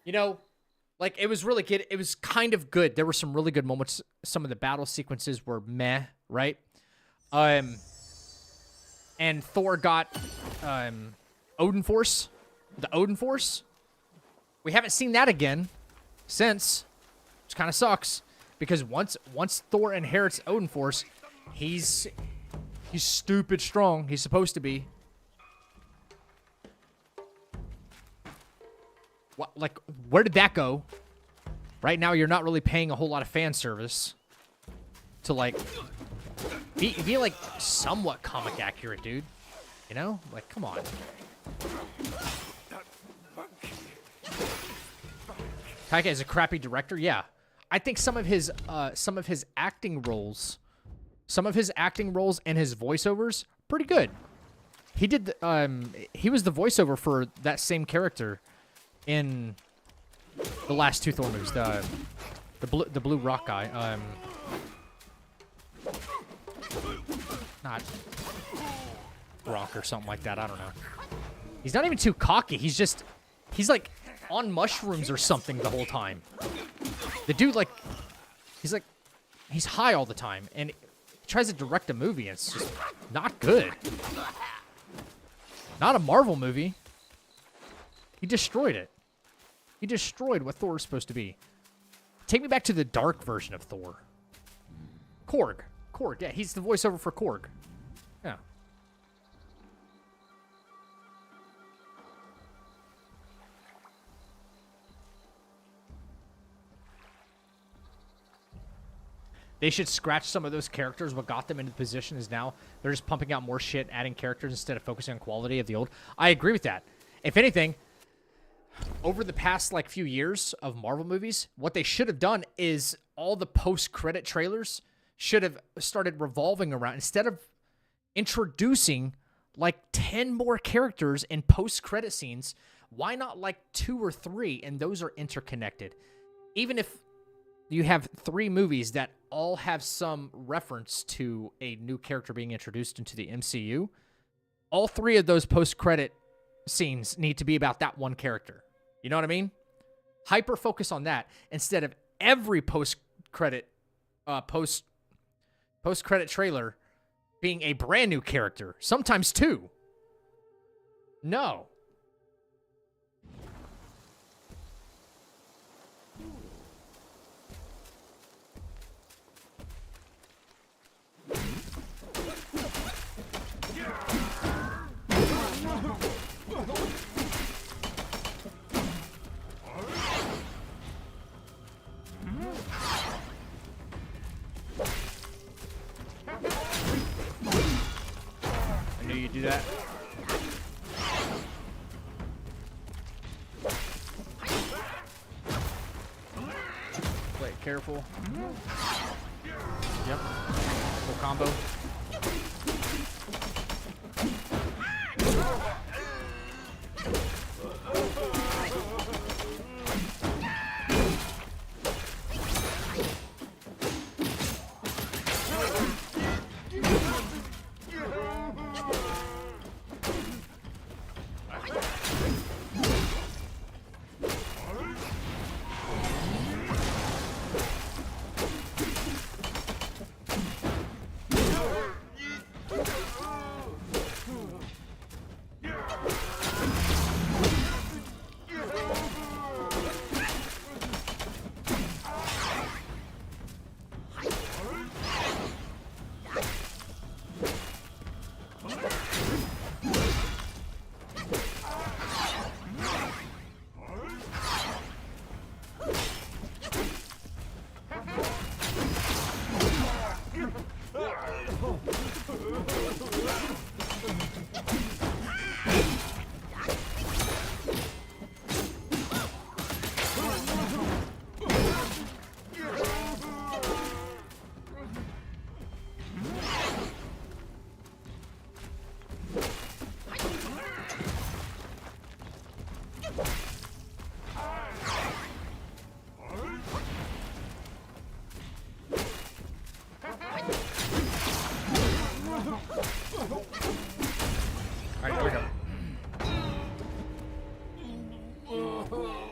You know, like, it was really good. It was kind of good. There were some really good moments. Some of the battle sequences were meh, right? And Thor got Odin Force. The Odin Force. We haven't seen that again since, which kind of sucks. Because once Thor inherits Odin Force, he's stupid strong. He's supposed to be. What, like, where did that go? Right now, you're not really paying a whole lot of fan service to, like, Be like somewhat comic accurate, dude. You know? Like, come on. Taika is a crappy director, yeah. I think some of his acting roles, and his voiceovers, pretty good. He did he was the voiceover for that same character in the last two Thor movies, the blue rock guy. Not Rock or something like that. I don't know. He's not even too cocky. He's like on mushrooms or something the whole time. The dude, like, he's high all the time, and he tries to direct a movie, and it's just not good. Not a Marvel movie. He destroyed it. He destroyed what Thor is supposed to be. Take me back to the dark version of Thor. Korg, yeah, he's the voiceover for Korg. Yeah. They should scratch some of those characters. What got them into the position is now they're just pumping out more shit, adding characters instead of focusing on quality of the old. I agree with that. If anything, over the past like few years of Marvel movies, what they should have done is all the post-credit trailers should have started revolving around, instead of introducing like 10 more characters in post-credit scenes, why not like 2 or 3, and those are interconnected? Even if you have 3 movies that all have some reference to a new character being introduced into the MCU, all 3 of those post-credit scenes need to be about that one character. You know what I mean? Hyper focus on that instead of every post-credit trailer being a brand new character, sometimes 2. No. I knew you'd do that. Play it careful. Yep. Full combo.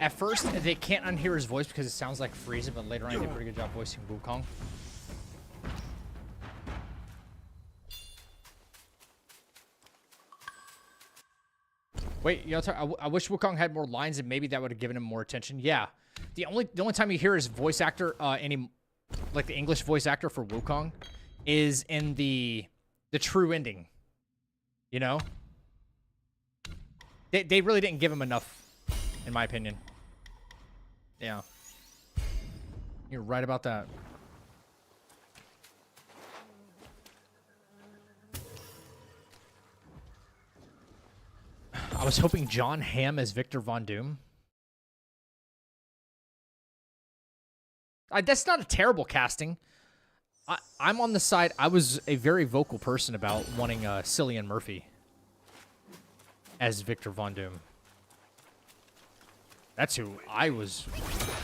At first, they can't unhear his voice because it sounds like Frieza, but later on, he did a pretty good job voicing Wukong. Wait, you know, I wish Wukong had more lines, and maybe that would have given him more attention. Yeah, the only time you hear his voice actor, like the English voice actor for Wukong, is in the true ending. You know, they really didn't give him enough, in my opinion. Yeah. You're right about that. I was hoping John Hamm as Victor Von Doom. That's not a terrible casting. I'm on the side. I was a very vocal person about wanting Cillian Murphy as Victor Von Doom. That's who I was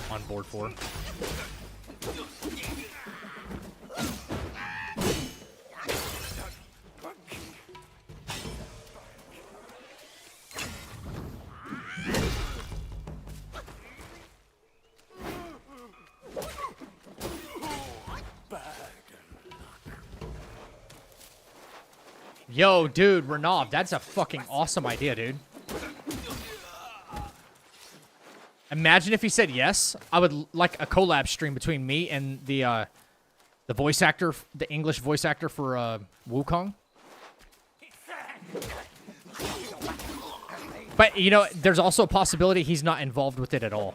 on board for. Yo, dude, Renav, that's a fucking awesome idea, dude. Imagine if he said yes. I would like a collab stream between me and the voice actor, the English voice actor for Wukong. But, you know, there's also a possibility he's not involved with it at all.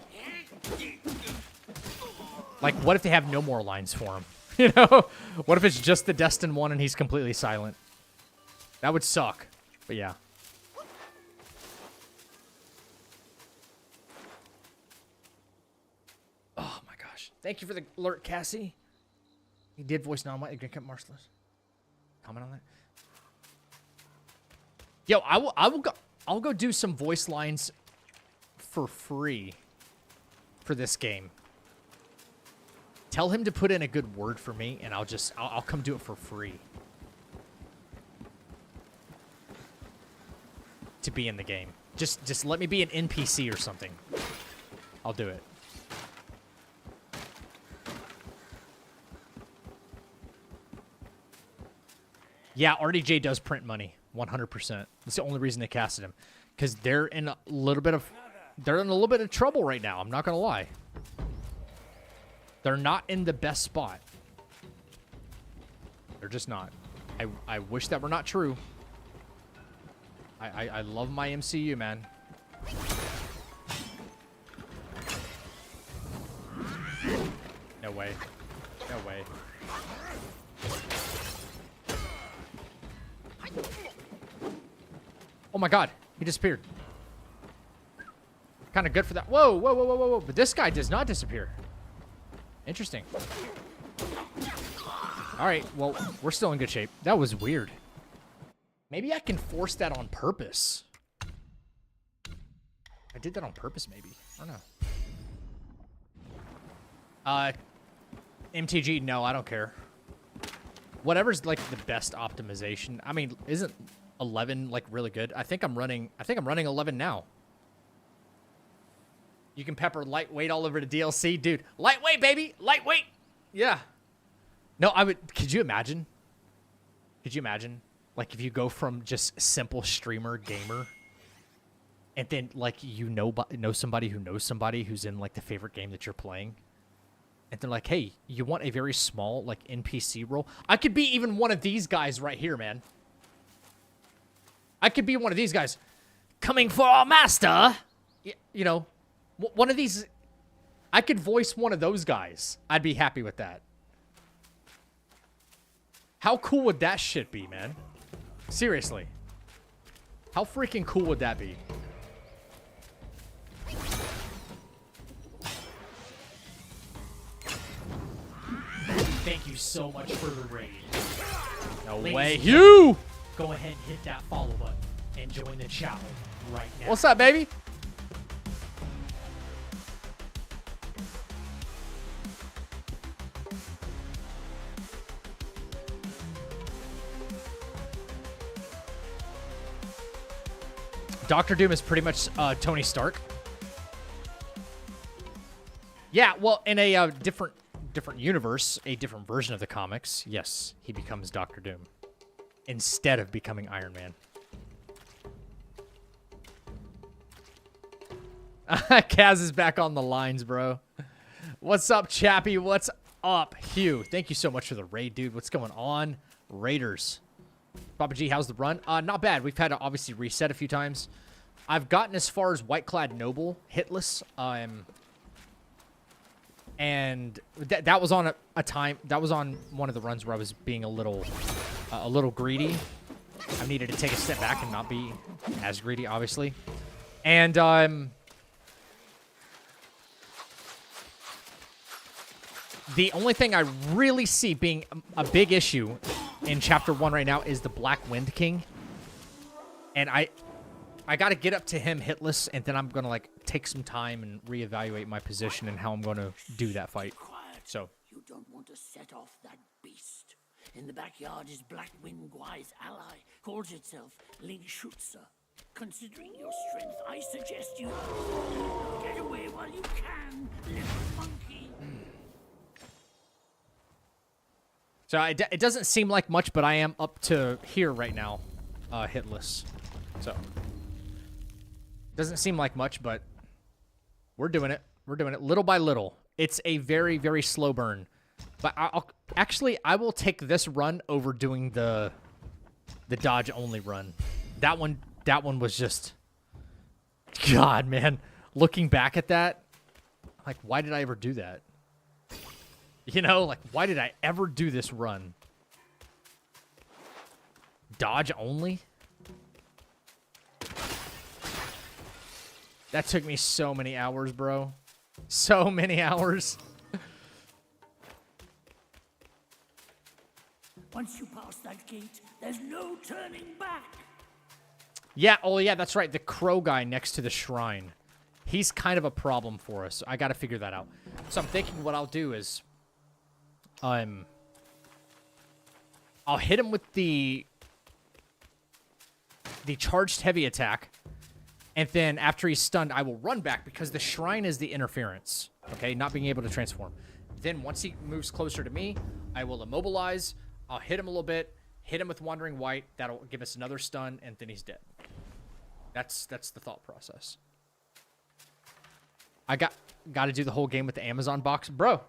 Like, what if they have no more lines for him? You know? What if it's just the Destined one and he's completely silent? That would suck. But yeah. Oh my gosh. Thank you for the alert, Cassie. He did voice non-white. You're gonna marshallers. Comment on that. Yo, I'll go do some voice lines for free for this game. Tell him to put in a good word for me, and I'll come do it for free. To be in the game. Just let me be an NPC or something. I'll do it. Yeah, RDJ does print money. 100%. That's the only reason they casted him. Because they're in a little bit of trouble right now. I'm not gonna lie. They're not in the best spot. They're just not. I wish that were not true. I love my MCU, man. No way. No way. Oh my god. He disappeared. Kind of good for that. Whoa, whoa, whoa, whoa, whoa, whoa. But this guy does not disappear. Interesting. Alright, well, we're still in good shape. That was weird. Maybe I can force that on purpose. I did that on purpose, maybe. I don't know. MTG, no, I don't care. Whatever's like the best optimization. I mean, isn't 11 like really good? I think I'm running 11 now. You can pepper lightweight all over the DLC, dude. Lightweight, baby, lightweight. Yeah. No, could you imagine? Could you imagine? Like, if you go from just simple streamer, gamer, and then, like, you know somebody who knows somebody who's in, like, the favorite game that you're playing, and they're like, hey, you want a very small, like, NPC role? I could be even one of these guys right here, man. I could be one of these guys. Coming for our master! You know, one of these... I could voice one of those guys. I'd be happy with that. How cool would that shit be, man? Seriously. How freaking cool would that be? Thank you so much for the raid. No Ladies way. and You! Go ahead and hit that follow button and join the channel right now. What's up, baby? Doctor Doom is pretty much Tony Stark. Yeah, well, in a different universe, a different version of the comics, yes, he becomes Doctor Doom instead of becoming Iron Man. Kaz is back on the lines, bro. What's up, Chappie? What's up, Hugh? Thank you so much for the raid, dude. What's going on? Raiders. Papa G, how's the run? Not bad. We've had to obviously reset a few times. I've gotten as far as White-Clad Noble, hitless. And that was on a time. That was on one of the runs where I was being a little greedy. I needed to take a step back and not be as greedy, obviously. And the only thing I really see being a big issue in Chapter 1 right now is the Black Wind King. And I got to get up to him hitless, and then I'm going to, like, take some time and reevaluate my position and how I'm going to do that fight. So. You don't want to set off that beast. In the backyard is Black Wind Guai's ally, calls itself Ling Shutsa. Considering your strength, I suggest you get away while you can, little monkey. So it doesn't seem like much, but I am up to here right now, hitless. So doesn't seem like much, but we're doing it. We're doing it little by little. It's a very, very slow burn. But I will take this run over doing the dodge only run. That one was just, God, man. Looking back at that, like, why did I ever do that? You know, like, why did I ever do this run? Dodge only? That took me so many hours, bro. So many hours. Once you pass that gate, there's no turning back. Yeah, oh yeah, that's right. The crow guy next to the shrine. He's kind of a problem for us. I got to figure that out. So I'm thinking what I'll do is I'll hit him with the charged heavy attack, and then after he's stunned, I will run back because the shrine is the interference, okay? Not being able to transform. Then once he moves closer to me, I will immobilize. I'll hit him a little bit, hit him with Wandering White. That'll give us another stun, and then he's dead. That's the thought process. I got to do the whole game with the Amazon box. Bro,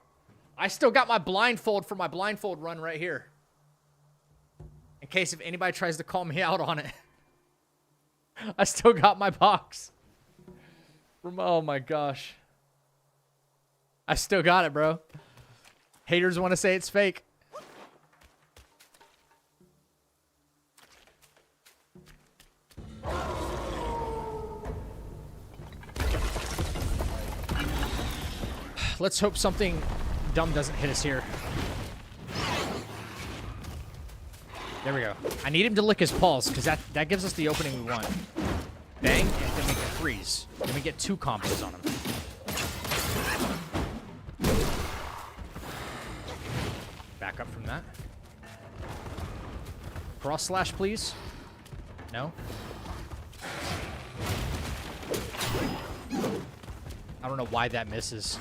I still got my blindfold for my blindfold run right here. In case if anybody tries to call me out on it. I still got my box. Oh my gosh. I still got it, bro. Haters want to say it's fake. Let's hope something dumb doesn't hit us here. There we go. I need him to lick his paws, because that gives us the opening we want. Bang, and then we can freeze. Then we get 2 combos on him. Back up from that. Cross slash, please. No? I don't know why that misses.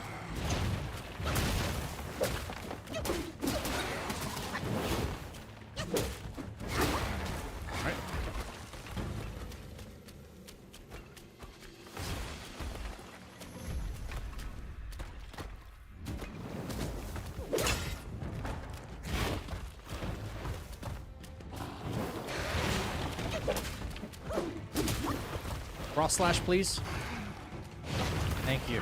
Cross slash, please. Thank you.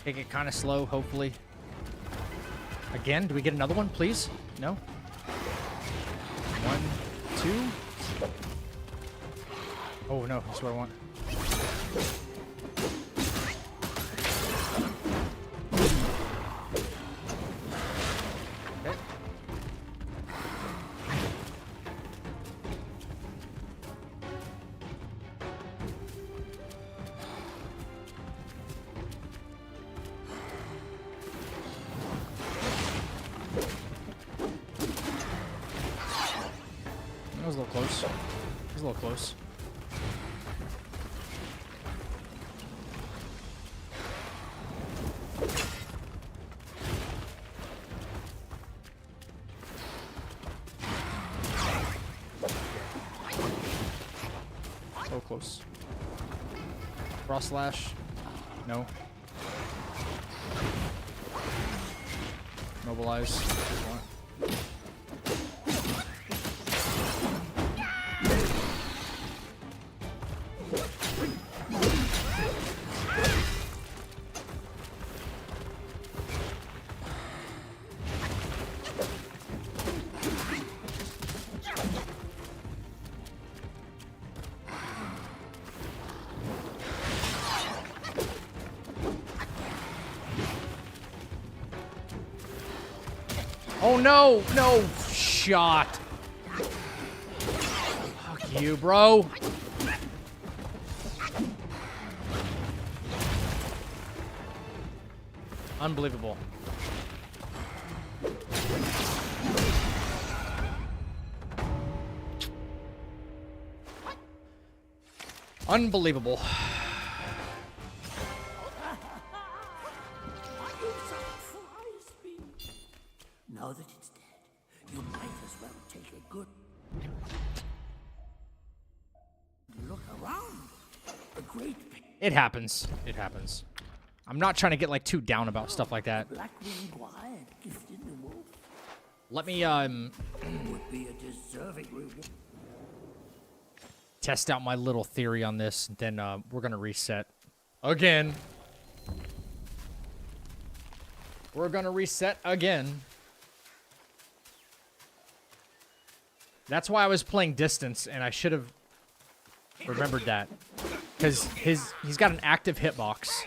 Take it kind of slow, hopefully. Again, do we get another one, please? No? 1, 2. Oh, no, that's what I want. That was a little close. That was a little close. So close. Cross slash. No. Mobilize. Oh no, no shot. Fuck you, bro. Unbelievable. Unbelievable. You surprised me. Now that it's dead, you might as well take a good look around. A great It happens. It happens. I'm not trying to get like too down about stuff like that. Black-winged Guai, gifted the wolf, Let me would be a deserving reward. test out my little theory on this, and then we're gonna reset again. We're gonna reset again. That's why I was playing distance, and I should have remembered that, because he's got an active hitbox.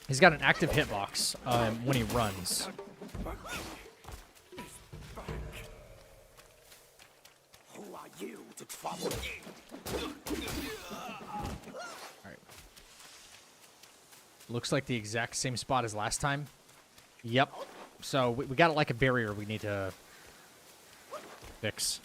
He's got an active hitbox when he runs. Who are you to trouble me? Alright. Looks like the exact same spot as last time. Yep. So we got like a barrier we need to fix.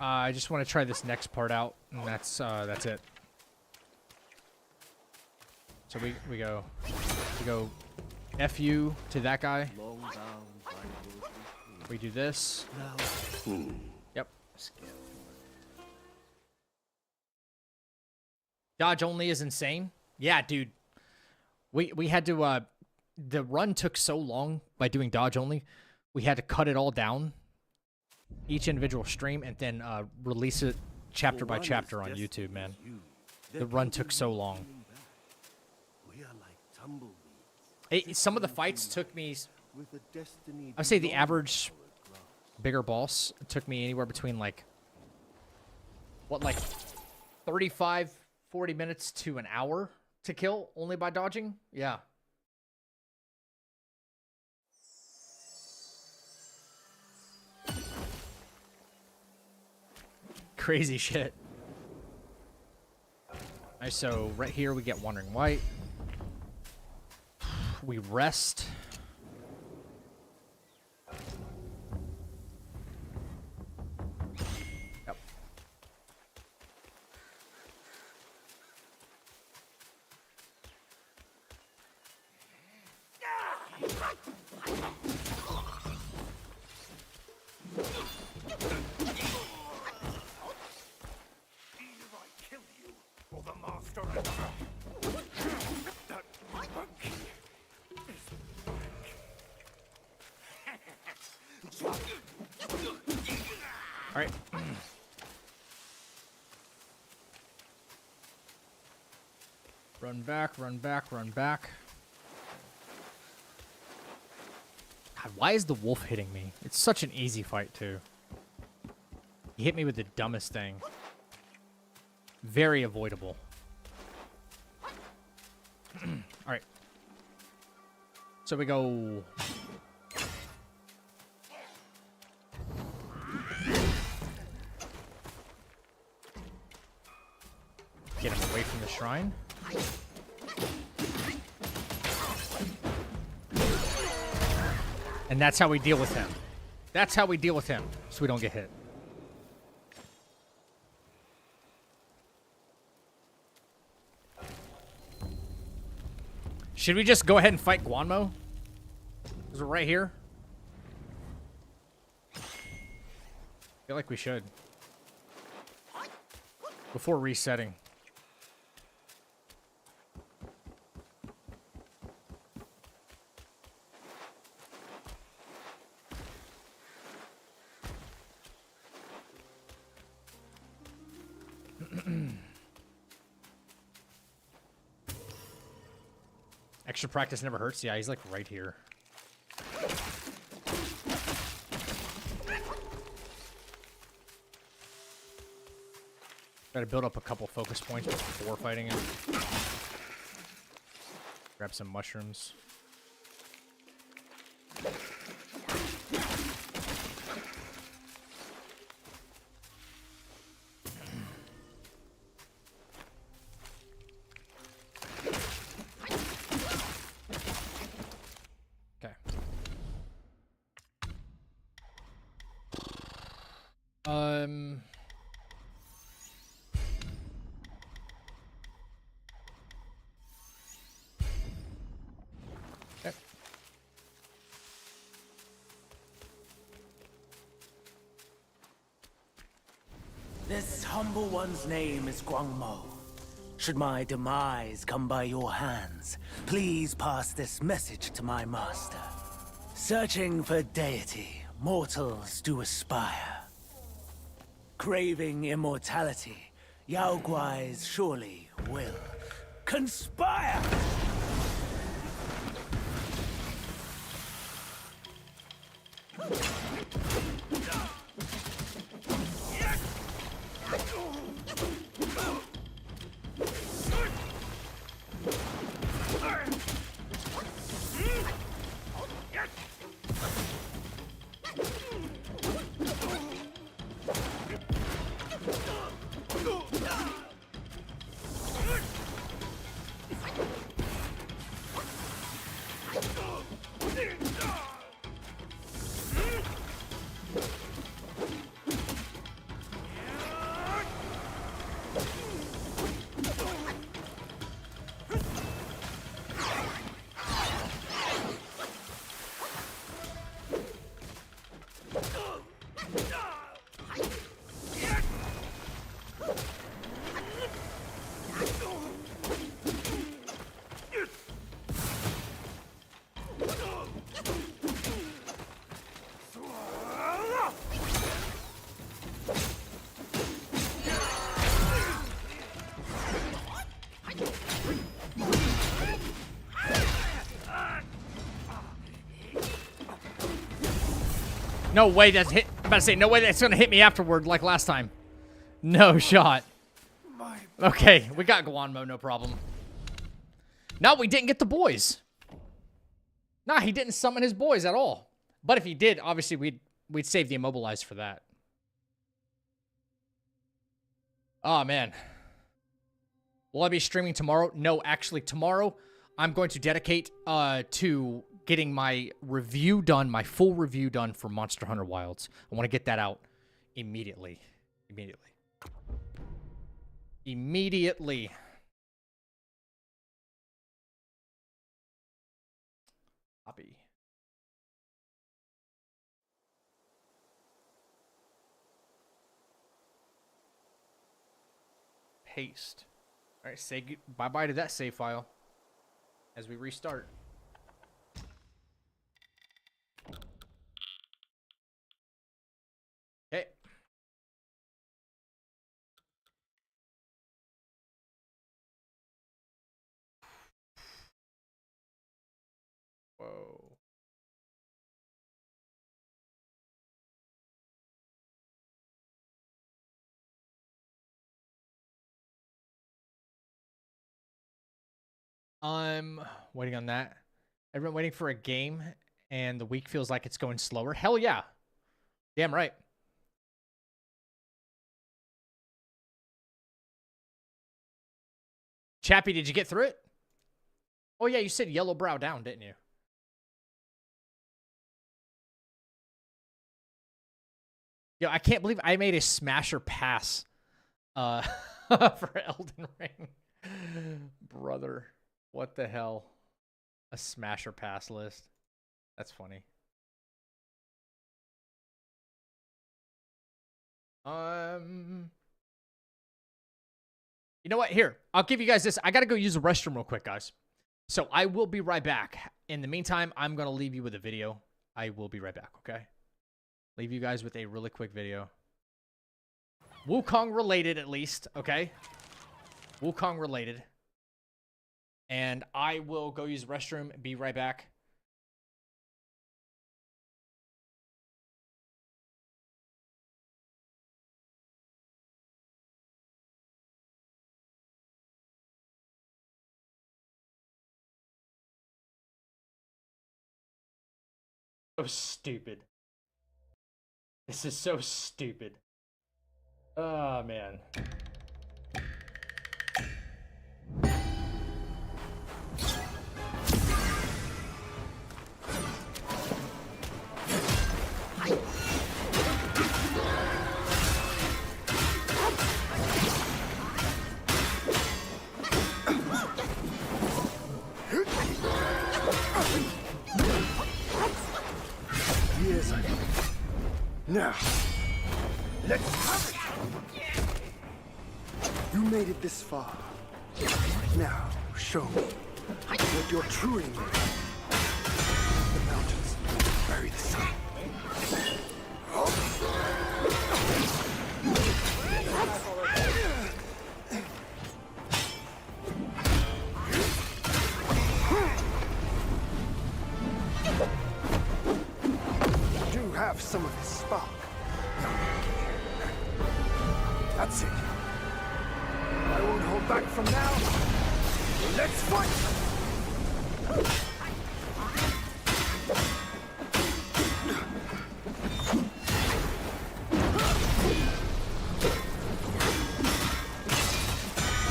I just want to try this next part out, and that's it. So we go FU to that guy. We do this. Yep. Dodge only is insane. Yeah, dude. We had to the run took so long by doing dodge only. We had to cut it all down, each individual stream, and then release it chapter by chapter on YouTube, man. The run took so long. Some of the fights took me, I'd say the average bigger boss took me anywhere between like, what, like 35, 40 minutes to an hour to kill only by dodging? Yeah. Crazy shit. Alright, so right here we get Wandering White. We rest. Yep. All right. Run back, run back, run back. God, why is the wolf hitting me? It's such an easy fight, too. He hit me with the dumbest thing. Very avoidable. All right. So we go... Get him away from the shrine. And that's how we deal with him. That's how we deal with him, so we don't get hit. Should we just go ahead and fight Guanmo? Because we're right here. I feel like we should. Before resetting. Extra practice never hurts. Yeah, he's like right here. Gotta build up a couple focus points before fighting him. Grab some mushrooms. Okay. Okay. This humble one's name is Guangmo. Should my demise come by your hands, please pass this message to my master. Searching for deity, mortals do aspire. Craving immortality, Yao Guais surely will conspire! No way that's hit. I'm about to say, no way that's gonna hit me afterward like last time. No shot. Okay, we got Guanmo, no problem. No, we didn't get the boys. Nah, he didn't summon his boys at all. But if he did, obviously we'd save the immobilized for that. Oh man. Will I be streaming tomorrow? No, actually tomorrow I'm going to dedicate to getting my review done, my full review done for Monster Hunter Wilds. I want to get that out immediately. Immediately. Copy. Paste. All right, say bye-bye to that save file as we restart. Okay. Whoa. I'm waiting on that. Everyone waiting for a game and the week feels like it's going slower. Hell yeah. Damn right. Chappie, did you get through it? Oh yeah, you said yellow brow down, didn't you? Yo, I can't believe I made a smasher pass for Elden Ring. Brother, what the hell? A smasher pass list. That's funny. You know what? Here, I'll give you guys this. I gotta go use the restroom real quick, guys. So I will be right back. In the meantime, I'm gonna leave you with a video. I will be right back, okay? Leave you guys with a really quick video. Wukong related, at least, okay? Wukong related. And I will go use the restroom. Be right back. So stupid. This is so stupid. Oh, man. Years ago. Now, let's have it! You made it this far. Now, show me what you're truly made of. The mountains bury the sun. You do have some of this spark. That's it. I won't hold back from now. Let's fight!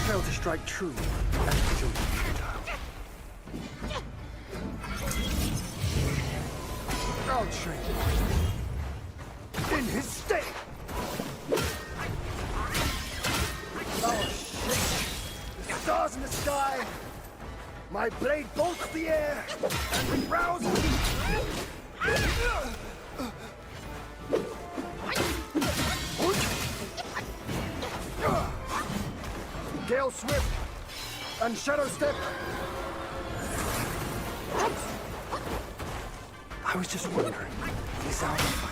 Fail to strike true and feel futile. I'll train in his state. Oh shit! The stars in the sky. My blade bolts the air and rouses. Gale Swift and Shadow Step. I was just wondering, is our fight?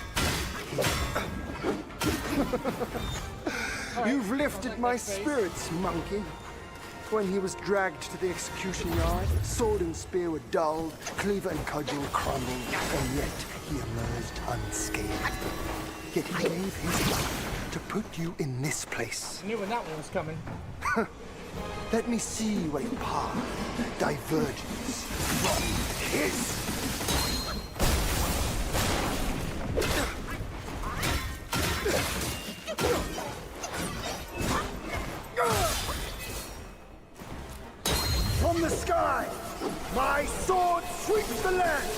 You've lifted my spirits, monkey. When he was dragged to the execution yard, sword and spear were dulled, cleaver and cudgel crumbled, and yet he emerged unscathed. Yet he gave his life to put you in this place. I knew when that one was coming. Let me see where your path diverges from his. From the sky, my sword sweeps the land.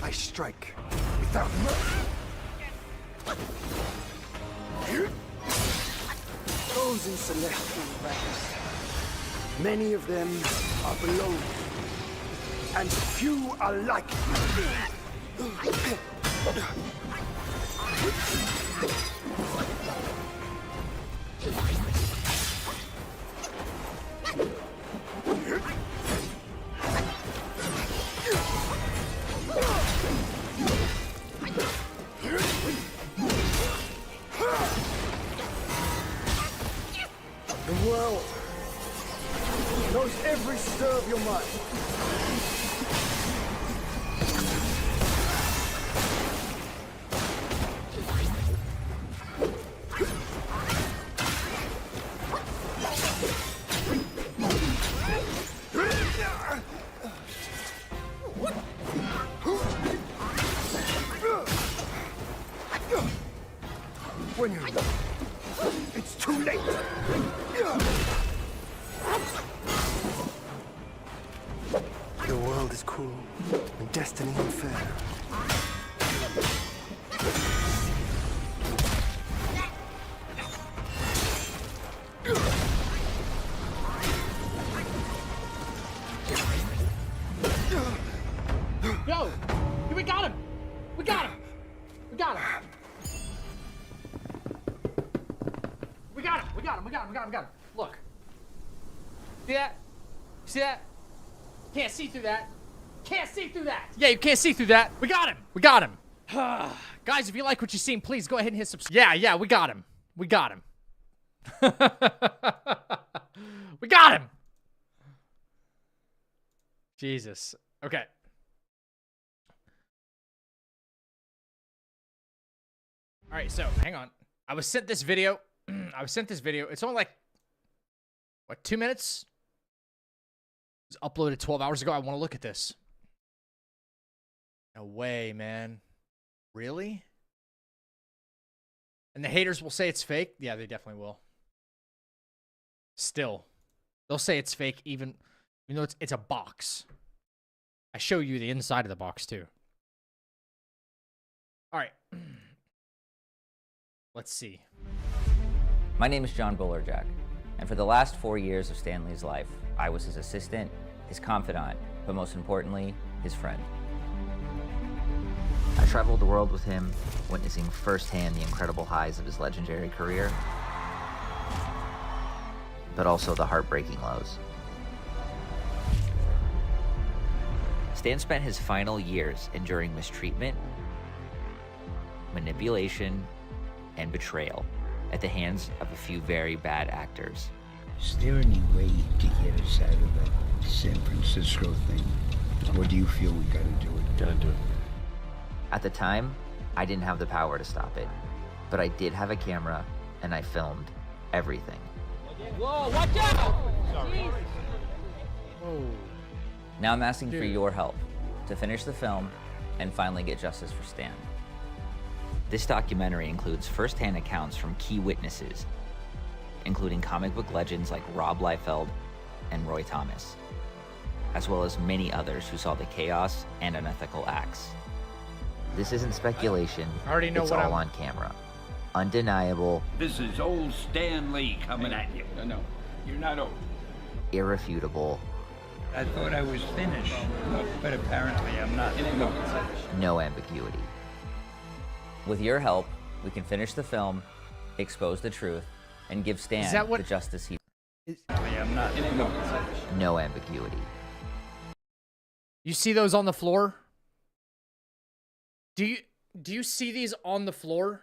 I strike without mercy. Those in celestial ranks, many of them are below me, and few are like me. The world knows every stir of your mind. When you it's too late. The world is cruel and destiny unfair. Yo! We got him! We got him! We got him! We got him! We got him! We got him! We got him! We got him! Look. See that? See that? Can't see through that. Can't see through that! Yeah, you can't see through that. We got him! We got him! Guys, if you like what you've seen, please go ahead and hit subscribe. Yeah, we got him. We got him. We got him! Jesus. Okay. All right, so hang on. I was sent this video. It's only like, what, 2 minutes? It was uploaded 12 hours ago. I want to look at this. No way, man. Really? And the haters will say it's fake. Yeah, they definitely will. Still, they'll say it's fake even though it's a box. I show you the inside of the box too. All right. Let's see. My name is John Bullerjack, and for the last 4 years of Stanley's life, I was his assistant, his confidant, but most importantly, his friend. I traveled the world with him, witnessing firsthand the incredible highs of his legendary career, but also the heartbreaking lows. Stan spent his final years enduring mistreatment, manipulation, and betrayal at the hands of a few very bad actors. Is there any way to get us out of that San Francisco thing? Or do you feel we gotta do it? Gotta do it. At the time, I didn't have the power to stop it, but I did have a camera, and I filmed everything. Whoa, watch out! Sorry. Whoa. Now I'm asking for your help to finish the film and finally get justice for Stan. This documentary includes first-hand accounts from key witnesses, including comic book legends like Rob Liefeld and Roy Thomas, as well as many others who saw the chaos and unethical acts. This isn't speculation, I already know it's what all I'm... on camera. Undeniable. This is old Stan Lee coming at you. No, you're not old. Irrefutable. I thought I was finished, but apparently I'm not. No ambiguity. With your help, we can finish the film, expose the truth, and give Stan the justice he... I'm not. No ambiguity. You see those on the floor? Do you see these on the floor?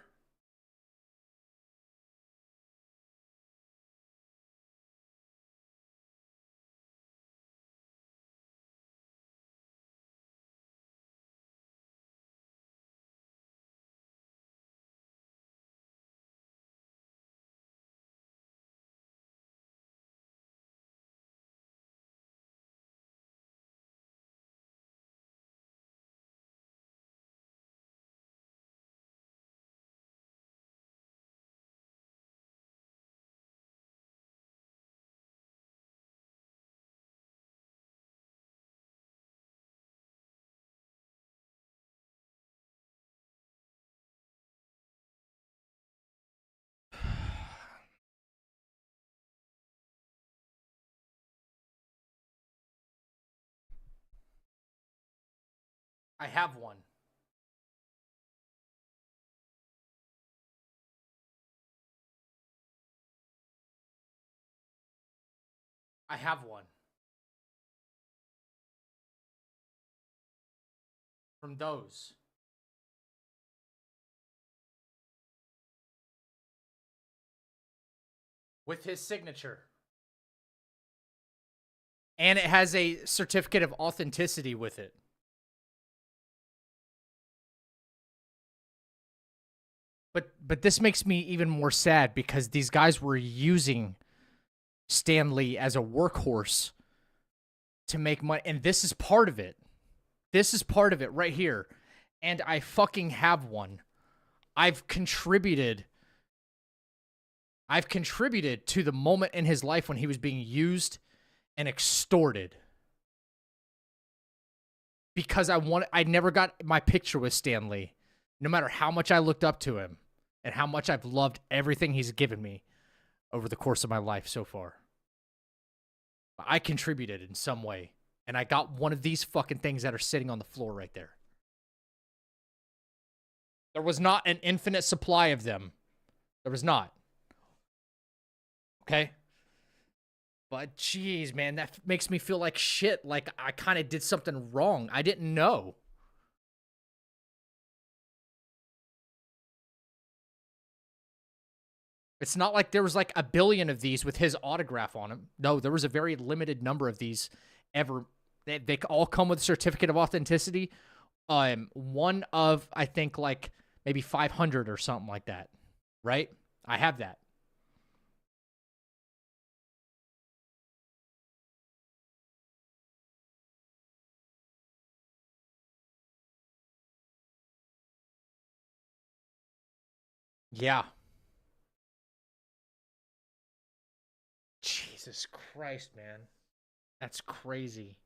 I have one. I have one. From those. With his signature. And it has a certificate of authenticity with it. But this makes me even more sad because these guys were using Stan Lee as a workhorse to make money. And this is part of it. This is part of it right here. And I fucking have one. I've contributed to the moment in his life when he was being used and extorted. Because I never got my picture with Stan Lee. No matter how much I looked up to him and how much I've loved everything he's given me over the course of my life so far. I contributed in some way. And I got one of these fucking things that are sitting on the floor right there. There was not an infinite supply of them. There was not. Okay? But jeez, man, that makes me feel like shit. Like I kind of did something wrong. I didn't know. It's not like there was like a billion of these with his autograph on them. No, there was a very limited number of these ever. They all come with a certificate of authenticity. One of, I think, like maybe 500 or something like that, right? I have that. Yeah. Jesus Christ, man. That's crazy.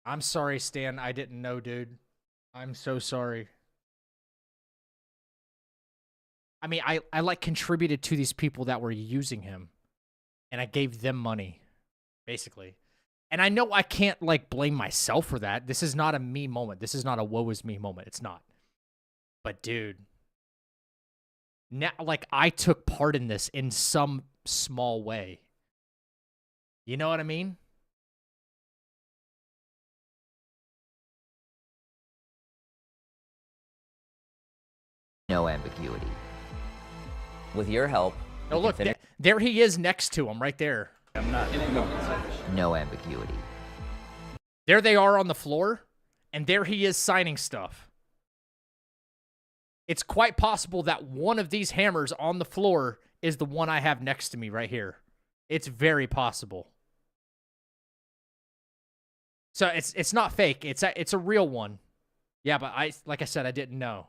I'm sorry, Stan. I didn't know, dude. I'm so sorry. I mean, I like contributed to these people that were using him, and I gave them money, basically. And I know I can't like blame myself for that. This is not a me moment. This is not a woe is me moment. It's not. But dude, now like I took part in this in some small way. You know what I mean? No ambiguity. With your help, Oh, look, there he is next to him right there. no ambiguity. There they are on the floor, and there he is signing stuff. It's quite possible that one of these hammers on the floor is the one I have next to me right here. It's very possible. So it's not fake. It's a real one. Yeah, but like I said, I didn't know.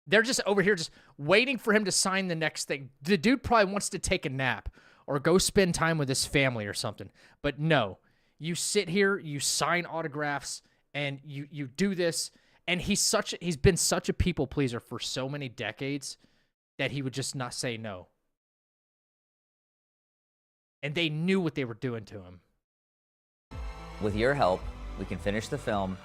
They're just over here just waiting for him to sign the next thing. The dude probably wants to take a nap or go spend time with his family or something. But no, you sit here, you sign autographs, and you do this. And he's been such a people pleaser for so many decades that he would just not say no. And they knew what they were doing to him. With your help, we can finish the film,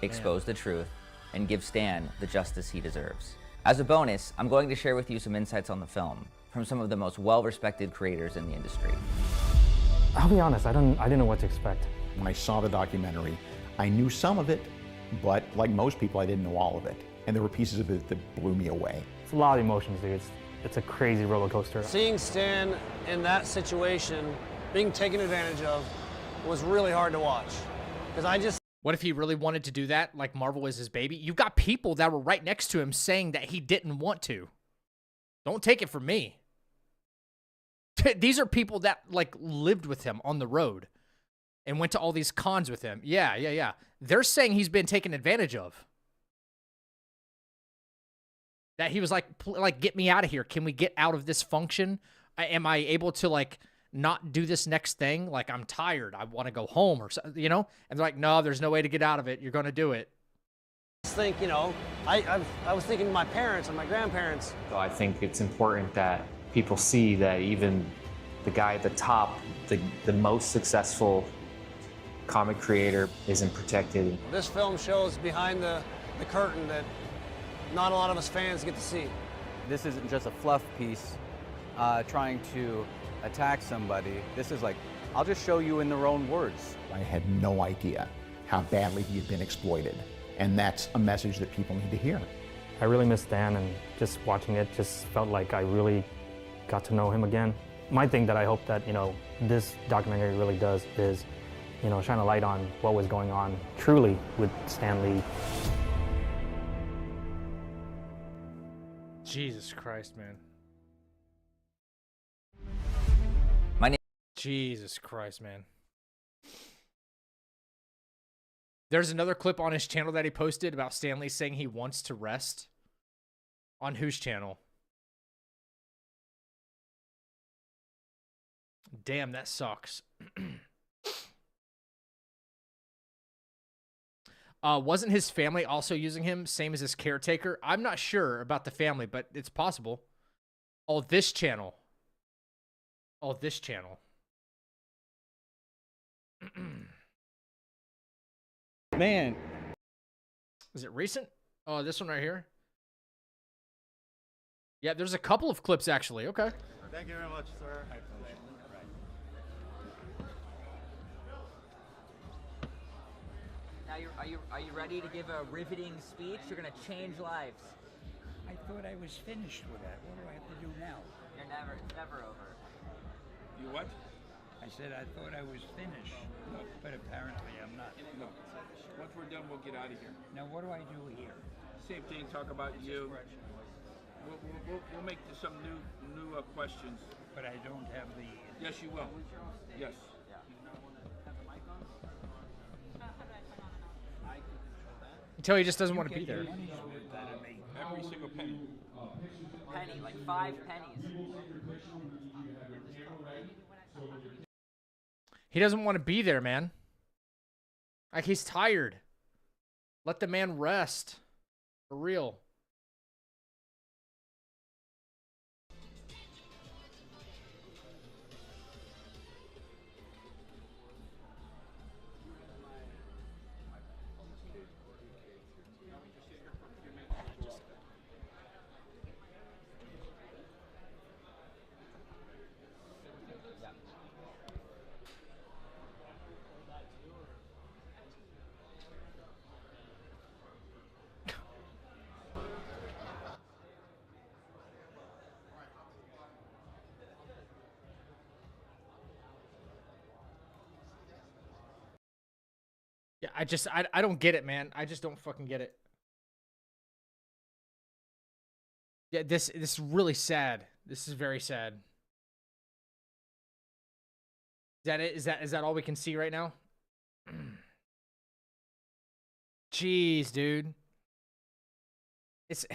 expose the truth, and give Stan the justice he deserves. As a bonus, I'm going to share with you some insights on the film from some of the most well-respected creators in the industry. I'll be honest, I didn't know what to expect. When I saw the documentary, I knew some of it, but like most people, I didn't know all of it. And there were pieces of it that blew me away. It's a lot of emotions, dude. It's a crazy roller coaster. Seeing Stan in that situation, being taken advantage of, was really hard to watch. Because I just... What if he really wanted to do that, like Marvel was his baby? You've got people that were right next to him saying that he didn't want to. Don't take it from me. These are people that, like, lived with him on the road and went to all these cons with him. Yeah. They're saying he's been taken advantage of. That he was like, get me out of here. Can we get out of this function? Am I able to, like... not do this next thing? Like, I'm tired. I want to go home or something, you know? And they're like, no, there's no way to get out of it. You're going to do it. I think, you know, I was thinking of my parents and my grandparents. So I think it's important that people see that even the guy at the top, the most successful comic creator isn't protected. This film shows behind the curtain that not a lot of us fans get to see. This isn't just a fluff piece trying to attack somebody. This is like, I'll just show you in their own words. I had no idea how badly he had been exploited. And that's a message that people need to hear. I really miss Dan, and just watching it just felt like I really got to know him again. My thing that I hope that, you know, this documentary really does is, you know, shine a light on what was going on truly with Stan Lee. Jesus Christ, man. Jesus Christ, man. There's another clip on his channel that he posted about Stan Lee saying he wants to rest. On whose channel? Damn, that sucks. Wasn't his family also using him, same as his caretaker? I'm not sure about the family, but it's possible. Oh, this channel. Oh, this channel. Man. Is it recent? Oh, this one right here? Yeah, there's a couple of clips, actually. Okay. Thank you very much, sir. Now, are you ready to give a riveting speech? You're going to change lives. I thought I was finished with that. What do I have to do now? It's never over. You what? I said I thought I was finished, but apparently I'm not. No. Once we're done, we'll get out of here. Now what do I do here? Same thing. Talk about you. We'll make some new questions. But I don't have the. Yes, you will. Yes. Until he just doesn't want to be there. Every single penny. Penny, like 5 pennies. He doesn't want to be there, man. Like, he's tired. Let the man rest. For real. Yeah, I don't get it, man. I just don't fucking get it. Yeah, this is really sad. This is very sad. Is that it? Is that all we can see right now? Jeez, dude. It's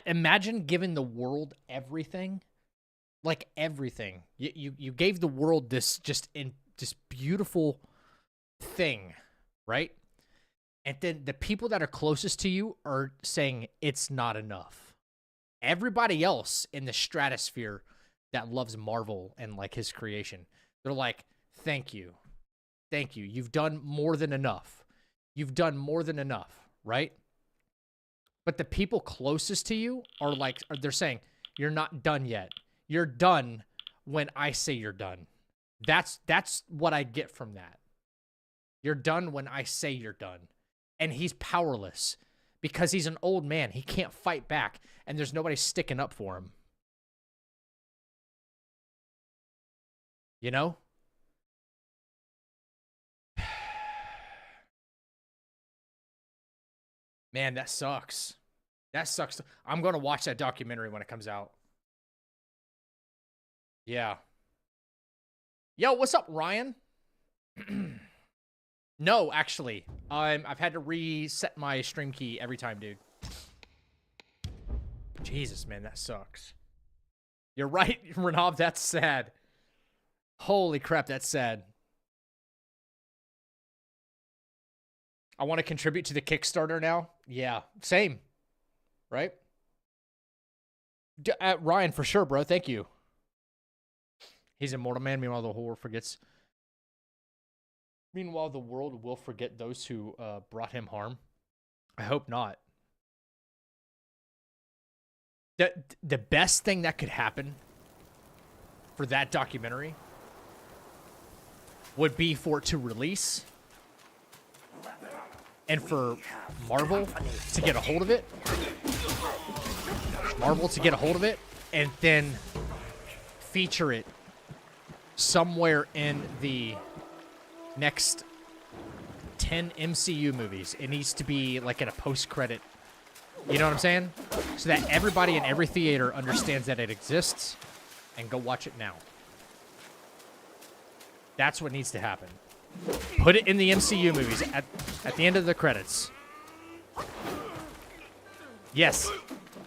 imagine giving the world everything. Like everything. You gave the world this beautiful thing, right? And then the people that are closest to you are saying it's not enough. Everybody else in the stratosphere that loves Marvel and like his creation, they're like, thank you. Thank you. You've done more than enough. You've done more than enough, right? But the people closest to you are like, they're saying, you're not done yet. You're done when I say you're done. That's what I get from that. You're done when I say you're done. And he's powerless because he's an old man. He can't fight back, and there's nobody sticking up for him. You know? Man, that sucks. That sucks. I'm going to watch that documentary when it comes out. Yeah. Yo, what's up, Ryan? No, actually. I've had to reset my stream key every time, dude. Jesus, man, that sucks. You're right, Renov, that's sad. Holy crap, that's sad. I want to contribute to the Kickstarter now. Yeah, same. Right? Ryan, for sure, bro. Thank you. He's a mortal man. Meanwhile, the world forgets. Meanwhile, the world will forget those who brought him harm. I hope not. The best thing that could happen for that documentary would be for it to release and for Marvel to get a hold of it. Marvel to get a hold of it and then feature it somewhere in the next 10 MCU movies. It needs to be like in a post-credit. You know what I'm saying? So that everybody in every theater understands that it exists and go watch it now. That's what needs to happen. Put it in the MCU movies at the end of the credits. Yes.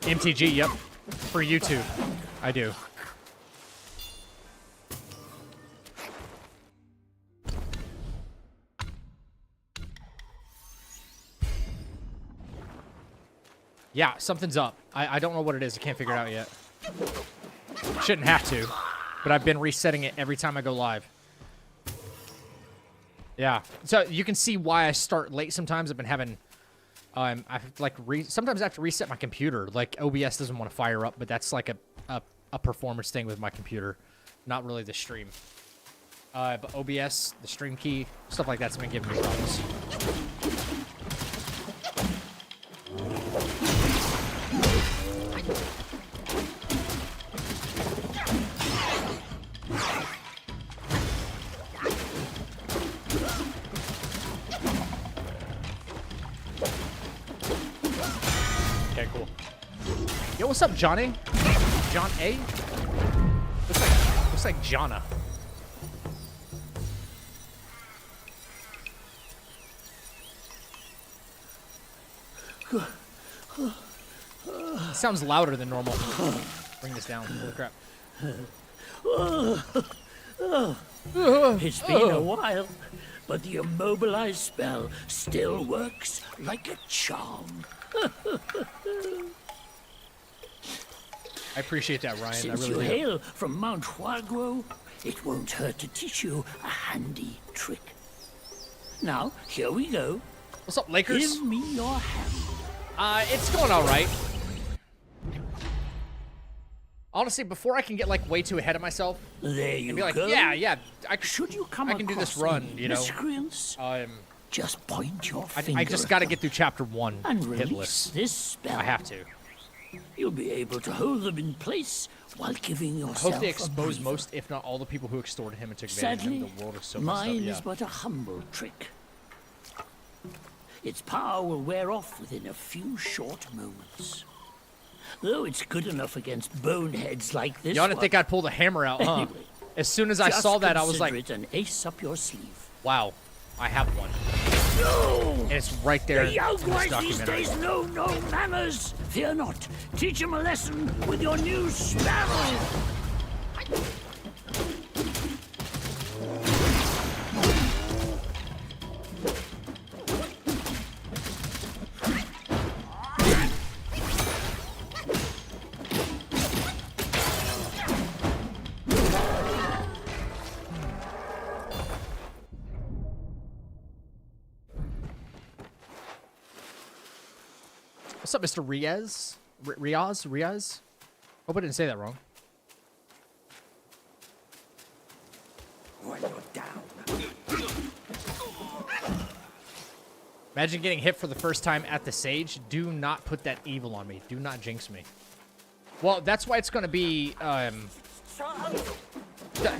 MTG, yep. For YouTube. I do. Yeah, something's up. I don't know what it is. I can't figure it out yet. Shouldn't have to, but I've been resetting it every time I go live. Yeah, so you can see why I start late sometimes. I've been having, sometimes I have to reset my computer. Like OBS doesn't want to fire up, but that's like a performance thing with my computer, not really the stream. But OBS, the stream key, stuff like that's been giving me problems. Yo, what's up, Johnny? John A? Looks like Jonna. Sounds louder than normal. Bring this down. Holy crap. It's been a while, but the immobilized spell still works like a charm. I appreciate that, Ryan. Since I you really do. hail from Mount Huaguo, it won't hurt to teach you a handy trick. Now, here we go. What's up, Lakers? Give me your hand. It's going all right. Honestly, before I can get like way too ahead of myself, there you and be like, go. yeah, I can do this across run, any you know. miscreants, just point your finger. I just got to get through chapter 1 and release hitless. this spell. I have to. You'll be able to hold them in place while giving I yourself hope they a expose breather. most, if not all, the people who extorted him and took advantage Sadly, of him. The world is so messed up. mine Yeah. is but a humble trick. Its power will wear off within a few short moments. Though it's good enough against boneheads like this Y'all didn't one. think I'd pull the hammer out, huh? Anyway, As soon as I just saw that, I was consider like, it an ace up your sleeve. wow, I have one. No! And it's right there The in young this boys these documentary. days know no manners. Fear not. Teach them a lesson with your new sparrow. What's up, Mr. Riaz? Riaz? Hope I didn't say that wrong. When you're down. Imagine getting hit for the first time at the Sage. Do not put that evil on me. Do not jinx me. Well, that's why it's going to be...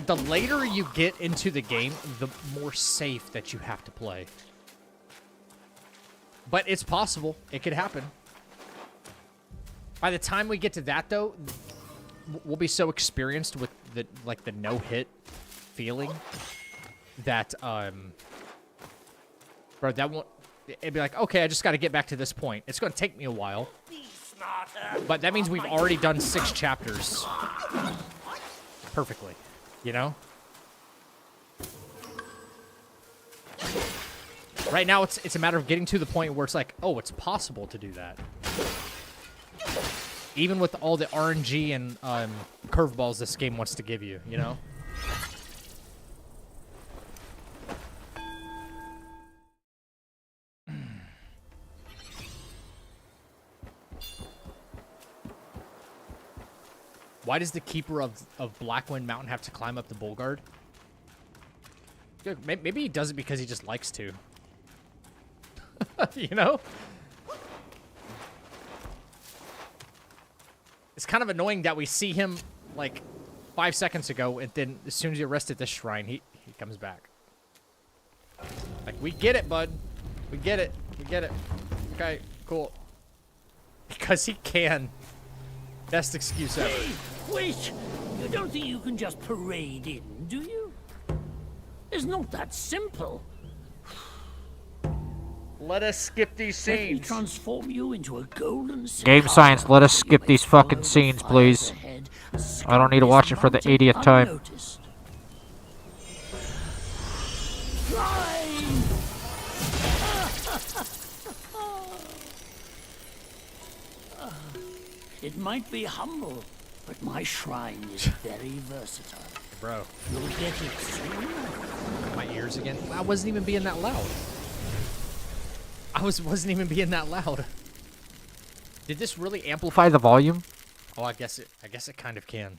the later you get into the game, the more safe that you have to play. But it's possible. It could happen. By the time we get to that, though, we'll be so experienced with the no-hit feeling that, bro, that won't... It'd be like, okay, I just got to get back to this point. It's going to take me a while. But that means we've already done 6 chapters perfectly, you know? Right now, it's a matter of getting to the point where it's like, oh, it's possible to do that. Even with all the RNG and curveballs this game wants to give you, you know? Why does the keeper of Blackwind Mountain have to climb up the bull guard? Good. Maybe he does it because he just likes to. You know? It's kind of annoying that we see him, like, 5 seconds ago, and then as soon as you arrest at this shrine, he comes back. Like, we get it, bud. We get it. We get it. Okay, cool. Because he can. Best excuse ever. Hey, wait! You don't think you can just parade in, do you? It's not that simple. Let us skip these Let me scenes. transform you into a golden Game science, let us skip these fucking scenes, please. I don't need to watch it for the 80th time. It might be humble, but my shrine is very versatile. Bro. You'll get it soon. My ears again? I wasn't even being that loud. I wasn't even being that loud. Did this really amplify the volume? Oh, I guess it kind of can.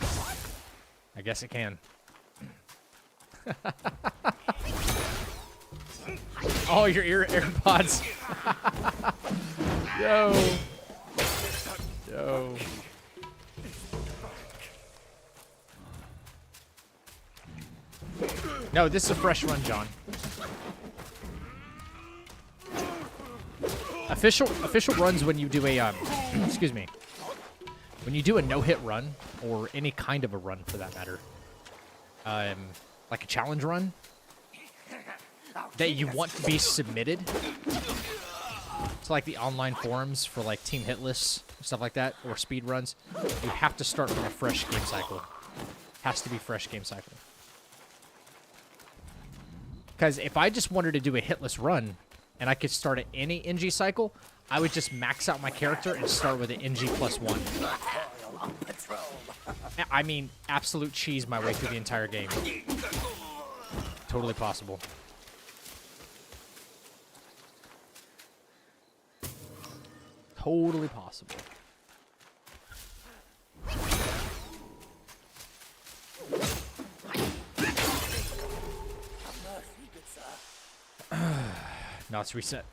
I guess it can. Oh, your AirPods. Yo. Yo. No, this is a fresh run, John. A official runs when you do a excuse me, when you do a no-hit run or any kind of a run for that matter, like a challenge run that you want to be submitted to like the online forums for like Team Hitless stuff like that or speed runs, you have to start from a fresh game cycle. Has to be fresh game cycle. Because if I just wanted to do a hitless run and I could start at any NG cycle, I would just max out my character and start with an NG +1. I mean, absolute cheese my way through the entire game. Totally possible. Totally possible. Now it's reset.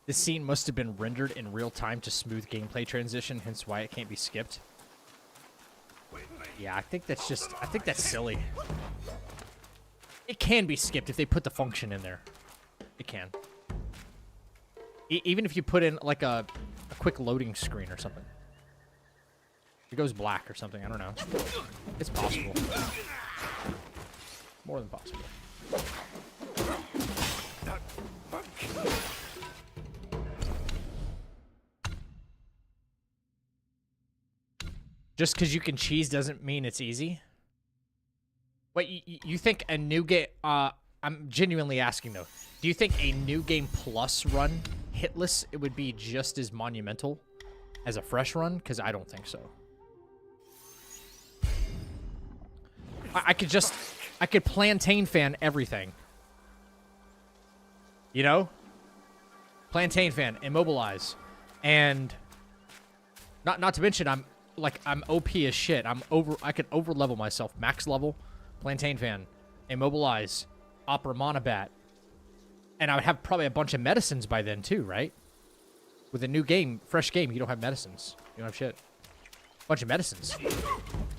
This scene must have been rendered in real time to smooth gameplay transition, hence why it can't be skipped. Yeah, I think that's silly. It can be skipped if they put the function in there. It can. Even if you put in like a quick loading screen or something. It goes black or something, I don't know. It's possible. More than possible. Just because you can cheese doesn't mean it's easy? Wait, you think a new game... I'm genuinely asking, though. Do you think a new game plus run, hitless, it would be just as monumental as a fresh run? Because I don't think so. I could plantain fan everything. You know? Plantain fan, immobilize. And not to mention I'm OP as shit. I could over level myself. Max level, plantain fan, immobilize, opera monobat. And I would have probably a bunch of medicines by then too, right? With a new game, fresh game, you don't have medicines. You don't have shit. Bunch of medicines.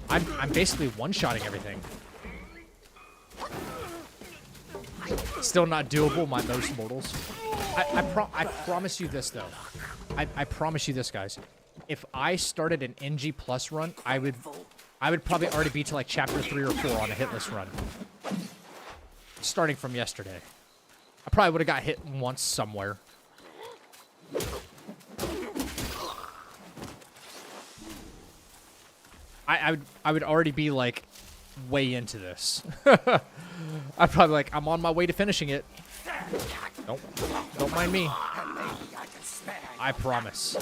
I'm basically one-shotting everything. Still not doable, my most mortals. I promise you this, though. I promise you this, guys. If I started an NG plus run, I would probably already be to like chapter 3 or 4 on a hitless run. Starting from yesterday. I probably would have got hit once somewhere. I would already be like way into this. I'd probably like, I'm on my way to finishing it. Don't mind me. I promise.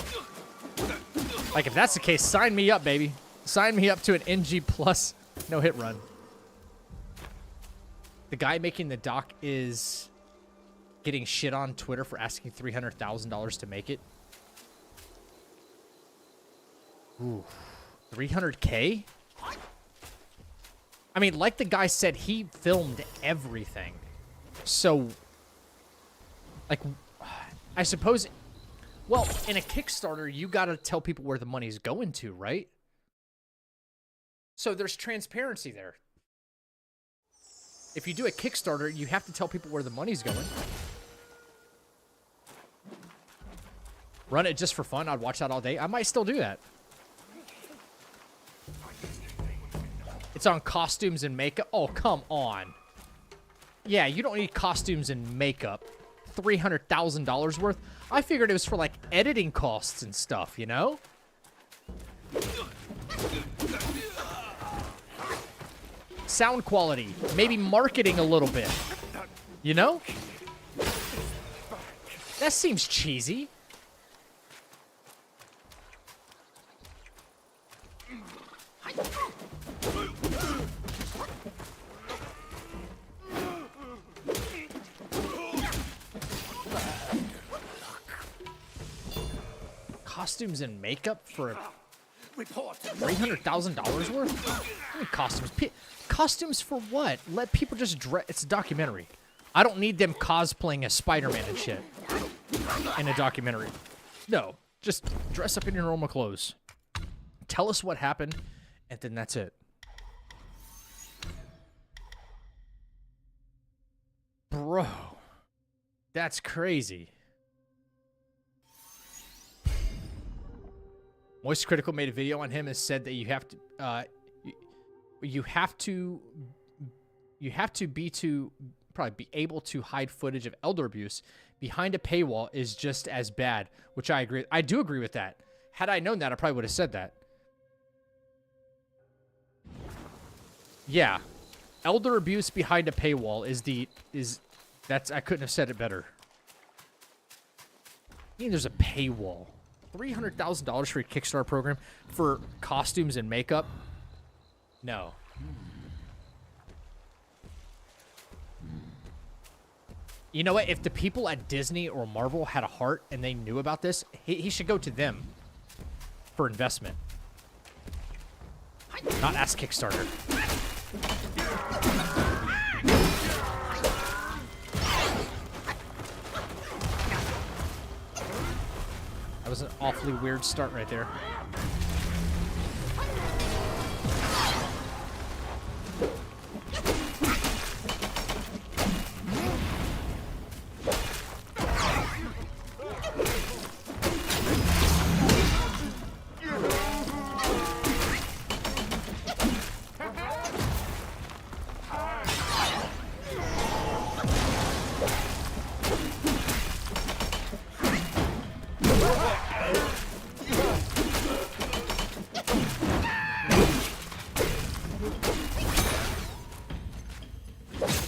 Like if that's the case, sign me up, baby. Sign me up to an NG plus no hit run. The guy making the doc is getting shit on Twitter for asking $300,000 to make it. Ooh, 300K? I mean, like the guy said, he filmed everything. So, like, I suppose, well, in a Kickstarter, you gotta tell people where the money's going to, right? So there's transparency there. If you do a Kickstarter, you have to tell people where the money's going. Run it just for fun. I'd watch that all day. I might still do that. It's on costumes and makeup. Oh, come on. Yeah, you don't need costumes and makeup. $300,000 worth. I figured it was for, like, editing costs and stuff, you know? Sound quality. Maybe marketing a little bit. You know? That seems cheesy. Costumes and makeup for $300,000 worth? I mean, costumes. Costumes for what? Let people just dress. It's a documentary. I don't need them cosplaying as Spider-Man and shit. in a documentary. No, just dress up in your normal clothes. Tell us what happened, and then that's it. Bro, that's crazy. Moist Critical made a video on him and said that you have to be able to hide footage of elder abuse behind a paywall is just as bad, which I agree. I do agree with that. Had I known that, I probably would have said that. Yeah. Elder abuse behind a paywall I couldn't have said it better. I mean, there's a paywall. $300,000 for a Kickstarter program for costumes and makeup? No. You know what? If the people at Disney or Marvel had a heart and they knew about this, he should go to them for investment. Not ask Kickstarter. That was an awfully weird start right there.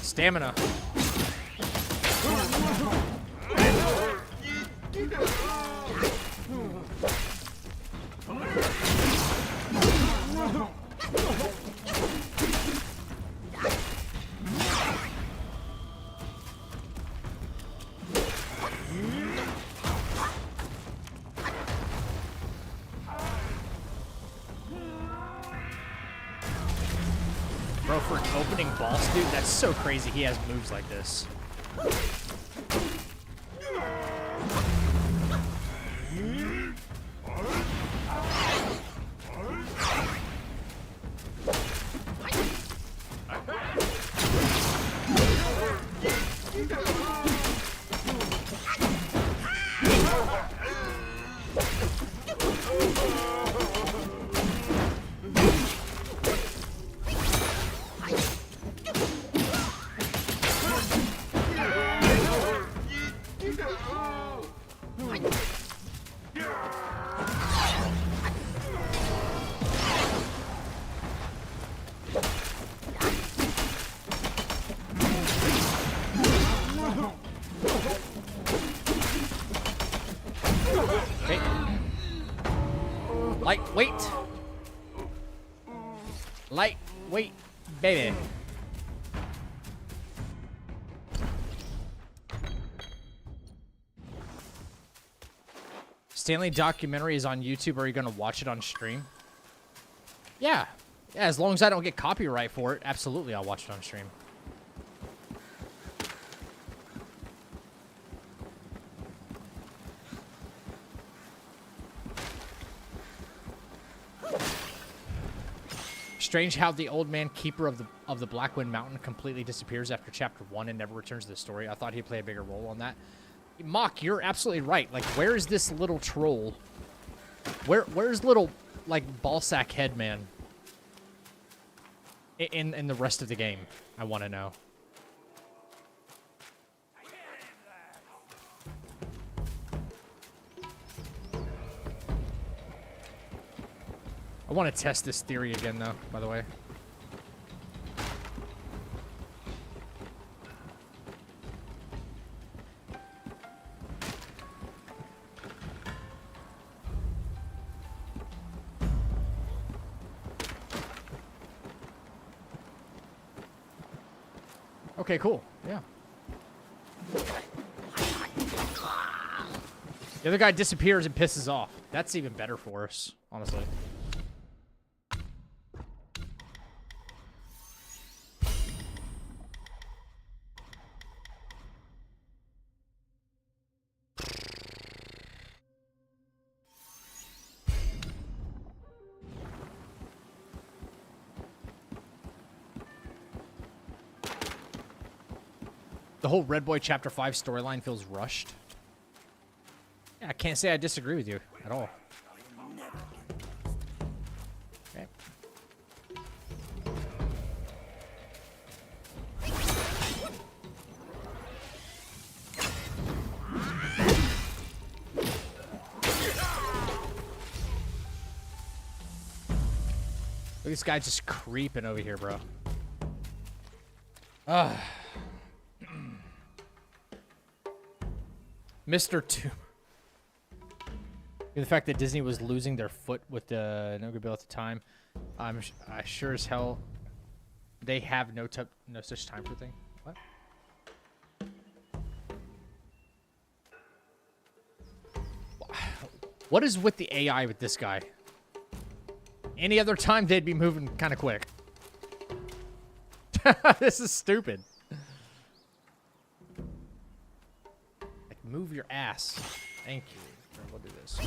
Stamina. Bro, for an opening boss, dude, that's so crazy he has moves like this. Lightweight. Lightweight, baby. Stanley documentary is on YouTube. Are you going to watch it on stream? Yeah. Yeah, as long as I don't get copyright for it, absolutely I'll watch it on stream. Strange how the old man keeper of the Blackwind Mountain completely disappears after chapter 1 and never returns to the story. I thought he'd play a bigger role on that. Mock, you're absolutely right. Like, where is this little troll? Where's little, like, ballsack head man in the rest of the game? I want to know. I want to test this theory again, though, by the way. Okay, cool. Yeah. The other guy disappears and pisses off. That's even better for us, honestly. The whole Red Boy Chapter 5 storyline feels rushed. Yeah, I can't say I disagree with you at all. Okay. Look at this guy just creeping over here, bro. Mr. Two. The fact that Disney was losing their foot with the No Good Bill at the time, I sure as hell they have no such time for thing. What? What is with the AI with this guy? Any other time they'd be moving kind of quick. This is stupid. Like, move your ass. Thank you. We'll do this.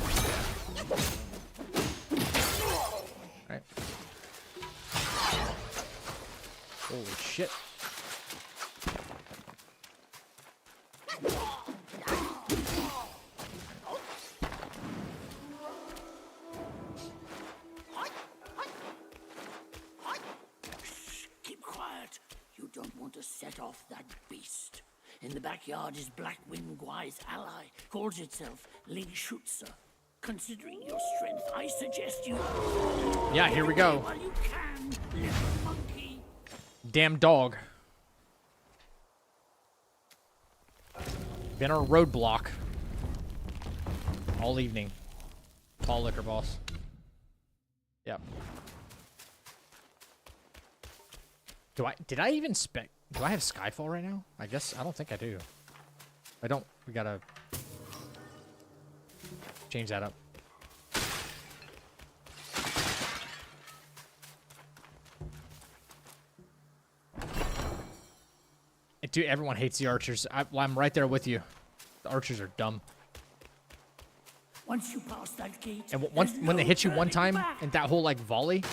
Alright. Holy shit. Keep quiet. You don't want to set off that beast. In the backyard is Blackwind Guai's ally, calls itself Lingshutsa. Considering your strength, I suggest you... Yeah, here we go. While you can, little monkey. Damn dog. Been our roadblock all evening. Paul Liquor Boss. Yep. Did I even spec? Do I have Skyfall right now? I guess I don't think I do. I don't. We gotta change that up. Dude, everyone hates the archers. I'm right there with you. The archers are dumb. Once you pass that gate, and when they hit you one time, and that whole like volley,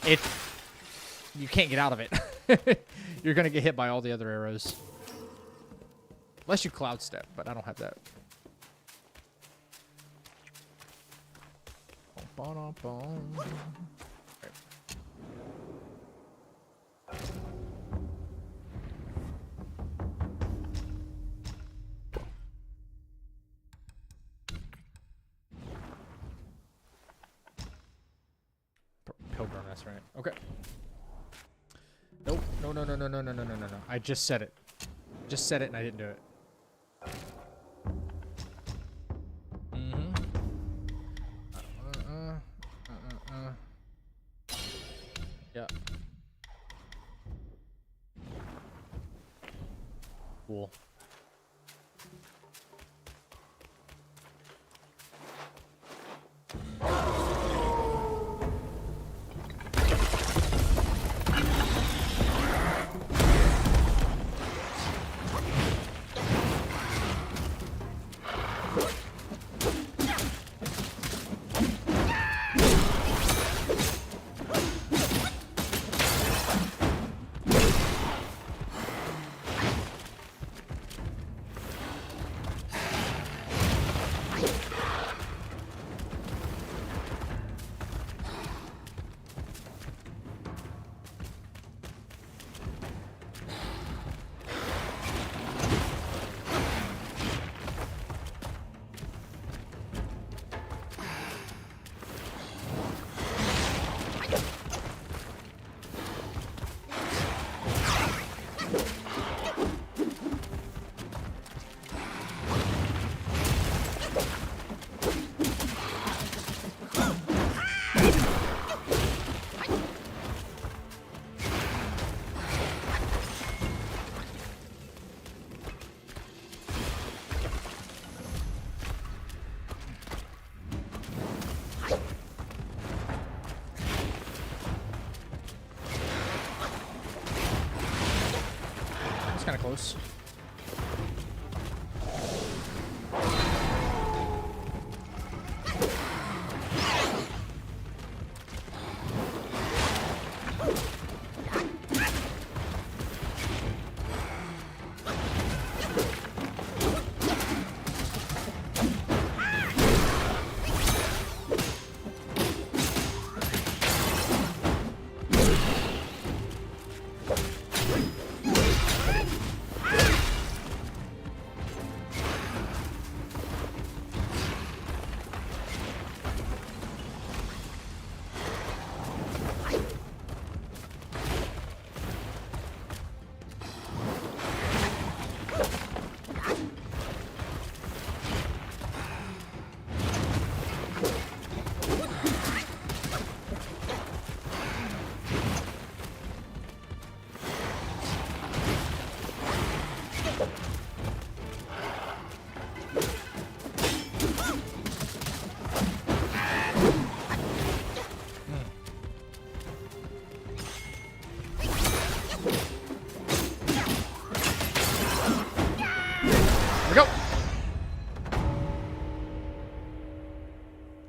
you can't get out of it. You're gonna get hit by all the other arrows. Unless you cloud step, but I don't have that. Pilgrim, that's right. Okay. Nope. No. I just said it. Just said it and I didn't do it. Yeah. Cool. Kind of close.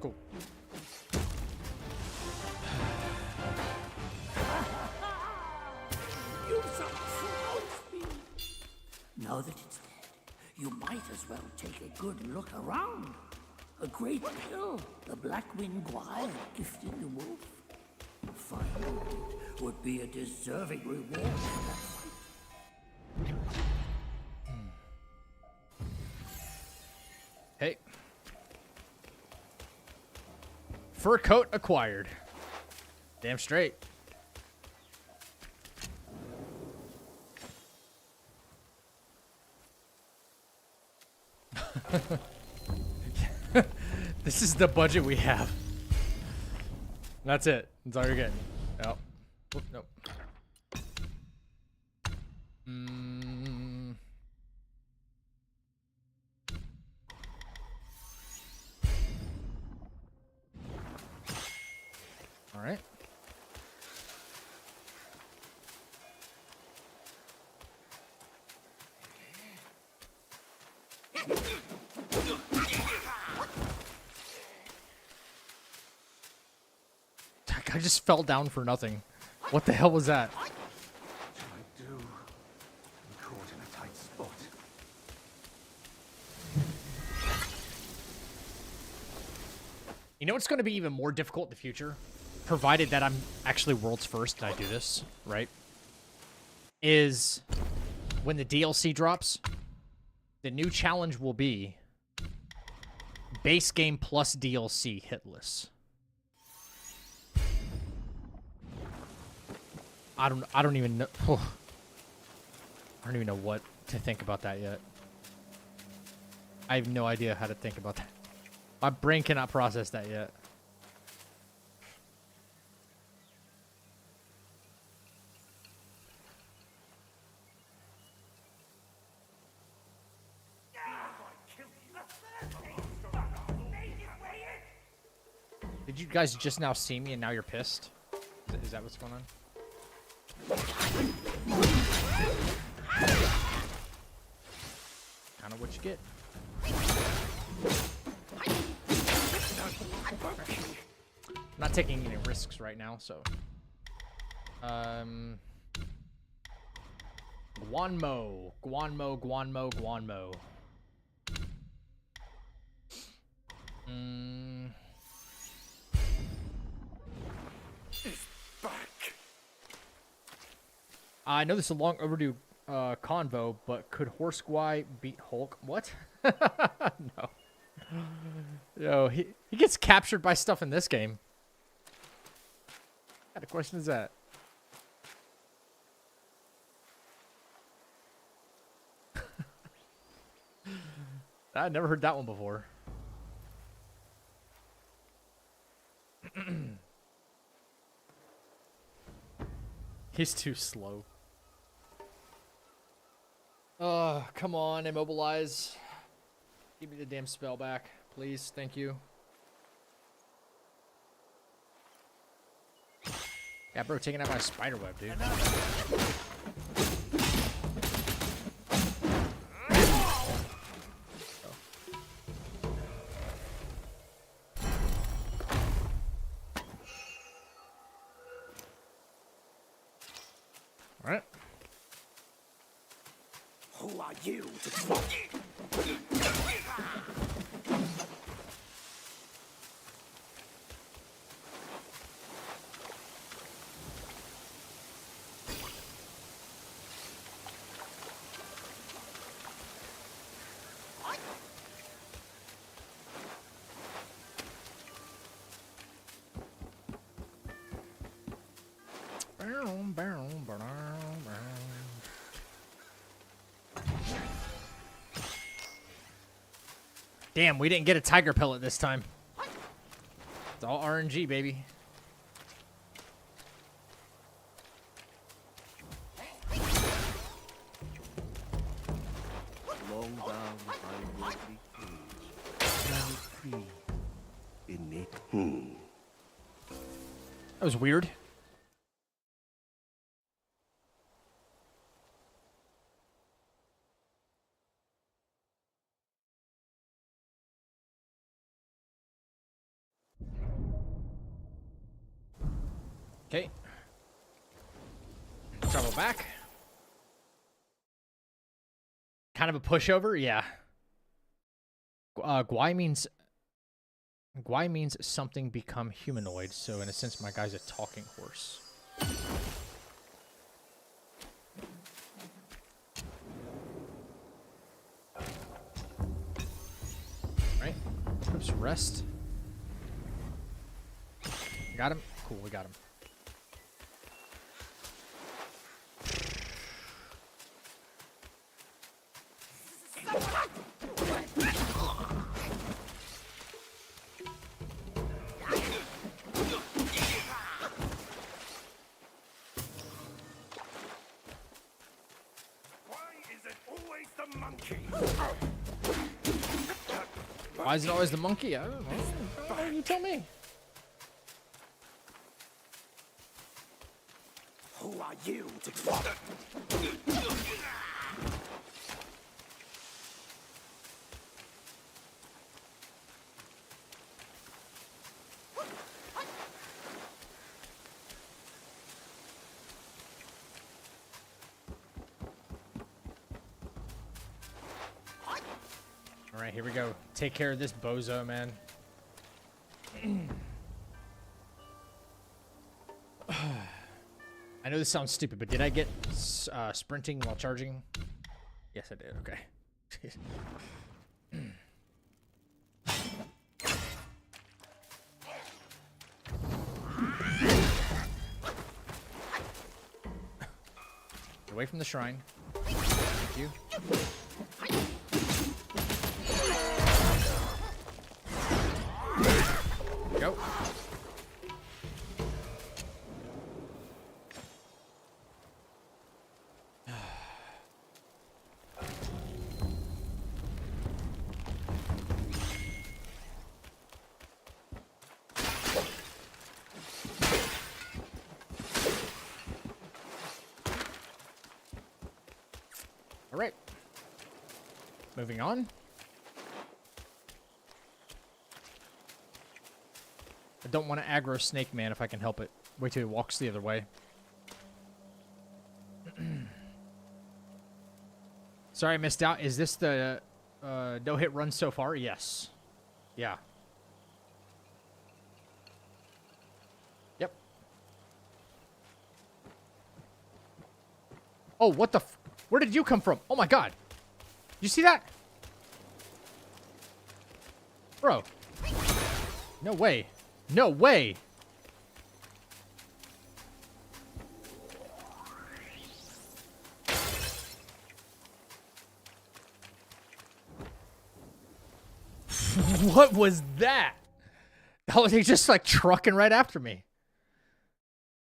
Cool. You surprised me. Now that it's dead, you might as well take a good look around. A great pill, the Black Wind Guile gifted the wolf. Finding it would be a deserving reward for that fight. Hey. Fur coat acquired. Damn straight. This is the budget we have. That's it. That's all you're getting. Nope. Whoop, nope. All right. I just fell down for nothing. What the hell was that? What shall I do? I'm caught in a tight spot. You know what's going to be even more difficult in the future? Provided that I'm actually world's first and I do this, right? Is when the DLC drops, the new challenge will be base game plus DLC hitless. I don't even know. I don't even know what to think about that yet. I have no idea how to think about that. My brain cannot process that yet. Did you guys just now see me and now you're pissed? Is that what's going on? Kind of what you get. I'm not taking any risks right now, so. Guanmo. I know this is a long overdue convo, but could Horsegui beat Hulk? What? No. Yo, he gets captured by stuff in this game. What kind of question is that? I've never heard that one before. He's too slow. Come on, immobilize. Give me the damn spell back, please. Thank you. Yeah, bro, taking out my spider web, dude. All right. Who are you to try? Damn, we didn't get a tiger pellet this time. It's all RNG, baby. Long down by worldly cage, now free in it. That was weird. Okay. Travel back. Kind of a pushover, yeah. Guai means something become humanoid, so in a sense my guy's a talking horse. Right. Oops, rest. Got him? Cool, we got him. Why is it always the monkey? I don't know. You tell me. Who are you to talk? All right, here we go. Take care of this bozo, man. I know this sounds stupid, but did I get sprinting while charging? Yes, I did. Okay. Away from the shrine. Thank you. Go. All right. Moving on. I don't want to aggro Snake Man if I can help it. Wait till he walks the other way. Sorry I missed out. Is this the no-hit run so far? Yes. Yeah. Yep. Oh, what the f... Where did you come from? Oh my god. You see that? Bro. No way. No way. What was that? Oh, they just like trucking right after me.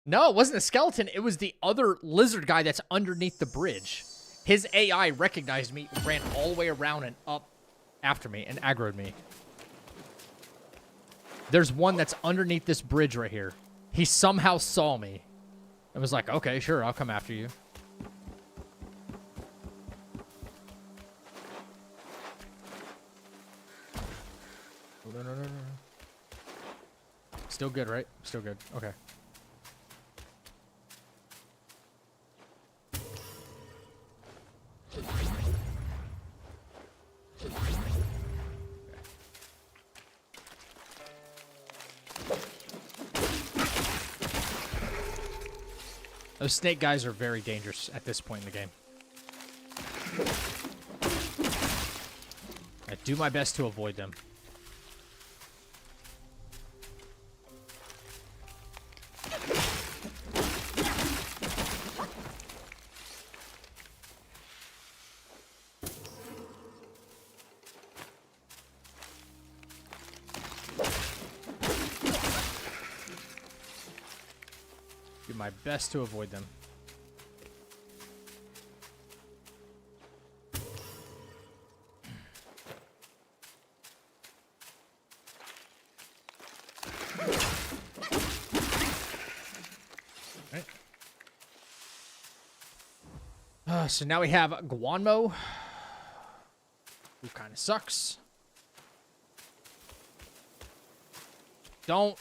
No, it wasn't a skeleton. It was the other lizard guy that's underneath the bridge. His AI recognized me, ran all the way around and up after me and aggroed me. There's one that's underneath this bridge right here. He somehow saw me and was like, okay, sure, I'll come after you. Oh, no. Still good, right? Still good. Okay. Those snake guys are very dangerous at this point in the game. I do my best to avoid them. Do my best to avoid them. So now we have Guanmo, who kind of sucks. Don't.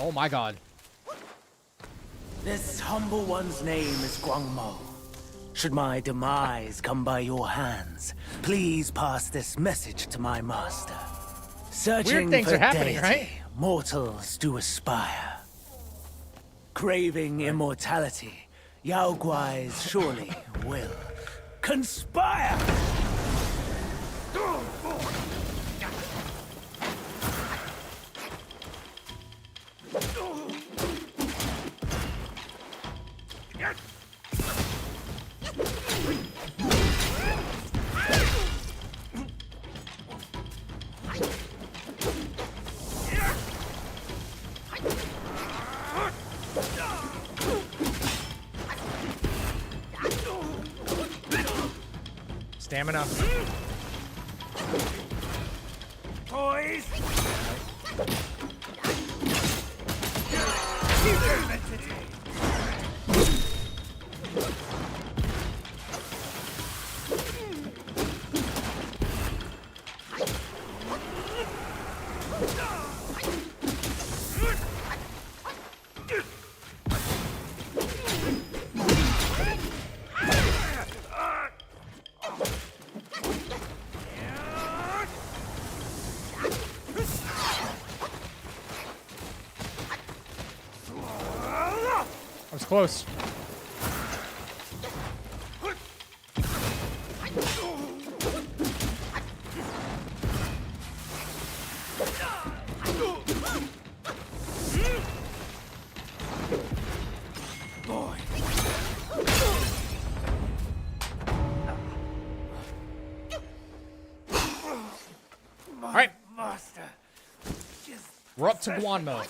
Oh my god. This humble one's name is Guangmo. Should my demise come by your hands, please pass this message to my master. Searching Weird things for are happening, deity, right? mortals do aspire. Craving immortality, Yao Guais surely will conspire! Stamina. Toys! I was close. All right. We're up to Guanmo.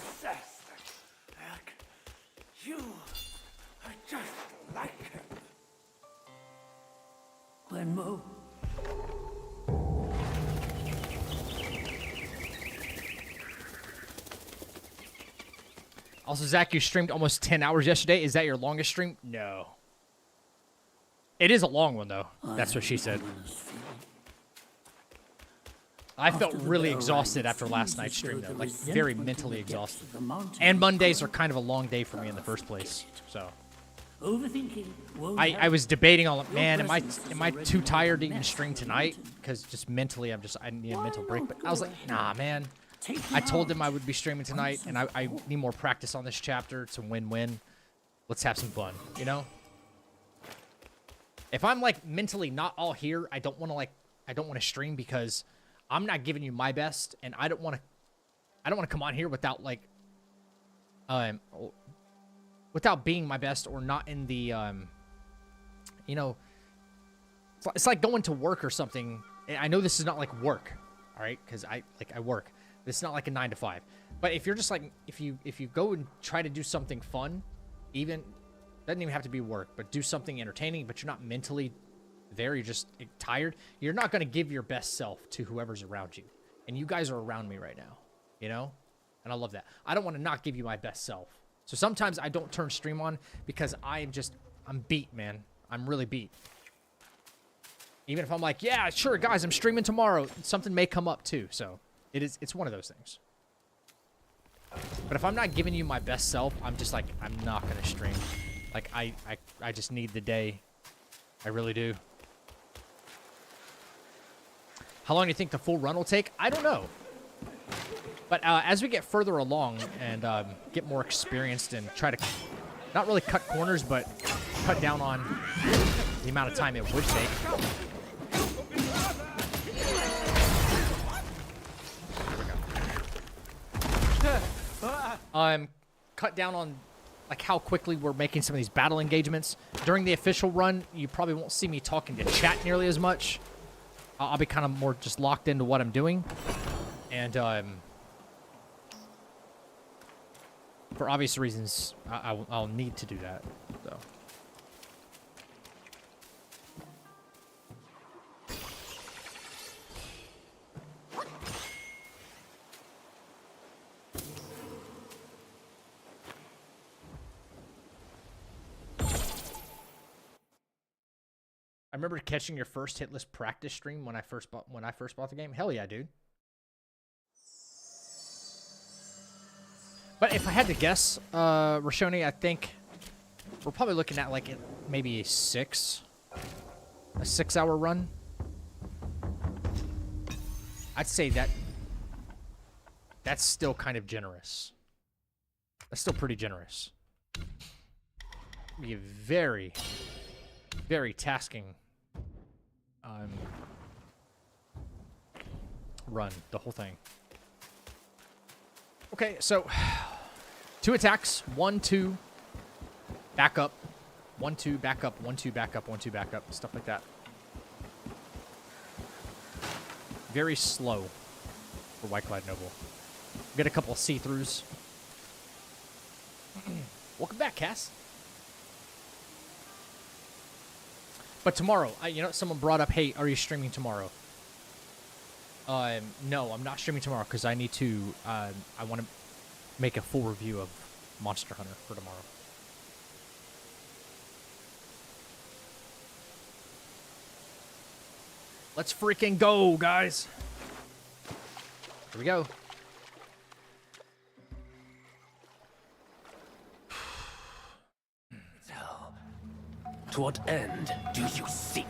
You are just like him. Guanmo. Also, Zach, you streamed almost 10 hours yesterday. Is that your longest stream? No. It is a long one, though. That's what she said. I felt really exhausted after last night's stream, though. Like, very mentally exhausted. And Mondays are kind of a long day for me in the first place, so. I was debating on, man, am I too tired to even stream tonight? Because just mentally, I need a mental break. But I was like, nah, man. I told them I would be streaming tonight, and I need more practice on this chapter. It's a win-win. Let's have some fun, you know? If I'm, like, mentally not all here, I don't want to stream because I'm not giving you my best, and I don't want to come on here without, like, without being my best or not in the, you know, it's like going to work or something. I know this is not like work, all right, because I work. This is not like a 9 to 5. But if you're just like, if you go and try to do something fun, even, doesn't even have to be work, but do something entertaining, but you're not mentally there, you're just tired, you're not going to give your best self to whoever's around you. And you guys are around me right now, you know? And I love that. I don't want to not give you my best self. So sometimes I don't turn stream on because I'm beat, man. I'm really beat. Even if I'm like, yeah, sure, guys, I'm streaming tomorrow, something may come up too. So it's one of those things. But if I'm not giving you my best self, I'm just like, I'm not going to stream. Like, I just need the day. I really do. How long do you think the full run will take? I don't know. But as we get further along and get more experienced and try to not really cut corners, but cut down on the amount of time it would take. Cut down on like how quickly we're making some of these battle engagements. During the official run, you probably won't see me talking to chat nearly as much. I'll be kind of more just locked into what I'm doing. And for obvious reasons, I'll need to do that. So. I remember catching your first hitless practice stream when I first bought the game. Hell yeah, dude. But if I had to guess, Rashoni, I think we're probably looking at like maybe a 6-hour run. I'd say that's still kind of generous. That's still pretty generous. Be a very, very tasking run, the whole thing. Okay, so 2 attacks, 1, 2, back up, 1, 2, back up, 1, 2, back up, 1, 2, back up, stuff like that. Very slow for White-Clad Noble. Get a couple of see-throughs. Welcome back, Cass. But tomorrow, someone brought up, hey, are you streaming tomorrow? No, I'm not streaming tomorrow because I need to, I want to make a full review of Monster Hunter for tomorrow. Let's freaking go, guys. Here we go. To what end do you seek?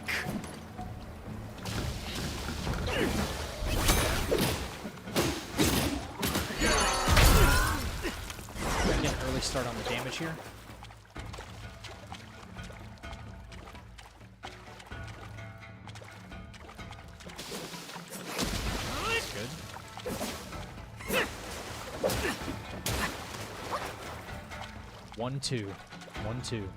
Get an early start on the damage here. That's good. One, two. 1, 2.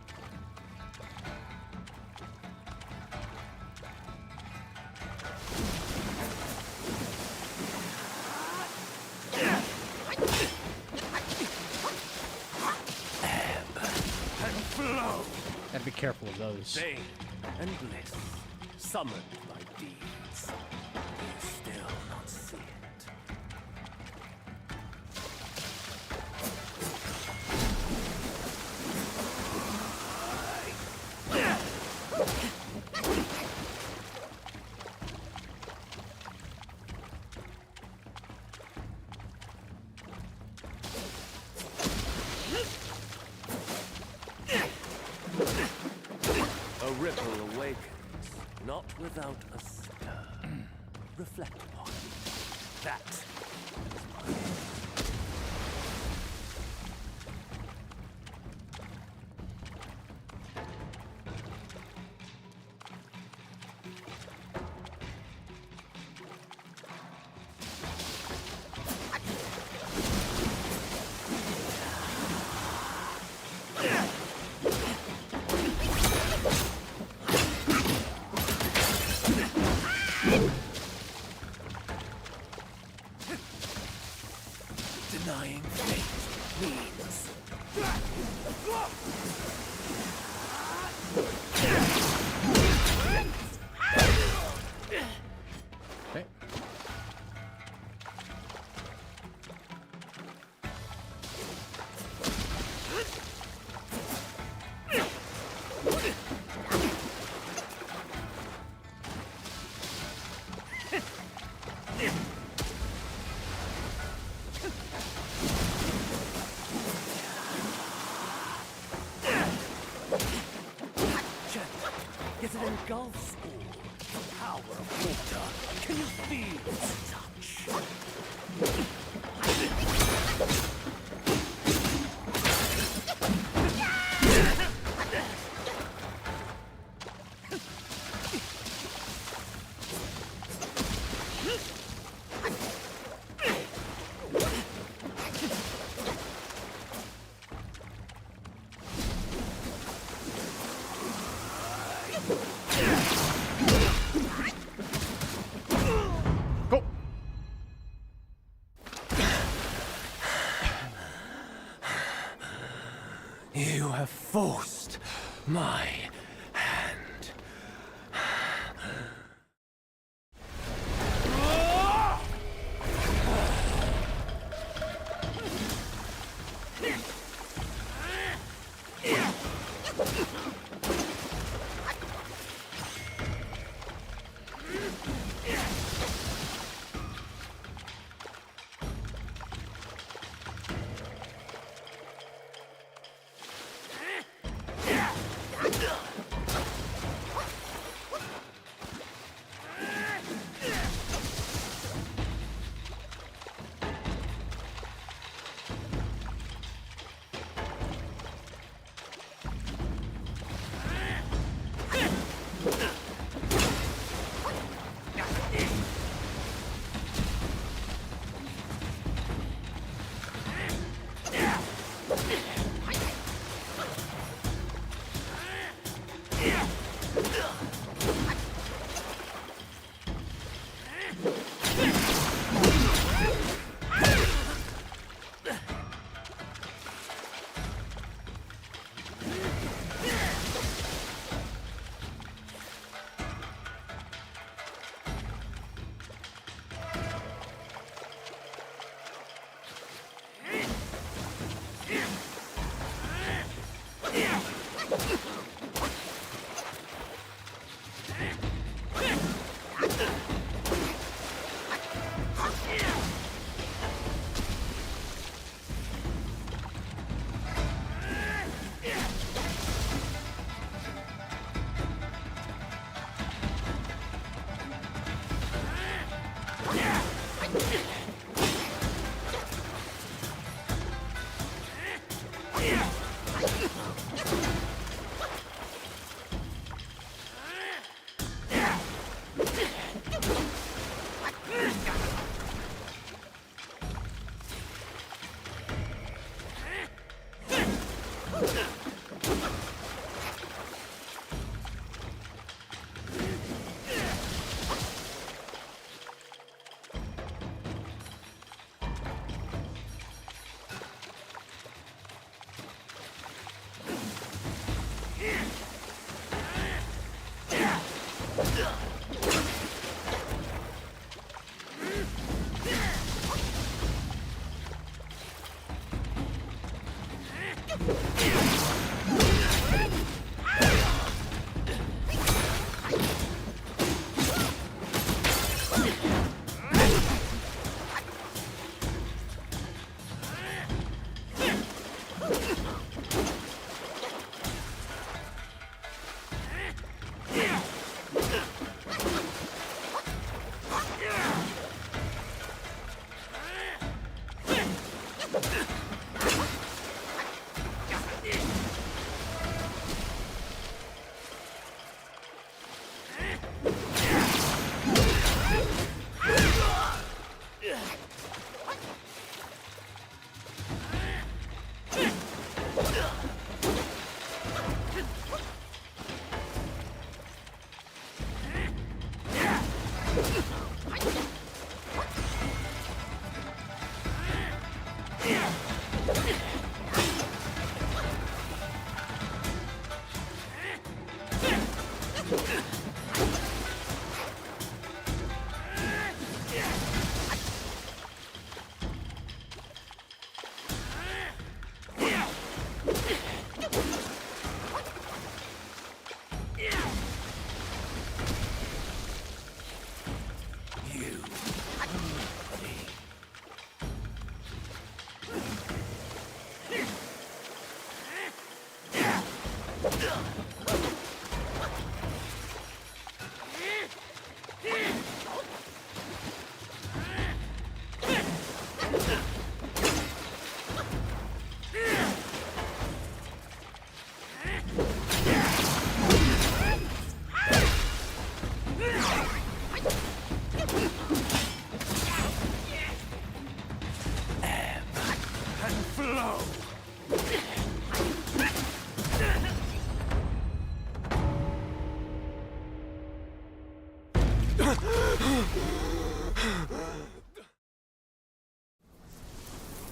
Gotta be careful of those. Bane and bliss, summoned by deeds. You still not see it. A ripple awakens, not without a stir. Reflect upon it. That is mine. Denying fate means okay. Yet it engulfs all. The power of water. Can you feel its touch? Go. You have forced my hand.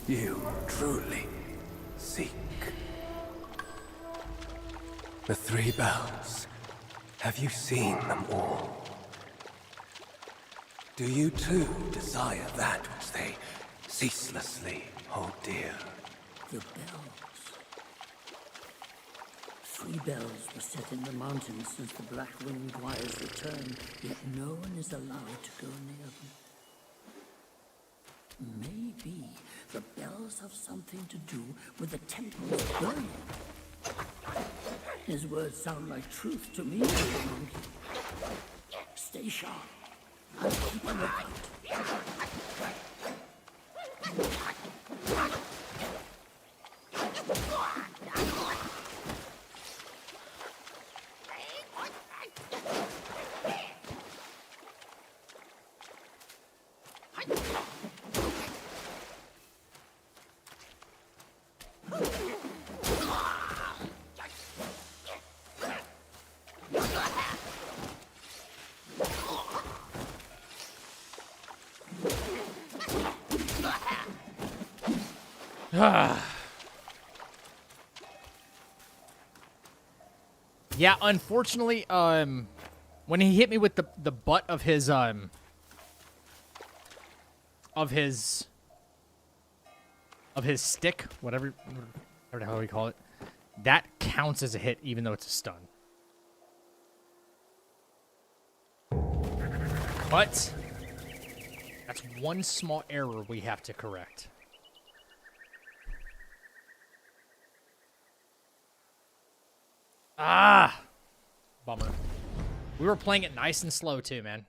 You truly seek the three bells. Have you seen them all? Do you too desire that which they ceaselessly hold dear? The bells. 3 bells were set in the mountains since the Black-Winged Wire's return, yet no one is allowed to go near them. Maybe the bells have something to do with the temple's burning. His words sound like truth to me, little monkey. Stay sharp. I'll keep a lookout. Yeah, unfortunately, when he hit me with the butt of his stick, whatever the hell we call it, that counts as a hit, even though it's a stun. But that's one small error we have to correct. Ah! Bummer. We were playing it nice and slow, too, man.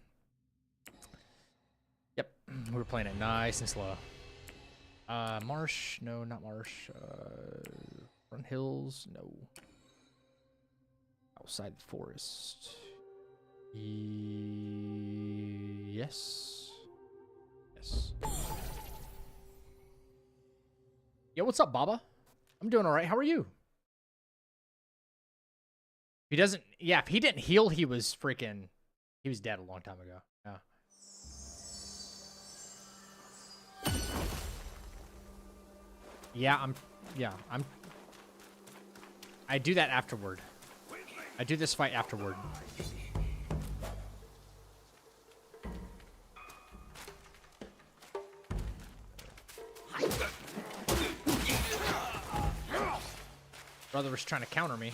Yep. We were playing it nice and slow. Marsh? No, not marsh. Front hills? No. Outside forest. Yes. Yes. Yo, what's up, Baba? I'm doing all right. How are you? He doesn't, yeah, if he didn't heal, he was dead a long time ago. Yeah. I do that afterward. I do this fight afterward. Brother was trying to counter me.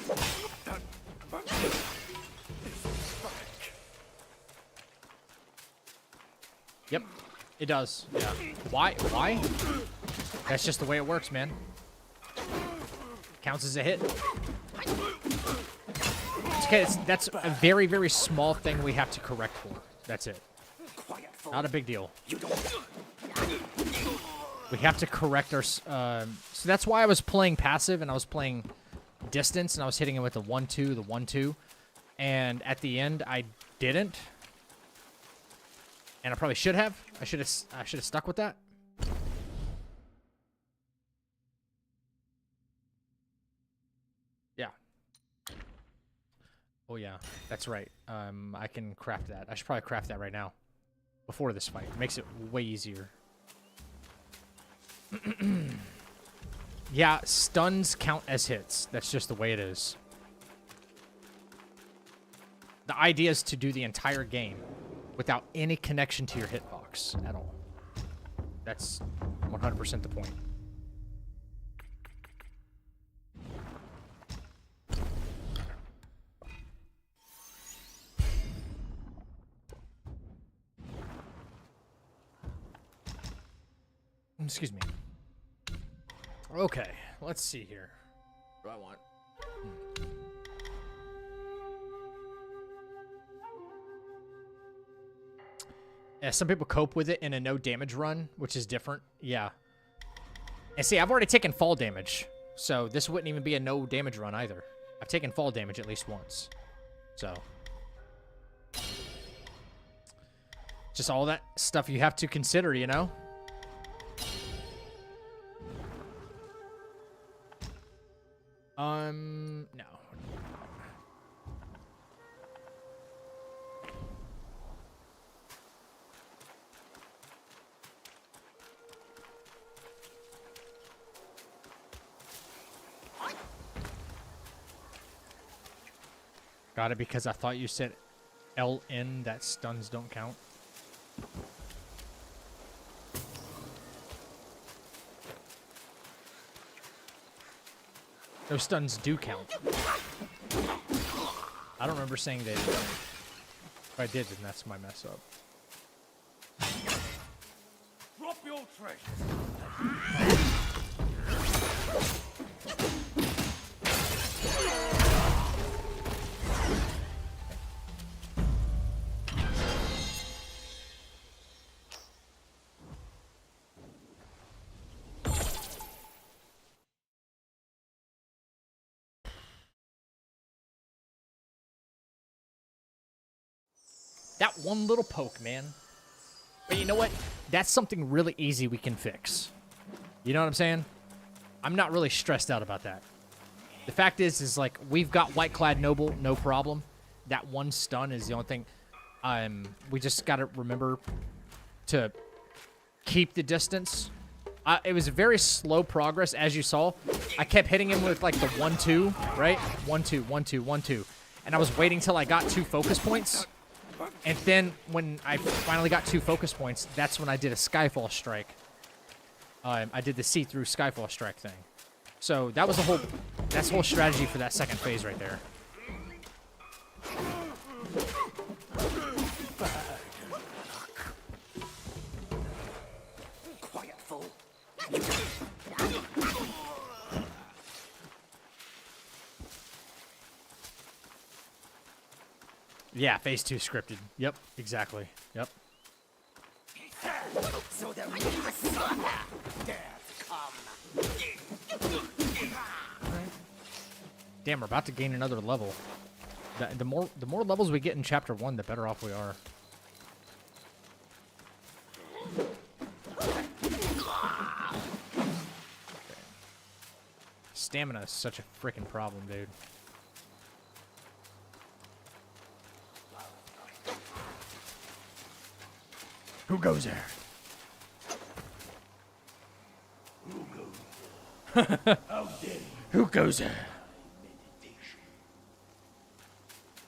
Yep, it does. Yeah. Why? Why? That's just the way it works, man. Counts as a hit. It's okay. That's a very, very small thing we have to correct for. That's it. Not a big deal. We have to correct our... so that's why I was playing passive, and I was playing distance, and I was hitting it with the 1-2, the 1-2. And at the end, I didn't. And I probably should have. I should have stuck with that. Yeah. Oh yeah, that's right. I can craft that. I should probably craft that right now, before this fight. It makes it way easier. Yeah, stuns count as hits. That's just the way it is. The idea is to do the entire game without any connection to your hitbox at all. That's 100% the point. Excuse me. Okay, let's see here. What do I want? Yeah, some people cope with it in a no damage run, which is different. Yeah. And see, I've already taken fall damage, so this wouldn't even be a no damage run either. I've taken fall damage at least once. So. Just all that stuff you have to consider, you know? No. Got it, because I thought you said LN, that stuns don't count. Those stuns do count. I don't remember saying they did. If I did, then that's my mess up. Drop your treasure. That one little poke, man. But you know what? That's something really easy we can fix. You know what I'm saying? I'm not really stressed out about that. The fact is like, we've got White Clad Noble, no problem. That one stun is the only thing. We just got to remember to keep the distance. It was a very slow progress, as you saw. I kept hitting him with, like, the 1-2, right? 1-2, 1-2, 1-2. And I was waiting till I got 2 focus points. And then when I finally got 2 focus points, that's when I did a Skyfall Strike. I did the see-through Skyfall Strike thing. So that was that's the whole strategy for that second phase right there. Quiet, fool. Yeah, phase 2 scripted. Yep, exactly. Yep. So there really is dare to come. Damn, we're about to gain another level. The more levels we get in chapter 1, the better off we are. Stamina is such a freaking problem, dude. Who goes there? Who goes there?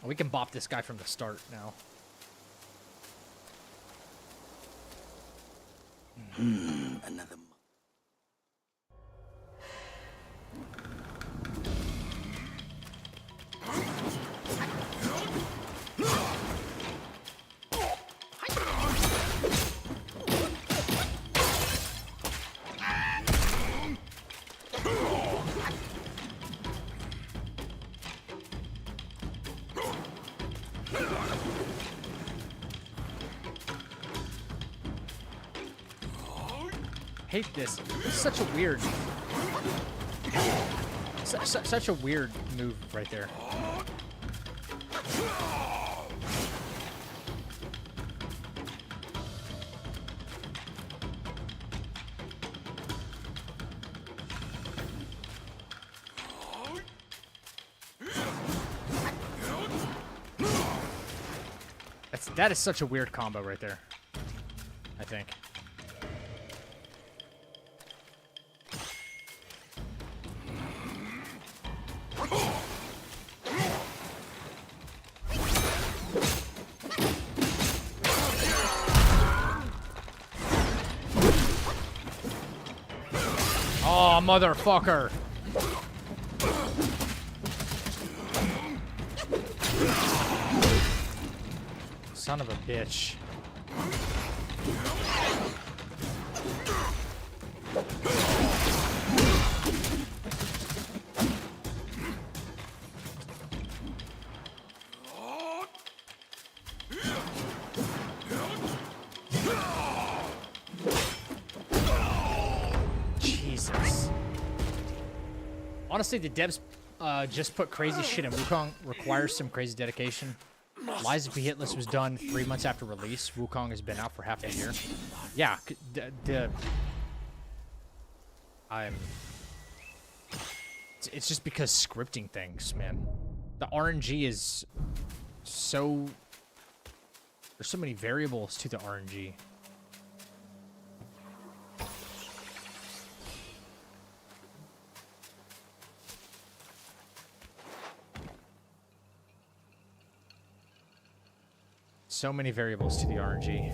Oh, we can bop this guy from the start now. Another. hate this. This is such a weird... Such a weird move right there. That is such a weird combo right there, I think. Oh, motherfucker. Son of a bitch. Jesus. Honestly, the devs just put crazy shit in Wukong. Requires some crazy dedication. Lies If Be Hitless was done 3 months after release. Wukong has been out for half a year. Yeah, it's just because scripting things, man. The RNG is so... There's so many variables to the RNG. So many variables to the RNG.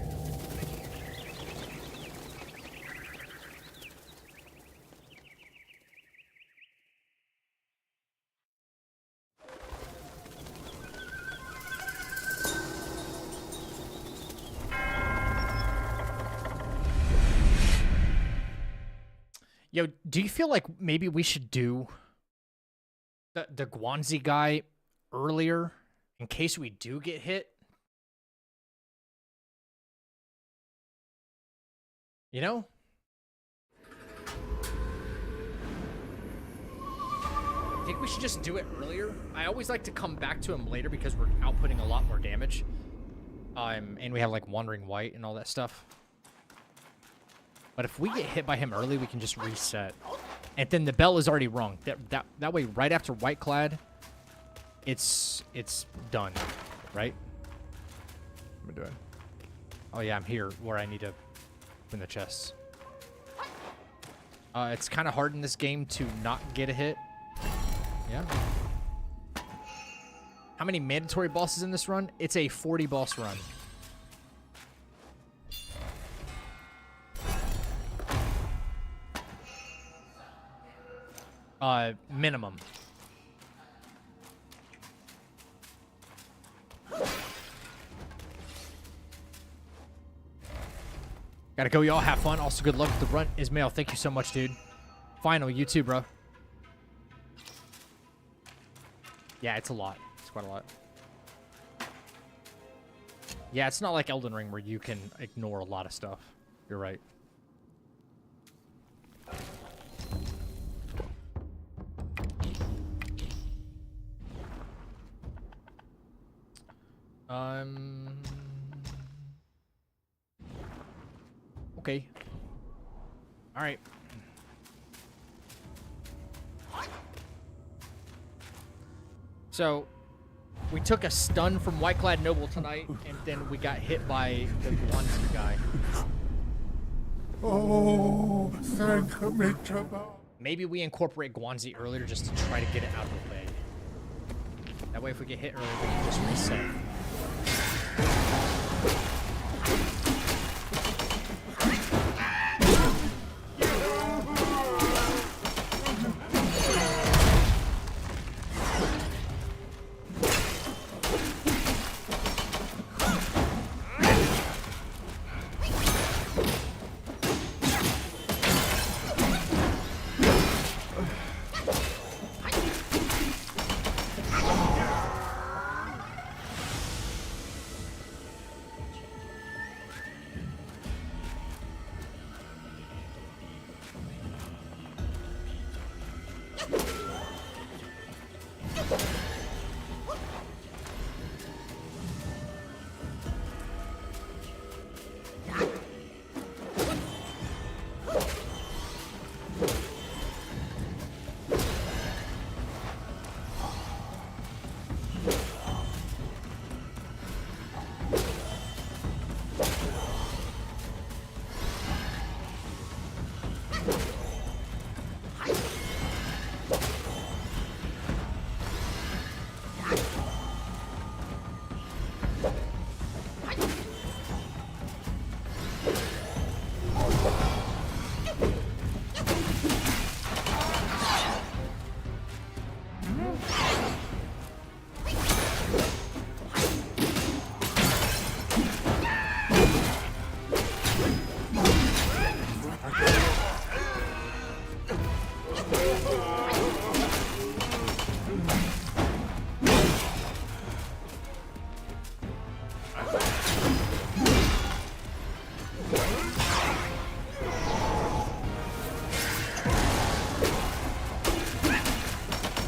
Yo, do you feel like maybe we should do the Guanzi guy earlier in case we do get hit? You know? I think we should just do it earlier. I always like to come back to him later because we're outputting a lot more damage. And we have like Wandering White and all that stuff. But if we get hit by him early, we can just reset. And then the bell is already rung. That way, right after White Clad, it's done, right? What am I doing? Oh yeah, I'm here where I need to in the chests. It's kind of hard in this game to not get a hit. Yeah. How many mandatory bosses in this run? It's a 40 boss run. Minimum. Gotta go, y'all. Have fun. Also, good luck with the run. Ismail, thank you so much, dude. Final, you too, bro. Yeah, it's a lot. It's quite a lot. Yeah, it's not like Elden Ring where you can ignore a lot of stuff. You're right. Okay. All right. So, we took a stun from White Clad Noble tonight, and then we got hit by the Guanzi guy. Oh, thank me, Maybe we incorporate Guanzi earlier just to try to get it out of the way. That way, if we get hit earlier, we can just reset.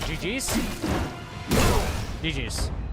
GG's. GG's.